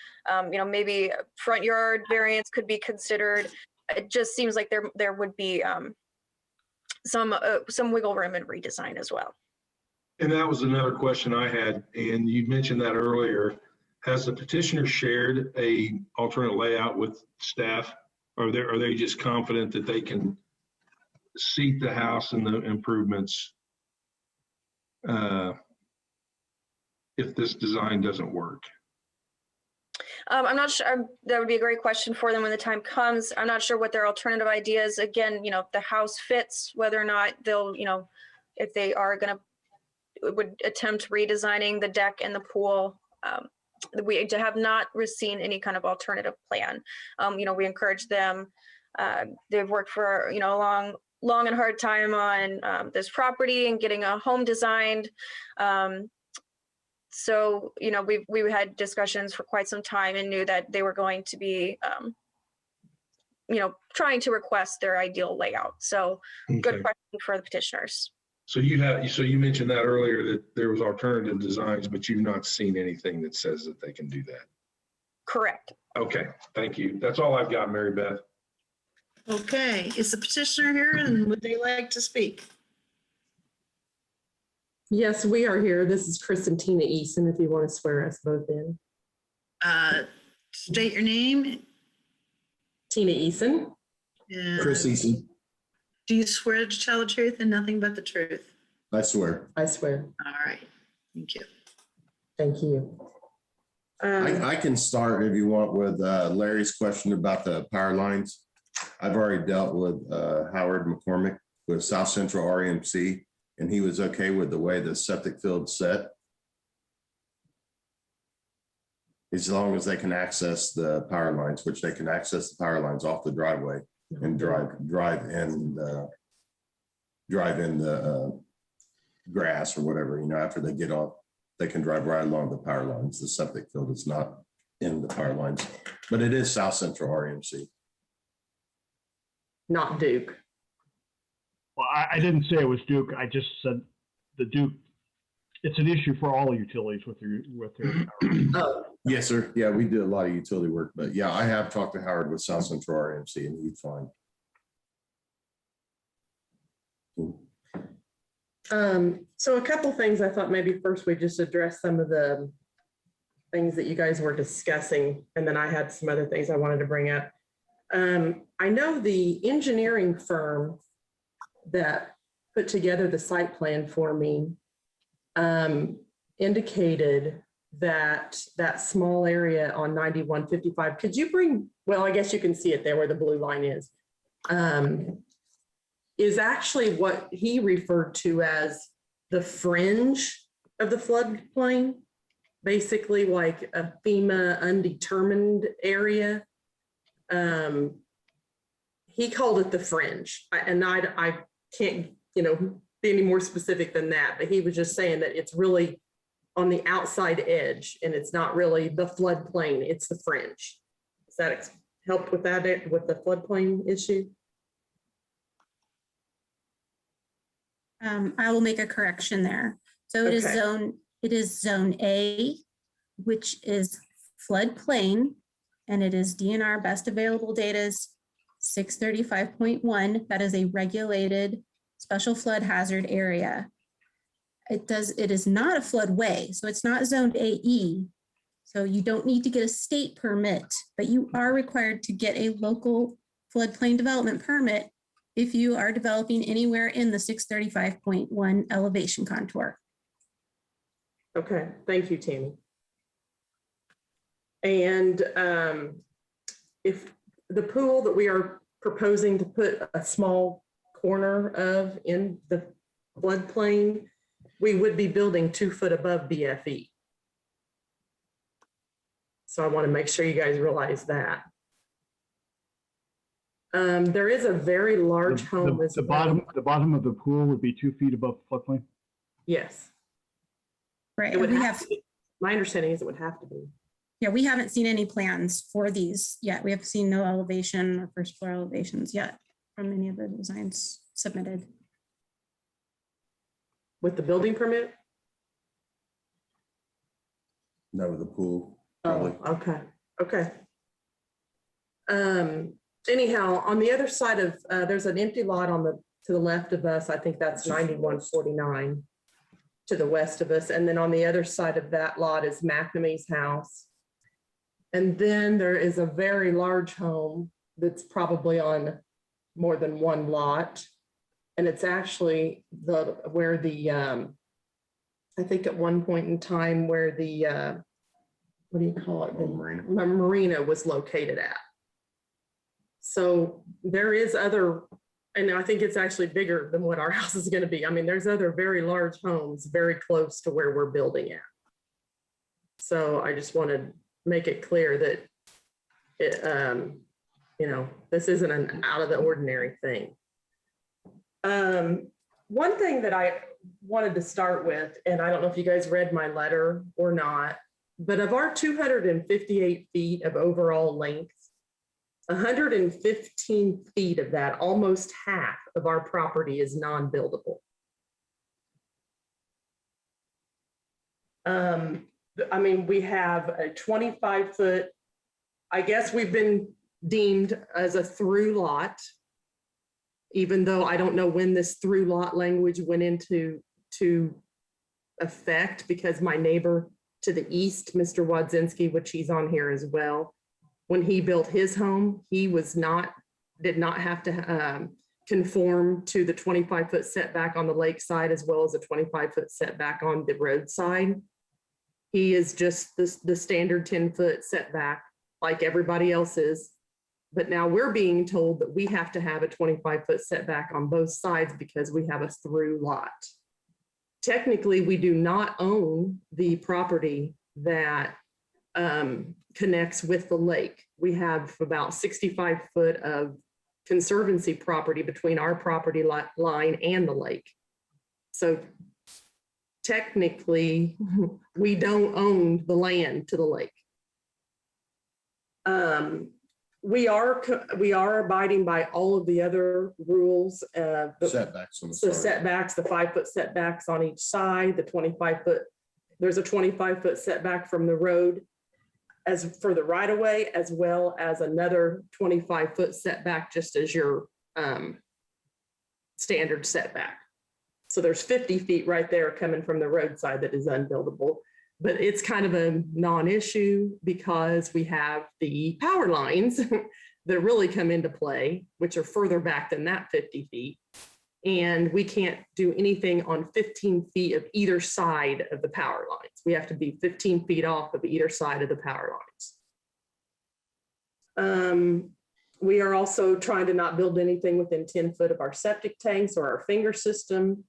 you know, maybe front yard variance could be considered. It just seems like there would be some wiggle room in redesign as well. And that was another question I had, and you mentioned that earlier. Has the petitioner shared a alternate layout with staff? Or are they just confident that they can seat the house and the improvements if this design doesn't work? I'm not sure. That would be a great question for them when the time comes. I'm not sure what their alternative ideas. Again, you know, the house fits, whether or not they'll, you know, if they are going to would attempt redesigning the deck and the pool. We have not seen any kind of alternative plan. You know, we encourage them. They've worked for, you know, a long and hard time on this property and getting a home designed. So, you know, we had discussions for quite some time and knew that they were going to be, you know, trying to request their ideal layout. So good question for the petitioners. So you mentioned that earlier, that there was alternative designs, but you've not seen anything that says that they can do that. Correct. Okay, thank you. That's all I've got, Mary Beth. Okay, is the petitioner here and would they like to speak? Yes, we are here. This is Chris and Tina Eason, if you want to swear us both in. State your name. Tina Eason. Chris Eason. Do you swear to tell the truth and nothing but the truth? I swear. I swear. All right, thank you. Thank you. I can start if you want with Larry's question about the power lines. I've already dealt with Howard McCormick with South Central REMC, and he was okay with the way the septic field's set. As long as they can access the power lines, which they can access the power lines off the driveway and drive in the grass or whatever, you know, after they get off, they can drive right along the power lines. The septic field is not in the power lines, but it is South Central REMC. Not Duke. Well, I didn't say it was Duke. I just said the Duke. It's an issue for all utilities with their Oh. Yes, sir. Yeah, we did a lot of utility work, but yeah, I have talked to Howard with South Central REMC, and he's fine. So a couple things I thought maybe first we just address some of the things that you guys were discussing, and then I had some other things I wanted to bring up. I know the engineering firm that put together the site plan for me indicated that that small area on 9155, could you bring, well, I guess you can see it there where the blue line is actually what he referred to as the fringe of the floodplain, basically like a FEMA undetermined area. He called it the fringe, and I can't, be any more specific than that, but he was just saying that it's really on the outside edge and it's not really the floodplain, it's the fringe. Does that help with that, with the floodplain issue? I will make a correction there. So it is zone A, which is floodplain, and it is DNR best available data is 635.1. That is a regulated special flood hazard area. It is not a floodway, so it's not zoned AE. So you don't need to get a state permit, but you are required to get a local floodplain development permit if you are developing anywhere in the 635.1 elevation contour. Okay, thank you, Tammy. And if the pool that we are proposing to put a small corner of in the floodplain, we would be building 2 foot above BFE. So I want to make sure you guys realize that. There is a very large home. The bottom of the pool would be 2 feet above the floodplain? Yes. Right. It would have to be. My understanding is it would have to be. Yeah, we haven't seen any plans for these yet. We have seen no elevation or first floor elevations yet from any of the designs submitted. With the building permit? No, the pool, probably. Oh, okay. Anyhow, on the other side of, there's an empty lot to the left of us. I think that's 9149 to the west of us. And then on the other side of that lot is McNamee's house. And then there is a very large home that's probably on more than one lot. And it's actually where the I think at one point in time where the, what do you call it? The marina was located at. So there is other, and I think it's actually bigger than what our house is going to be. I mean, there's other very large homes very close to where we're building at. So I just want to make it clear that it, this isn't an out of the ordinary thing. One thing that I wanted to start with, and I don't know if you guys read my letter or not, but of our 258 feet of overall length, 115 feet of that, almost half of our property is non-buildable. I mean, we have a 25 foot, I guess we've been deemed as a through lot, even though I don't know when this through lot language went into effect, because my neighbor to the east, Mr. Wadzinski, which he's on here as well, when he built his home, he did not have to conform to the 25 foot setback on the lake side, as well as a 25 foot setback on the roadside. He is just the standard 10 foot setback like everybody else is. But now we're being told that we have to have a 25 foot setback on both sides because we have a through lot. Technically, we do not own the property that connects with the lake. We have about 65 foot of conservancy property between our property line and the lake. So technically, we don't own the land to the lake. We are abiding by all of the other rules. Setbacks on the So side. setbacks, the 5 foot setbacks on each side, the 25 foot, there's a 25 foot setback from the road as for the right of way, as well as another 25 foot setback just as your standard setback. So there's 50 feet right there coming from the roadside that is unbuildable. But it's kind of a non-issue because we have the power lines that really come into play, which are further back than that 50 feet. And we can't do anything on 15 feet of either side of the power lines. We have to be 15 feet off of either side of the power lines. We are also trying to not build anything within 10 foot of our septic tanks or our finger system.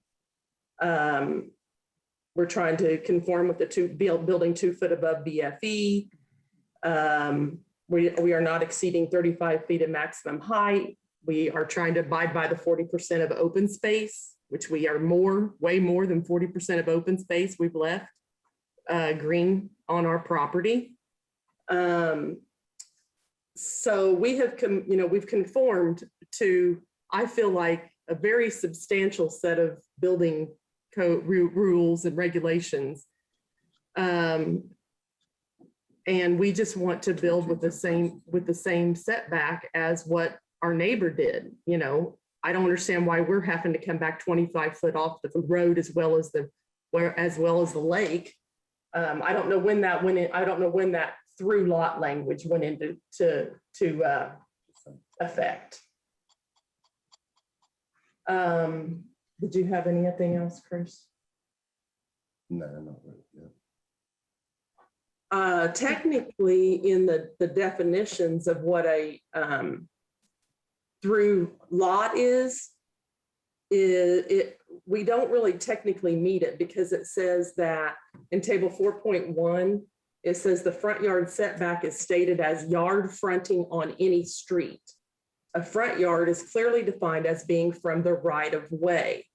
We're trying to conform with the building 2 foot above BFE. We are not exceeding 35 feet of maximum height. We are trying to abide by the 40% of open space, which we are way more than 40% of open space we've left green on our property. So we have, we've conformed to, I feel like, a very substantial set of building code rules and regulations. And we just want to build with the same setback as what our neighbor did. I don't understand why we're having to come back 25 foot off the road as well as the lake. I don't know when that went in. I don't know when that through lot language went into effect. Did you have anything else, Chris? No, not really. Yeah. Technically, in the definitions of what a through lot is we don't really technically meet it, because it says that in table 4.1, it says the front yard setback is stated as yard fronting on any street. A front yard is clearly defined as being from the right of way.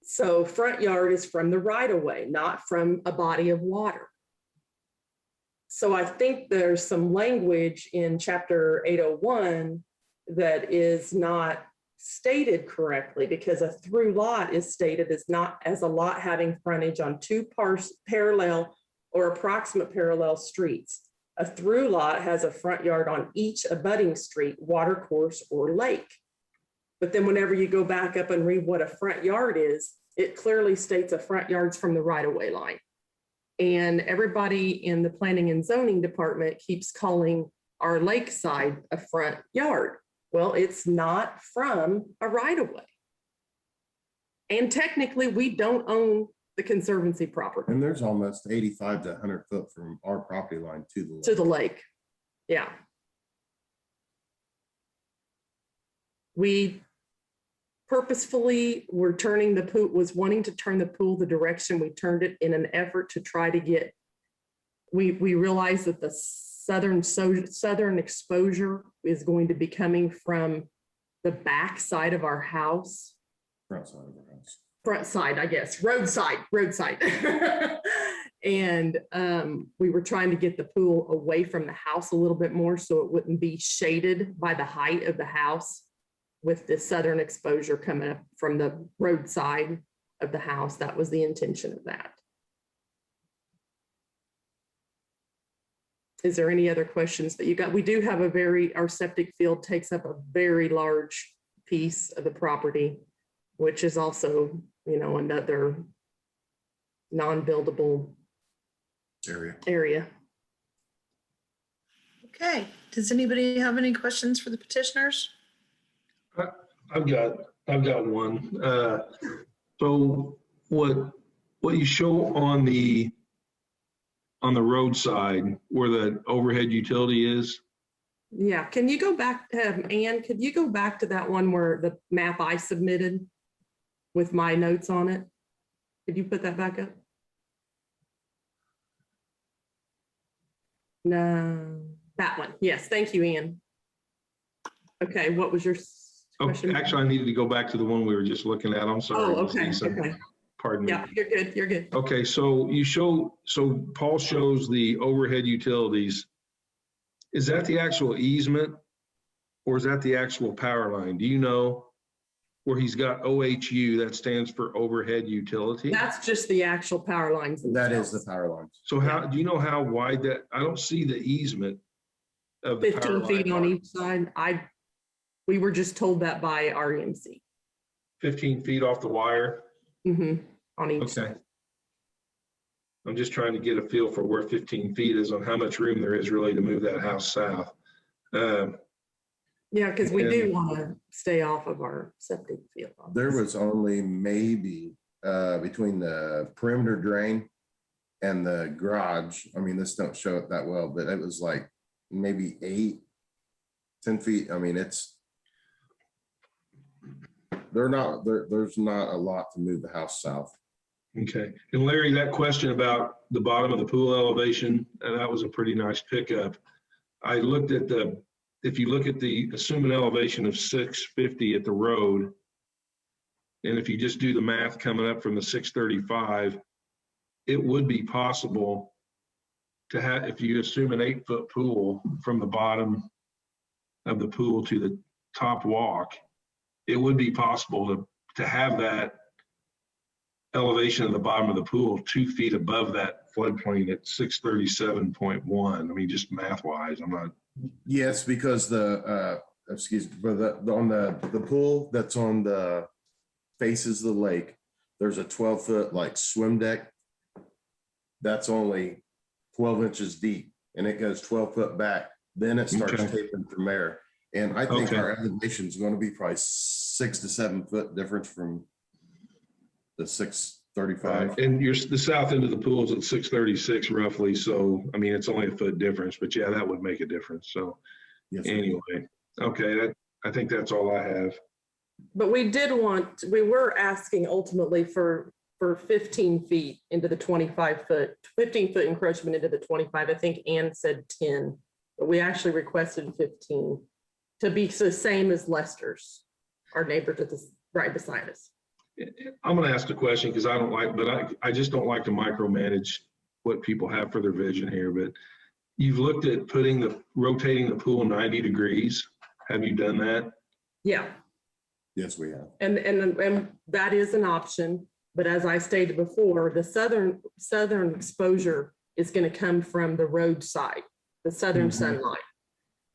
So front yard is from the right of way, not from a body of water. So I think there's some language in chapter 801 that is not stated correctly, because a through lot is stated as not as a lot having frontage on two parallel or approximate parallel streets. A through lot has a front yard on each abutting street, water course, or lake. But then whenever you go back up and read what a front yard is, it clearly states a front yard's from the right-of-way line. And everybody in the planning and zoning department keeps calling our lakeside a front yard. Well, it's not from a right-of-way. And technically, we don't own the Conservancy property. And there's almost 85 to 100 foot from our property line to the lake. To the lake, yeah. We purposefully were turning the pool, was wanting to turn the pool the direction we turned it in an effort to try to get, we realized that the southern exposure is going to be coming from the back side of our house. Front side of our house. Front side, I guess, roadside. And we were trying to get the pool away from the house a little bit more so it wouldn't be shaded by the height of the house, with the southern exposure coming up from the roadside of the house. That was the intention of that. Is there any other questions that you got? We do have our septic field takes up a very large piece of the property, which is also, another non-buildable area. Okay, does anybody have any questions for the petitioners? I've got one. So what you show on the roadside where the overhead utility is? Yeah, can you go back, Ann, could you go back to that one where the map I submitted with my notes on it? Could you put that back up? No, that one. Yes, thank you, Ann. Okay, what was your question? Actually, I needed to go back to the one we were just looking at. I'm sorry. Oh, okay, okay. Pardon me. Yeah, you're good. Okay, so Paul shows the overhead utilities. Is that the actual easement or is that the actual power line? Do you know where he's got OHU, that stands for overhead utility? That's just the actual power lines. That is the power lines. So do you know how wide that, I don't see the easement of the power 15 line. feet on each side. We were just told that by REMC. 15 feet off the wire? On each side. I'm just trying to get a feel for where 15 feet is on how much room there is really to move that house south. Yeah, because we do want to stay off of our septic field. There was only maybe between the perimeter drain and the garage. I mean, this don't show it that well, but it was like maybe 10 feet. I mean, there's not a lot to move the house south. Okay. And Larry, that question about the bottom of the pool elevation, that was a pretty nice pickup. I looked at if you look at assume an elevation of 650 at the road, and if you just do the math coming up from the 635, it would be possible to have, if you assume an 8-foot pool from the bottom of the pool to the top walk, it would be possible to have that elevation of the bottom of the pool 2 feet above that floodplain at 637.1. I mean, just math wise, I'm not. Yes, because excuse me, but on the pool that's on the faces of the lake, there's a 12-foot like swim deck. That's only 12 inches deep, and it goes 12 foot back. Then it starts tapering from there. And I think our elevation is going to be probably 6 to 7 foot difference from the 635. And the south end of the pool is at 636 roughly. So, I mean, it's only a foot difference, but yeah, that would make a difference. So yes, anyway, okay. I think that's all I have. But we were asking ultimately for 15 feet into the 15 foot encroachment into the 25. I think Ann said 10, but we actually requested 15 to be the same as Lester's, our neighbor right beside us. I'm going to ask a question because I just don't like to micromanage what people have for their vision here, but you've looked at rotating the pool 90 degrees. Have you done that? Yeah. Yes, we have. And that is an option. But as I stated before, the southern exposure is going to come from the roadside, the southern sunlight.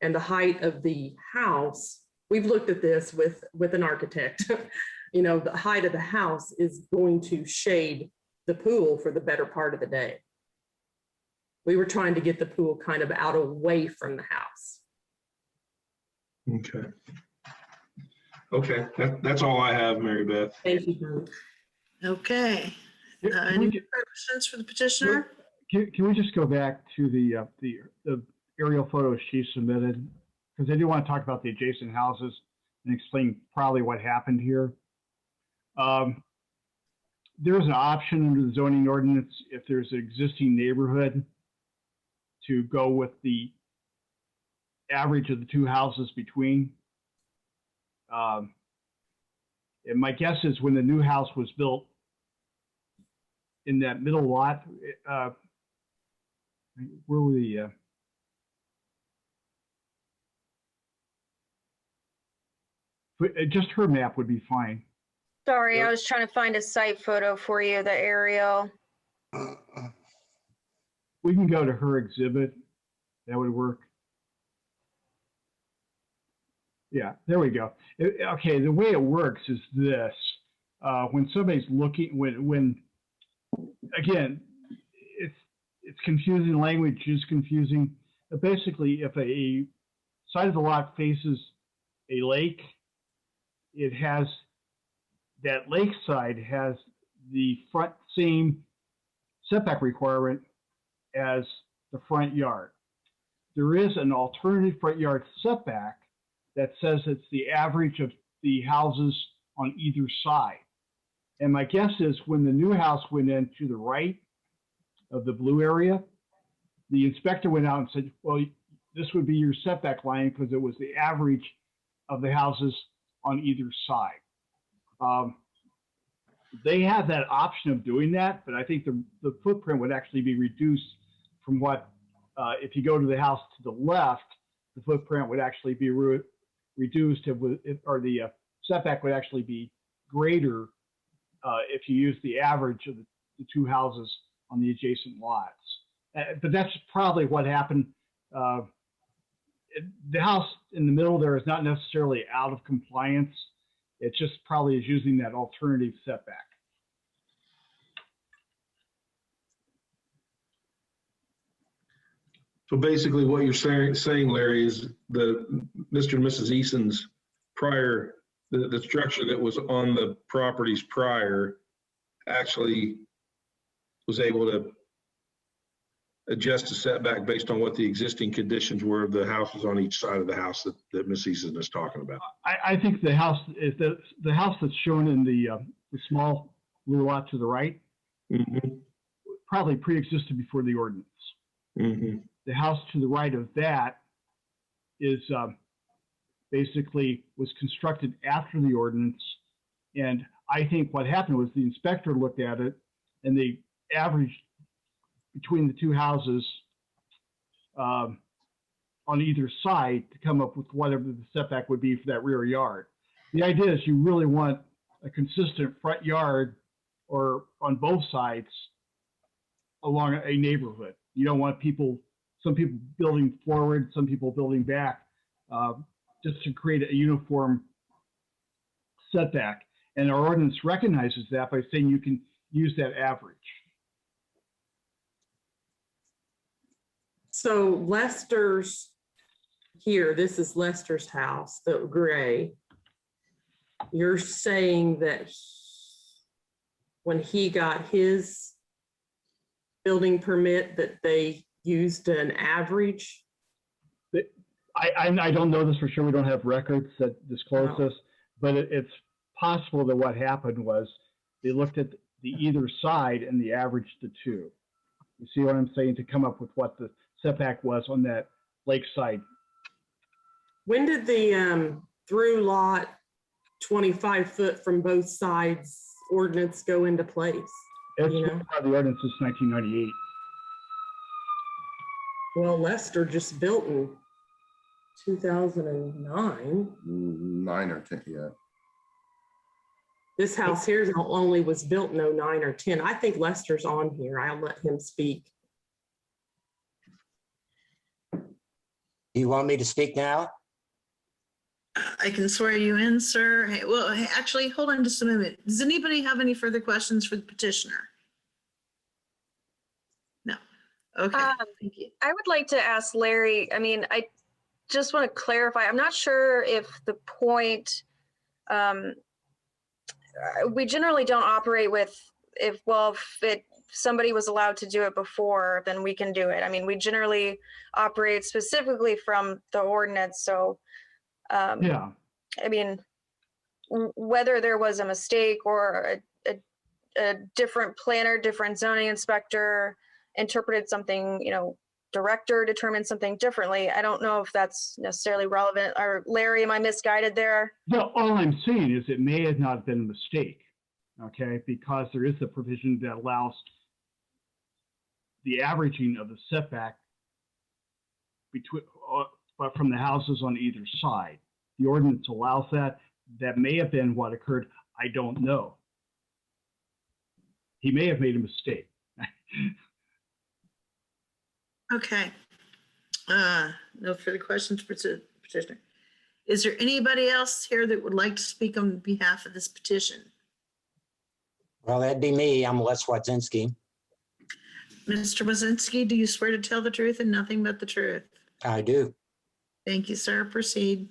And the height of the house, we've looked at this with an architect. You know, the height of the house is going to shade the pool for the better part of the day. We were trying to get the pool kind of out away from the house. Okay. That's all I have, Mary Beth. Thank you, Bruce. Okay. Any questions for the petitioner? Can we just go back to the aerial photos she submitted? Because I do want to talk about the adjacent houses and explain probably what happened here. There's an option under the zoning ordinance if there's an existing neighborhood to go with the average of the two houses between. And my guess is when the new house was built in that middle lot, where were the just her map would be fine. Sorry, I was trying to find a site photo for you, the aerial. We can go to her exhibit. That would work. Yeah, there we go. Okay, the way it works is this. When somebody's looking, when again, it's confusing, language is confusing. But basically, if a side of the lot faces a lake, it has, that lake side has the front same setback requirement as the front yard. There is an alternative front yard setback that says it's the average of the houses on either side. And my guess is when the new house went in to the right of the blue area, the inspector went out and said, well, this would be your setback line because it was the average of the houses on either side. They have that option of doing that, but I think the footprint would actually be reduced from what, if you go to the house to the left, the footprint would actually be reduced, or the setback would actually be greater if you use the average of the two houses on the adjacent lots. But that's probably what happened. The house in the middle there is not necessarily out of compliance. It just probably is using that alternative setback. So basically what you're saying, Larry, is the Mr. and Mrs. Eason's prior, the structure that was on the properties prior actually was able to adjust the setback based on what the existing conditions were of the houses on each side of the house that Miss Eason is talking about. I think the house is the house that's shown in the small blue lot to the right, probably pre-existed before the ordinance. The house to the right of that is basically was constructed after the ordinance. And I think what happened was the inspector looked at it and they averaged between the two houses on either side to come up with whatever the setback would be for that rear yard. The idea is you really want a consistent front yard or on both sides along a neighborhood. You don't want some people building forward, some people building back, just to create a uniform setback. And our ordinance recognizes that by saying you can use that average. So Lester's here, this is Lester's house, the gray. You're saying that when he got his building permit that they used an average? I don't know this for sure. We don't have records that disclose this, but it's possible that what happened was they looked at the either side and they averaged the two. You see what I'm saying? To come up with what the setback was on that lakeside. When did the through lot 25 foot from both sides ordinance go into place? It's the ordinance is 1998. Well, Lester just built in 2009. 9 or 10, yeah. This house here only was built in 09 or 10. I think Lester's on here. I'll let him speak. You want me to speak now? I can swear you in, sir. Hey, well, hey, actually, hold on just a minute. Does anybody have any further questions for the petitioner? No. Okay. Thank you. I would like to ask Larry, I mean, I just want to clarify, I'm not sure if the point, we generally don't operate with if somebody was allowed to do it before, then we can do it. I mean, we generally operate specifically from the ordinance. So, yeah, I mean, whether there was a mistake or a different planner, different zoning inspector interpreted something, director determined something differently. I don't know if that's necessarily relevant. Or Larry, am I misguided there? No, all I'm saying is it may have not been a mistake, okay? Because there is a provision that allows the averaging of the setback between, from the houses on either side. The ordinance allows that. That may have been what occurred. I don't know. He may have made a mistake. Okay. No further questions for the petitioner. Is there anybody else here that would like to speak on behalf of this petition? Well, that'd be me. I'm Les Watzinski. Mr. Wazinski, do you swear to tell the truth and nothing but the truth? I do. Thank you, sir. Proceed.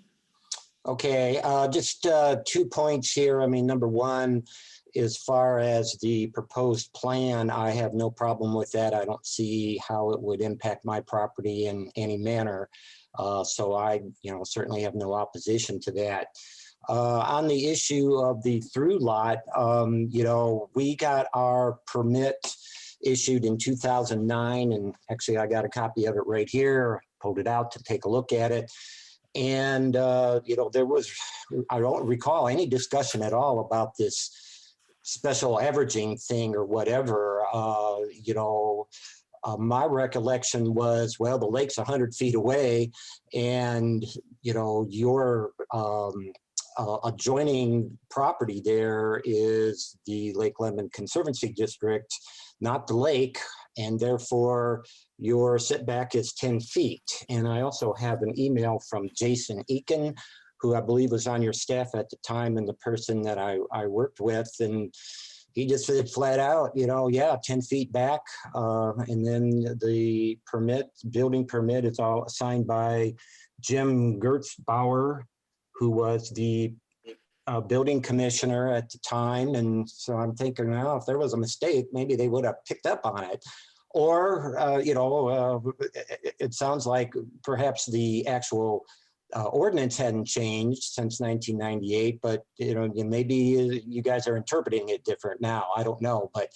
Okay, just 2 points here. I mean, number one, as far as the proposed plan, I have no problem with that. I don't see how it would impact my property in any manner. So I, certainly have no opposition to that. On the issue of the through lot, we got our permit issued in 2009, and actually I got a copy of it right here, pulled it out to take a look at it. And, there was, I don't recall any discussion at all about this special averaging thing or whatever. My recollection was, well, the lake's 100 feet away and, your adjoining property there is the Lake Lemon Conservancy District, not the lake, and therefore your setback is 10 feet. And I also have an email from Jason Eakin, who I believe was on your staff at the time and the person that I worked with. And, he just said flat out, yeah, 10 feet back. And then the building permit is all signed by Jim Gertzbauer, who was the building commissioner at the time. And so I'm thinking, well, if there was a mistake, maybe they would have picked up on it. Or, it sounds like perhaps the actual ordinance hadn't changed since 1998, but maybe you guys are interpreting it different now. I don't know, but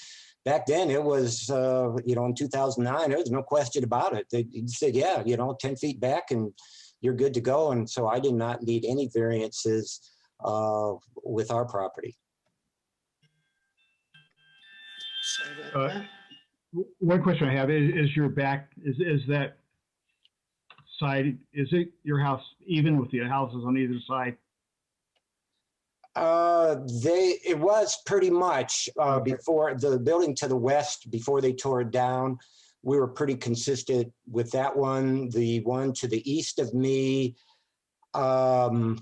back then it was, in 2009, there was no question about it. They said, yeah, 10 feet back and you're good to go. And so I did not need any variances with our property. Sorry about that. One question I have is your back, is that side, is it your house even with the houses on either side? It was pretty much before the building to the west, before they tore it down. We were pretty consistent with that one. The one to the east of me, that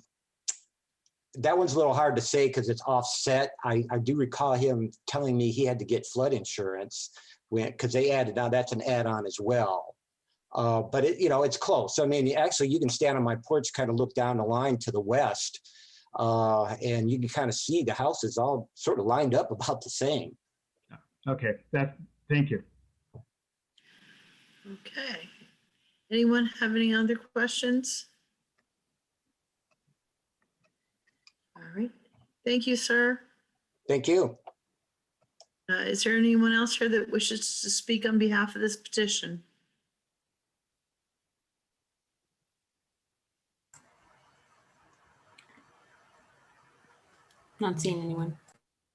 one's a little hard to say because it's offset. I do recall him telling me he had to get flood insurance because they added on. That's an add-on as well. But it's close. I mean, actually, you can stand on my porch, kind of look down the line to the west, and you can kind of see the houses all sort of lined up about the same. Okay, thank you. Okay. Anyone have any other questions? All right. Thank you, sir. Thank you. Is there anyone else here that wishes to speak on behalf of this petition? Not seeing anyone.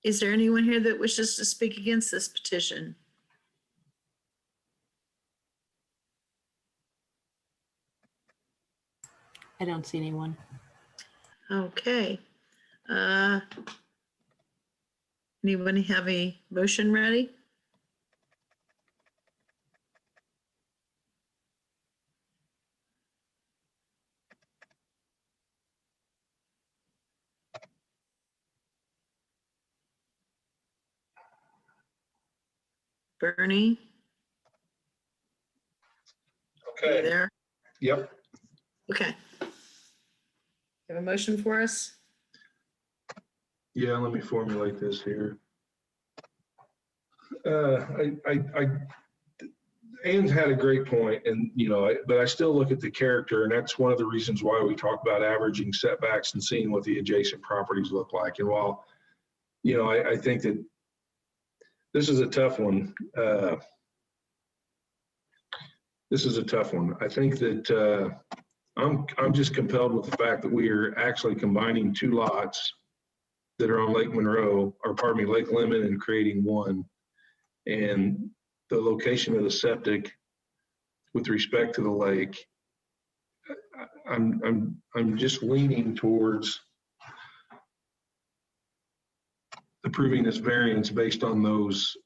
Is there anyone here that wishes to speak against this petition? I don't see anyone. Okay. Anybody have a motion ready? Bernie? Okay. You there? Yep. Okay. Have a motion for us? Yeah, let me formulate this here. Ann's had a great point, and but I still look at the character, and that's one of the reasons why we talk about averaging setbacks and seeing what the adjacent properties look like. And while I think that this is a tough one. This is a tough one. I think that I'm just compelled with the fact that we are actually combining two lots that are on Lake Monroe, or pardon me, Lake Lemon, and creating one. And the location of the septic with respect to the lake, I'm just leaning towards approving this variance based on those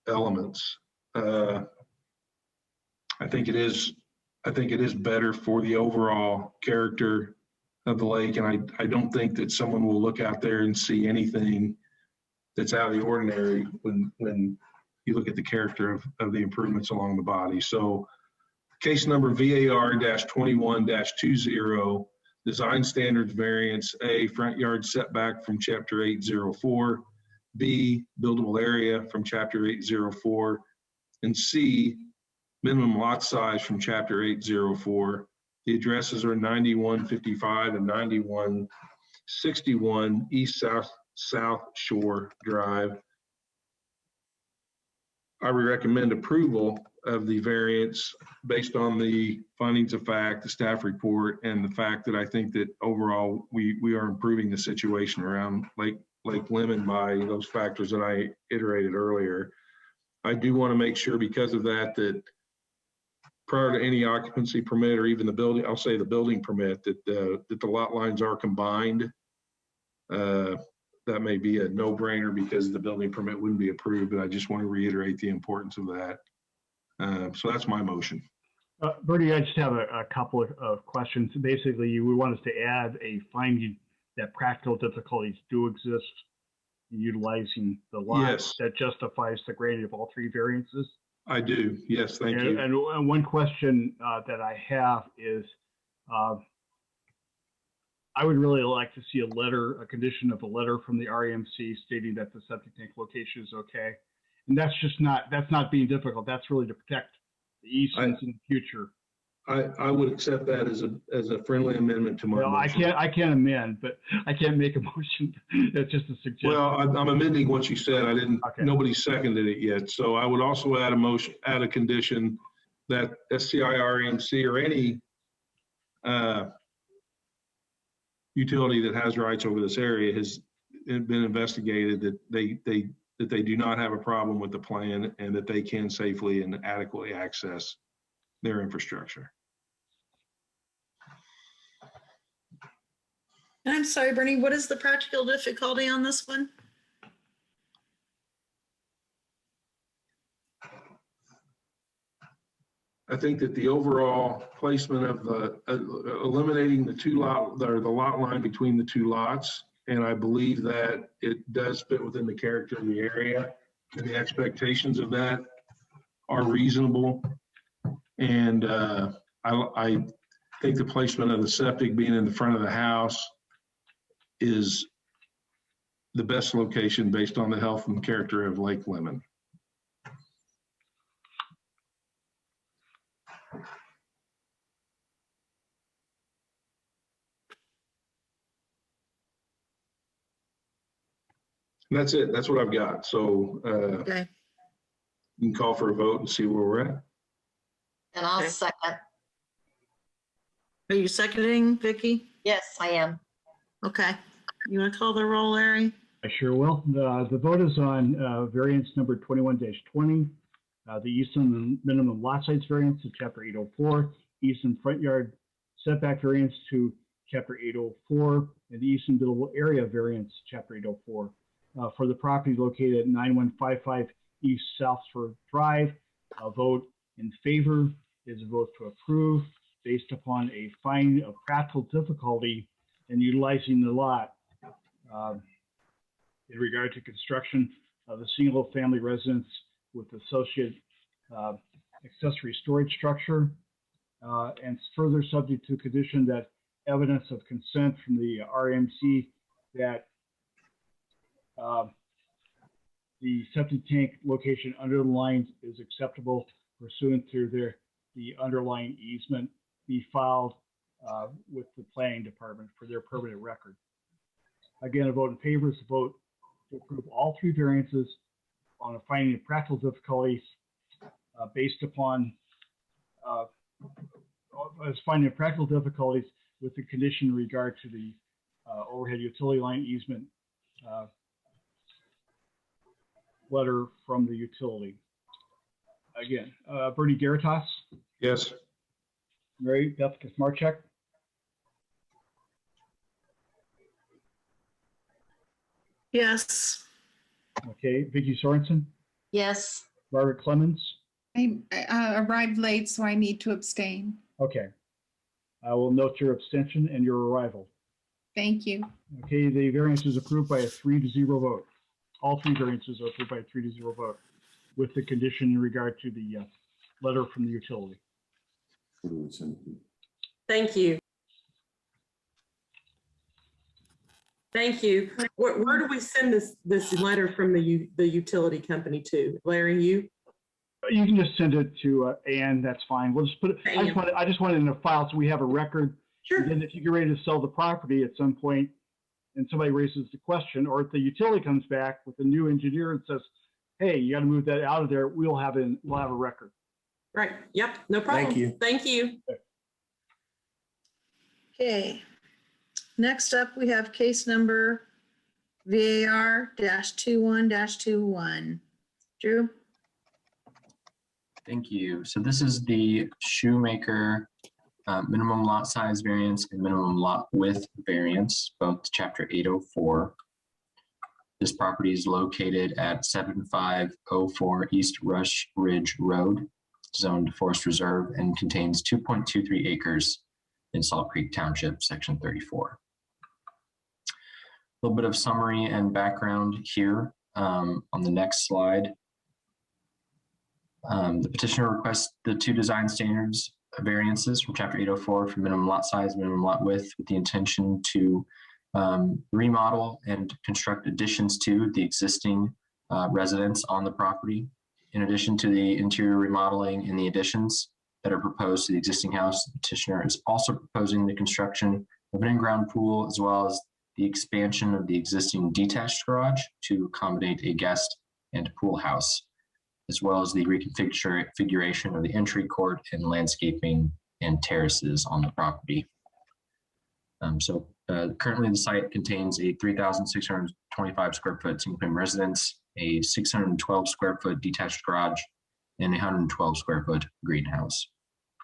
elements. I think it is better for the overall character of the lake, and I don't think that someone will look out there and see anything that's out of the ordinary when you look at the character of the improvements along the body. So case number VAR-21-20, design standards variance: A, front yard setback from chapter 804, B, buildable area from chapter 804, and C, minimum lot size from chapter 804. The addresses are 9155 and 9161 East South Shore Drive. I would recommend approval of the variance based on the findings of fact, the staff report, and the fact that I think that overall we are improving the situation around Lake Lemon by those factors that I iterated earlier. I do want to make sure, because of that prior to any occupancy permit or even the building, I'll say the building permit, that the lot lines are combined. That may be a no-brainer because the building permit wouldn't be approved, but I just want to reiterate the importance of that. So that's my motion. Bertie, I just have a couple of questions. Basically, you would want us to add a finding that practical difficulties do exist utilizing the lot Yes. that justifies the grading of all three variances? I do. Yes, thank you. And one question that I have is, I would really like to see a condition of a letter from the REMC stating that the septic tank location is okay. And that's not being difficult. That's really to protect the easements in the future. I would accept that as a friendly amendment to my Well, motion. I can't amend, but I can't make a motion. That's just a suggestion. Well, I'm amending what you said. Nobody seconded it yet. So I would also add a condition that SCI-REMC or any utility that has rights over this area has been investigated, that they do not have a problem with the plan and that they can safely and adequately access their infrastructure. And I'm sorry, Bernie, what is the practical difficulty on this one? I think that the overall placement of the eliminating the lot line between the two lots, and I believe that it does fit within the character of the area, and the expectations of that are reasonable. And I think the placement of the septic being in the front of the house is the best location based on the health and character of Lake Lemon. And that's it. That's what I've got. So Okay. you can call for a vote and see where we're at. And I'll second. Are you seconding, Vicky? Yes, I am. Okay. You want to call the roll, Larry? I sure will. The vote is on variance number 21-20, the eastern minimum lot size variance to chapter 804, eastern front yard setback variance to chapter 804, and the eastern buildable area variance, chapter 804, for the property located at 9155 East Southford Drive. A vote in favor is a vote to approve based upon a finding of practical difficulty in utilizing the lot in regard to construction of a single family residence with associated accessory storage structure, and further subject to condition that evidence of consent from the RMC that the septic tank location under the lines is acceptable pursuant to the underlying easement be filed with the planning department for their permanent record. Again, a vote in favor is a vote to approve all three variances on a finding of practical difficulties based upon finding of practical difficulties with the condition in regard to the overhead utility line easement letter from the utility. Again, Bernie Garitas. Yes. Mary Beth Smartcheck. Yes. Okay, Vicky Sorensen. Yes. Robert Clemens. I arrived late, so I need to abstain. Okay. I will note your abstention and your arrival. Thank you. Okay, the variance is approved by a 3-0 vote. All three variances are approved by a 3-0 vote with the condition in regard to the letter from the utility. Thank you. Thank you. Where do we send this letter from the utility company to? Larry, you? You can just send it to Ann. That's fine. We'll just put it. I just want it in a file so we have a record. Sure. And then if you get ready to sell the property at some point, and somebody raises the question, or if the utility comes back with a new engineer and says, "Hey, you got to move that out of there," we'll have a record. Right. Yep. No problem. Thank you. Thank you. Okay. Next up, we have case number VAR-21-21. Drew? Thank you. So this is the Shoemaker minimum lot size variance and minimum lot width variance, both chapter 804. This property is located at 7504 East Rush Ridge Road, zoned forest reserve, and contains 2.23 acres in Salt Creek Township, section 34. little bit of summary and background here on the next slide. The petitioner requests the 2 design standards variances from Chapter 804 for minimum lot size, minimum lot width, with the intention to remodel and construct additions to the existing residence on the property. In addition to the interior remodeling and the additions that are proposed to the existing house, the petitioner is also proposing the construction of an in-ground pool, as well as the expansion of the existing detached garage to accommodate a guest and pool house, as well as the reconfiguration of the entry court and landscaping and terraces on the property. Currently the site contains a 3,625 square foot single family residence, a 612 square foot detached garage, and a 112 square foot greenhouse.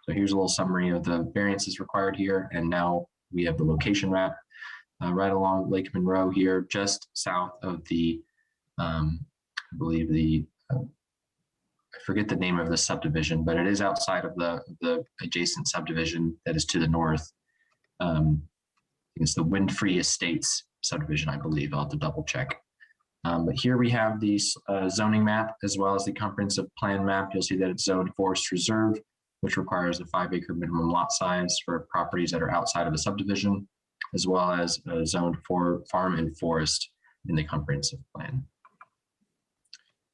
So here's a little summary of the variances required here. And now we have the location map right along Lake Monroe here, just south of the, I believe the, I forget the name of the subdivision, but it is outside of the adjacent subdivision that is to the north. It's the Wind-Free Estates subdivision, I believe. I'll have to double check. But here we have the zoning map as well as the comprehensive plan map. You'll see that it's zoned forest reserve, which requires a 5-acre minimum lot size for properties that are outside of a subdivision, as well as zoned for farm and forest in the comprehensive plan.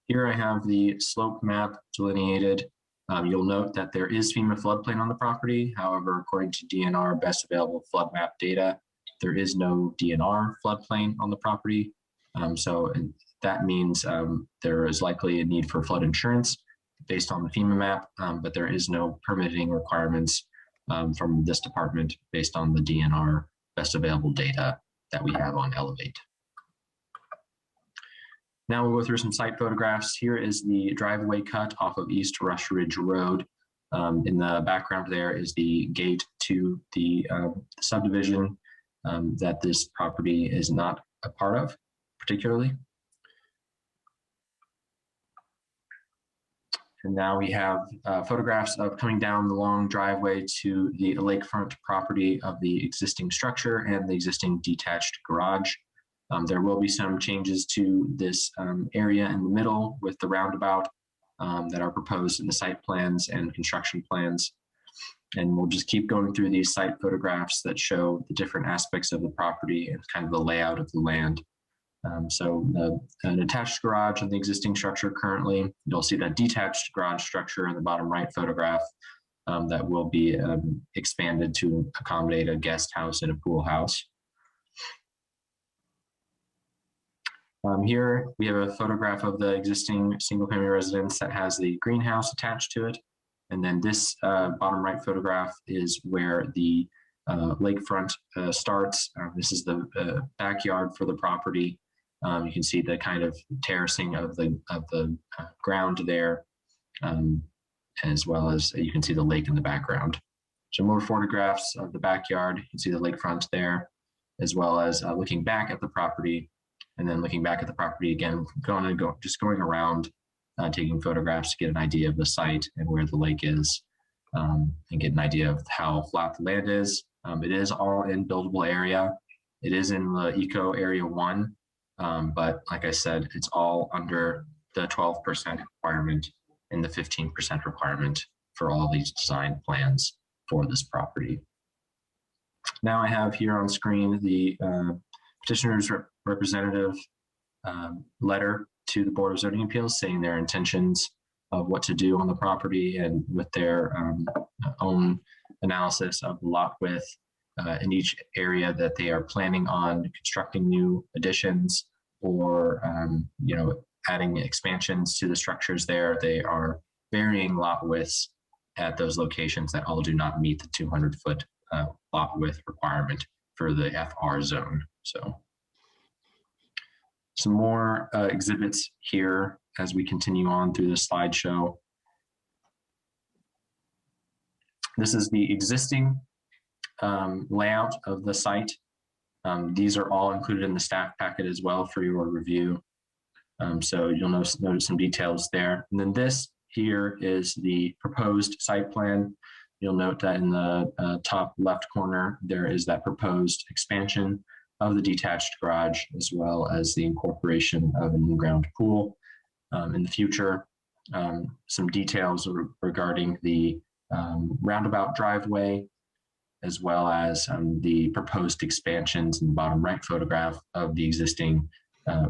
Here I have the slope map delineated. You'll note that there is FEMA floodplain on the property. However, according to DNR best available flood map data, there is no DNR floodplain on the property. So that means there is likely a need for flood insurance based on the FEMA map, but there is no permitting requirements from this department based on the DNR best available data that we have on Elevate. Now we'll go through some site photographs. Here is the driveway cut off of East Rush Ridge Road. In the background there is the gate to the subdivision that this property is not a part of particularly. And now we have photographs of coming down the long driveway to the lakefront property of the existing structure and the existing detached garage. There will be some changes to this area in the middle with the roundabout that are proposed in the site plans and construction plans. And we'll just keep going through these site photographs that show the different aspects of the property and kind of the layout of the land. An attached garage in the existing structure currently, you'll see that detached garage structure in the bottom right photograph that will be expanded to accommodate a guest house and a pool house. Here we have a photograph of the existing single family residence that has the greenhouse attached to it. And then this bottom right photograph is where the lakefront starts. This is the backyard for the property. You can see the kind of terracing of the ground there, as well as you can see the lake in the background. So more photographs of the backyard. You can see the lakefront there, as well as looking back at the property, and then looking back at the property again, just going around, taking photographs to get an idea of the site and where the lake is, and get an idea of how flat the land is. It is all in buildable area. It is in the Eco Area 1, but like I said, it's all under the 12% requirement and the 15% requirement for all these design plans for this property. Now I have here on screen the petitioner's representative letter to the Board of Zoning Appeals saying their intentions of what to do on the property and with their own analysis of lot width in each area that they are planning on constructing new additions or adding expansions to the structures there. They are varying lot widths at those locations that all do not meet the 200-foot lot width requirement for the FR zone. So some more exhibits here as we continue on through the slideshow. This is the existing layout of the site. These are all included in the staff packet as well for your review. So you'll notice some details there. And then this here is the proposed site plan. You'll note that in the top left corner, there is that proposed expansion of the detached garage, as well as the incorporation of an in-ground pool in the future. Some details regarding the roundabout driveway, as well as the proposed expansions in the bottom right photograph of the existing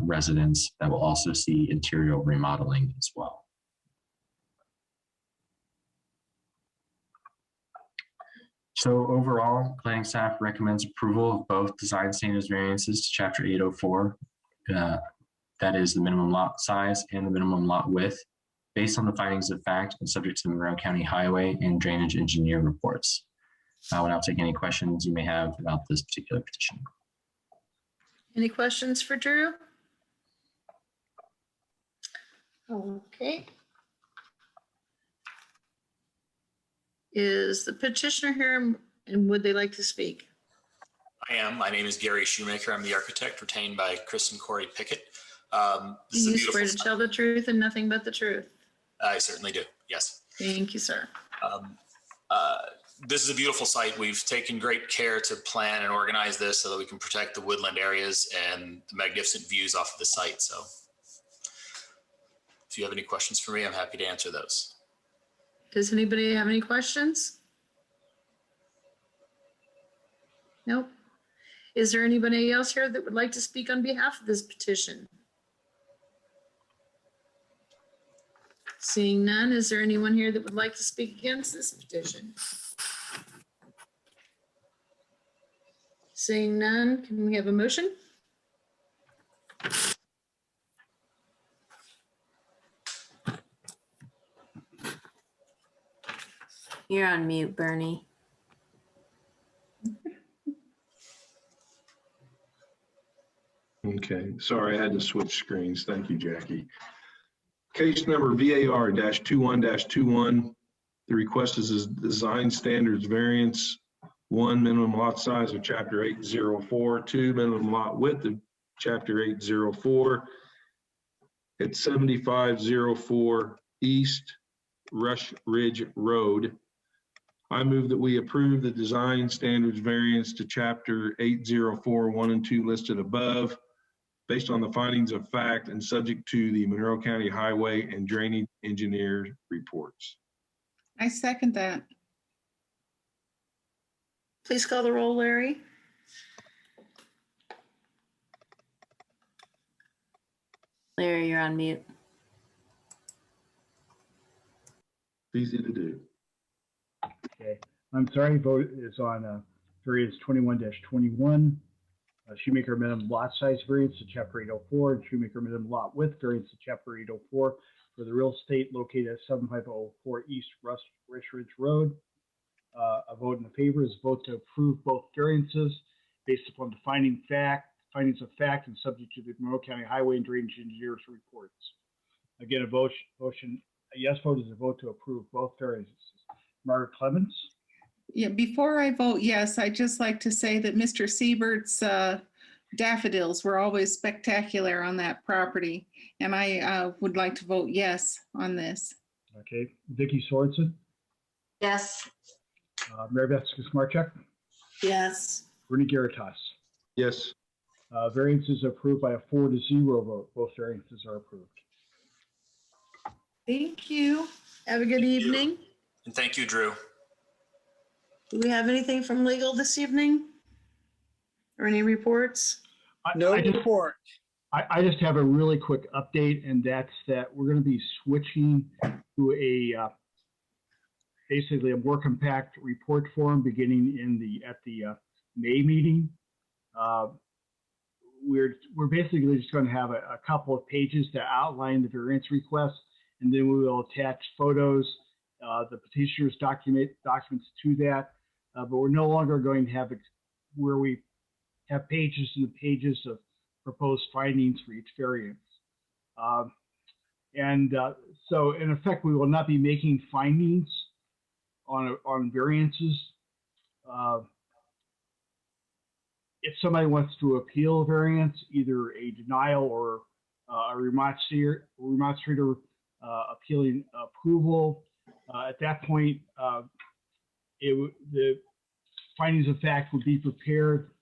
residence that will also see interior remodeling as well. So overall, planning staff recommends approval of both design standards variances to Chapter 804. That is the minimum lot size and the minimum lot width, based on the findings of fact and subject to the Monroe County Highway and Drainage Engineer reports. I will now take any questions you may have about this particular petition. Any questions for Drew? Okay. Is the petitioner here and would they like to speak? I am. My name is Gary Shoemaker. I'm the architect retained by Chris and Corey Pickett. Do you swear to tell the truth and nothing but the truth? I certainly do. Yes. Thank you, sir. This is a beautiful site. We've taken great care to plan and organize this so that we can protect the woodland areas and the magnificent views off of the site. So if you have any questions for me, I'm happy to answer those. Does anybody have any questions? Nope. Is there anybody else here that would like to speak on behalf of this petition? Seeing none, is there anyone here that would like to speak against this petition? Seeing none, can we have a motion? You're on mute, Bernie. Okay, sorry, I had to switch screens. Thank you, Jackie. Case number VAR-21-21. The request is a design standards variance. 1, minimum lot size of Chapter 804. 2, minimum lot width of Chapter 804. At 7504 East Rush Ridge Road. I move that we approve the design standards variance to Chapter 804, 1 and 2 listed above, based on the findings of fact and subject to the Monroe County Highway and Drainage Engineer reports. I second that. Please call the roll, Larry. Larry, you're on mute. Easy to do. Okay, I'm sorry, vote is on variance 21-21. Shoemaker minimum lot size variance to Chapter 804 and Shoemaker minimum lot width variance to Chapter 804 for the real estate located at 7504 East Rush Ridge Road. A vote in the favor is a vote to approve both variances based upon the findings of fact and subject to the Monroe County Highway and Drainage Engineers reports. Again, a yes vote is a vote to approve both variances. Margaret Clemens. Yeah, before I vote yes, I'd just like to say that Mr. Siebert's daffodils were always spectacular on that property. And I would like to vote yes on this. Okay, Vicki Sorensen. Yes. Mary Beth Smarchuk. Yes. Bernie Garitas. Yes. Variances approved by a 4-0 vote. Both variances are approved. Thank you. Have a good evening. And thank you, Drew. Do we have anything from legal this evening? Or any reports? No report. I just have a really quick update, and that's that we're going to be switching to a basically a more compact report form beginning at the May meeting. We're basically just going to have a couple of pages to outline the variance request, and then we will attach photos, the petitioner's documents to that. But we're no longer going to have where we have pages and pages of proposed findings for each variance. So in effect, we will not be making findings on variances. If somebody wants to appeal a variance, either a denial or a remonstrator appealing approval, at that point, the findings of fact would be prepared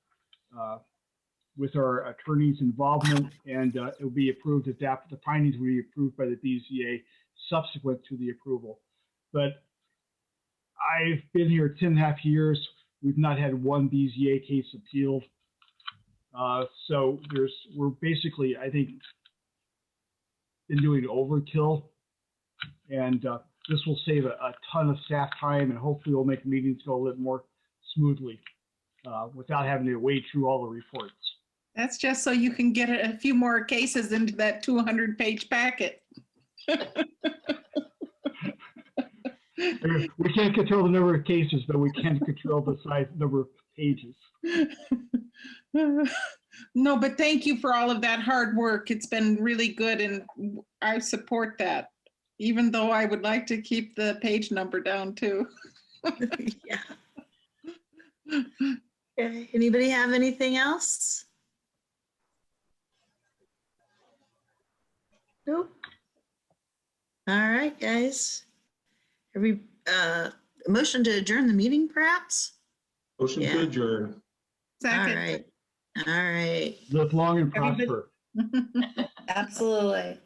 with our attorney's involvement, and it will be approved at that. The findings will be approved by the BZA subsequent to the approval. But I've been here 10.5 years. We've not had one BZA case appealed. So we're basically, I think, been doing overkill, and this will save a ton of staff time, and hopefully will make meetings go a little more smoothly without having to wade through all the reports. That's just so you can get a few more cases into that 200-page packet. We can't control the number of cases, but we can control the size number of pages. No, but thank you for all of that hard work. It's been really good, and I support that, even though I would like to keep the page number down too. Yeah. Okay. Anybody have anything else? Nope. All right, guys. Motion to adjourn the meeting, perhaps? Motion to adjourn. Second. All right. All right. Live long and prosper. Absolutely.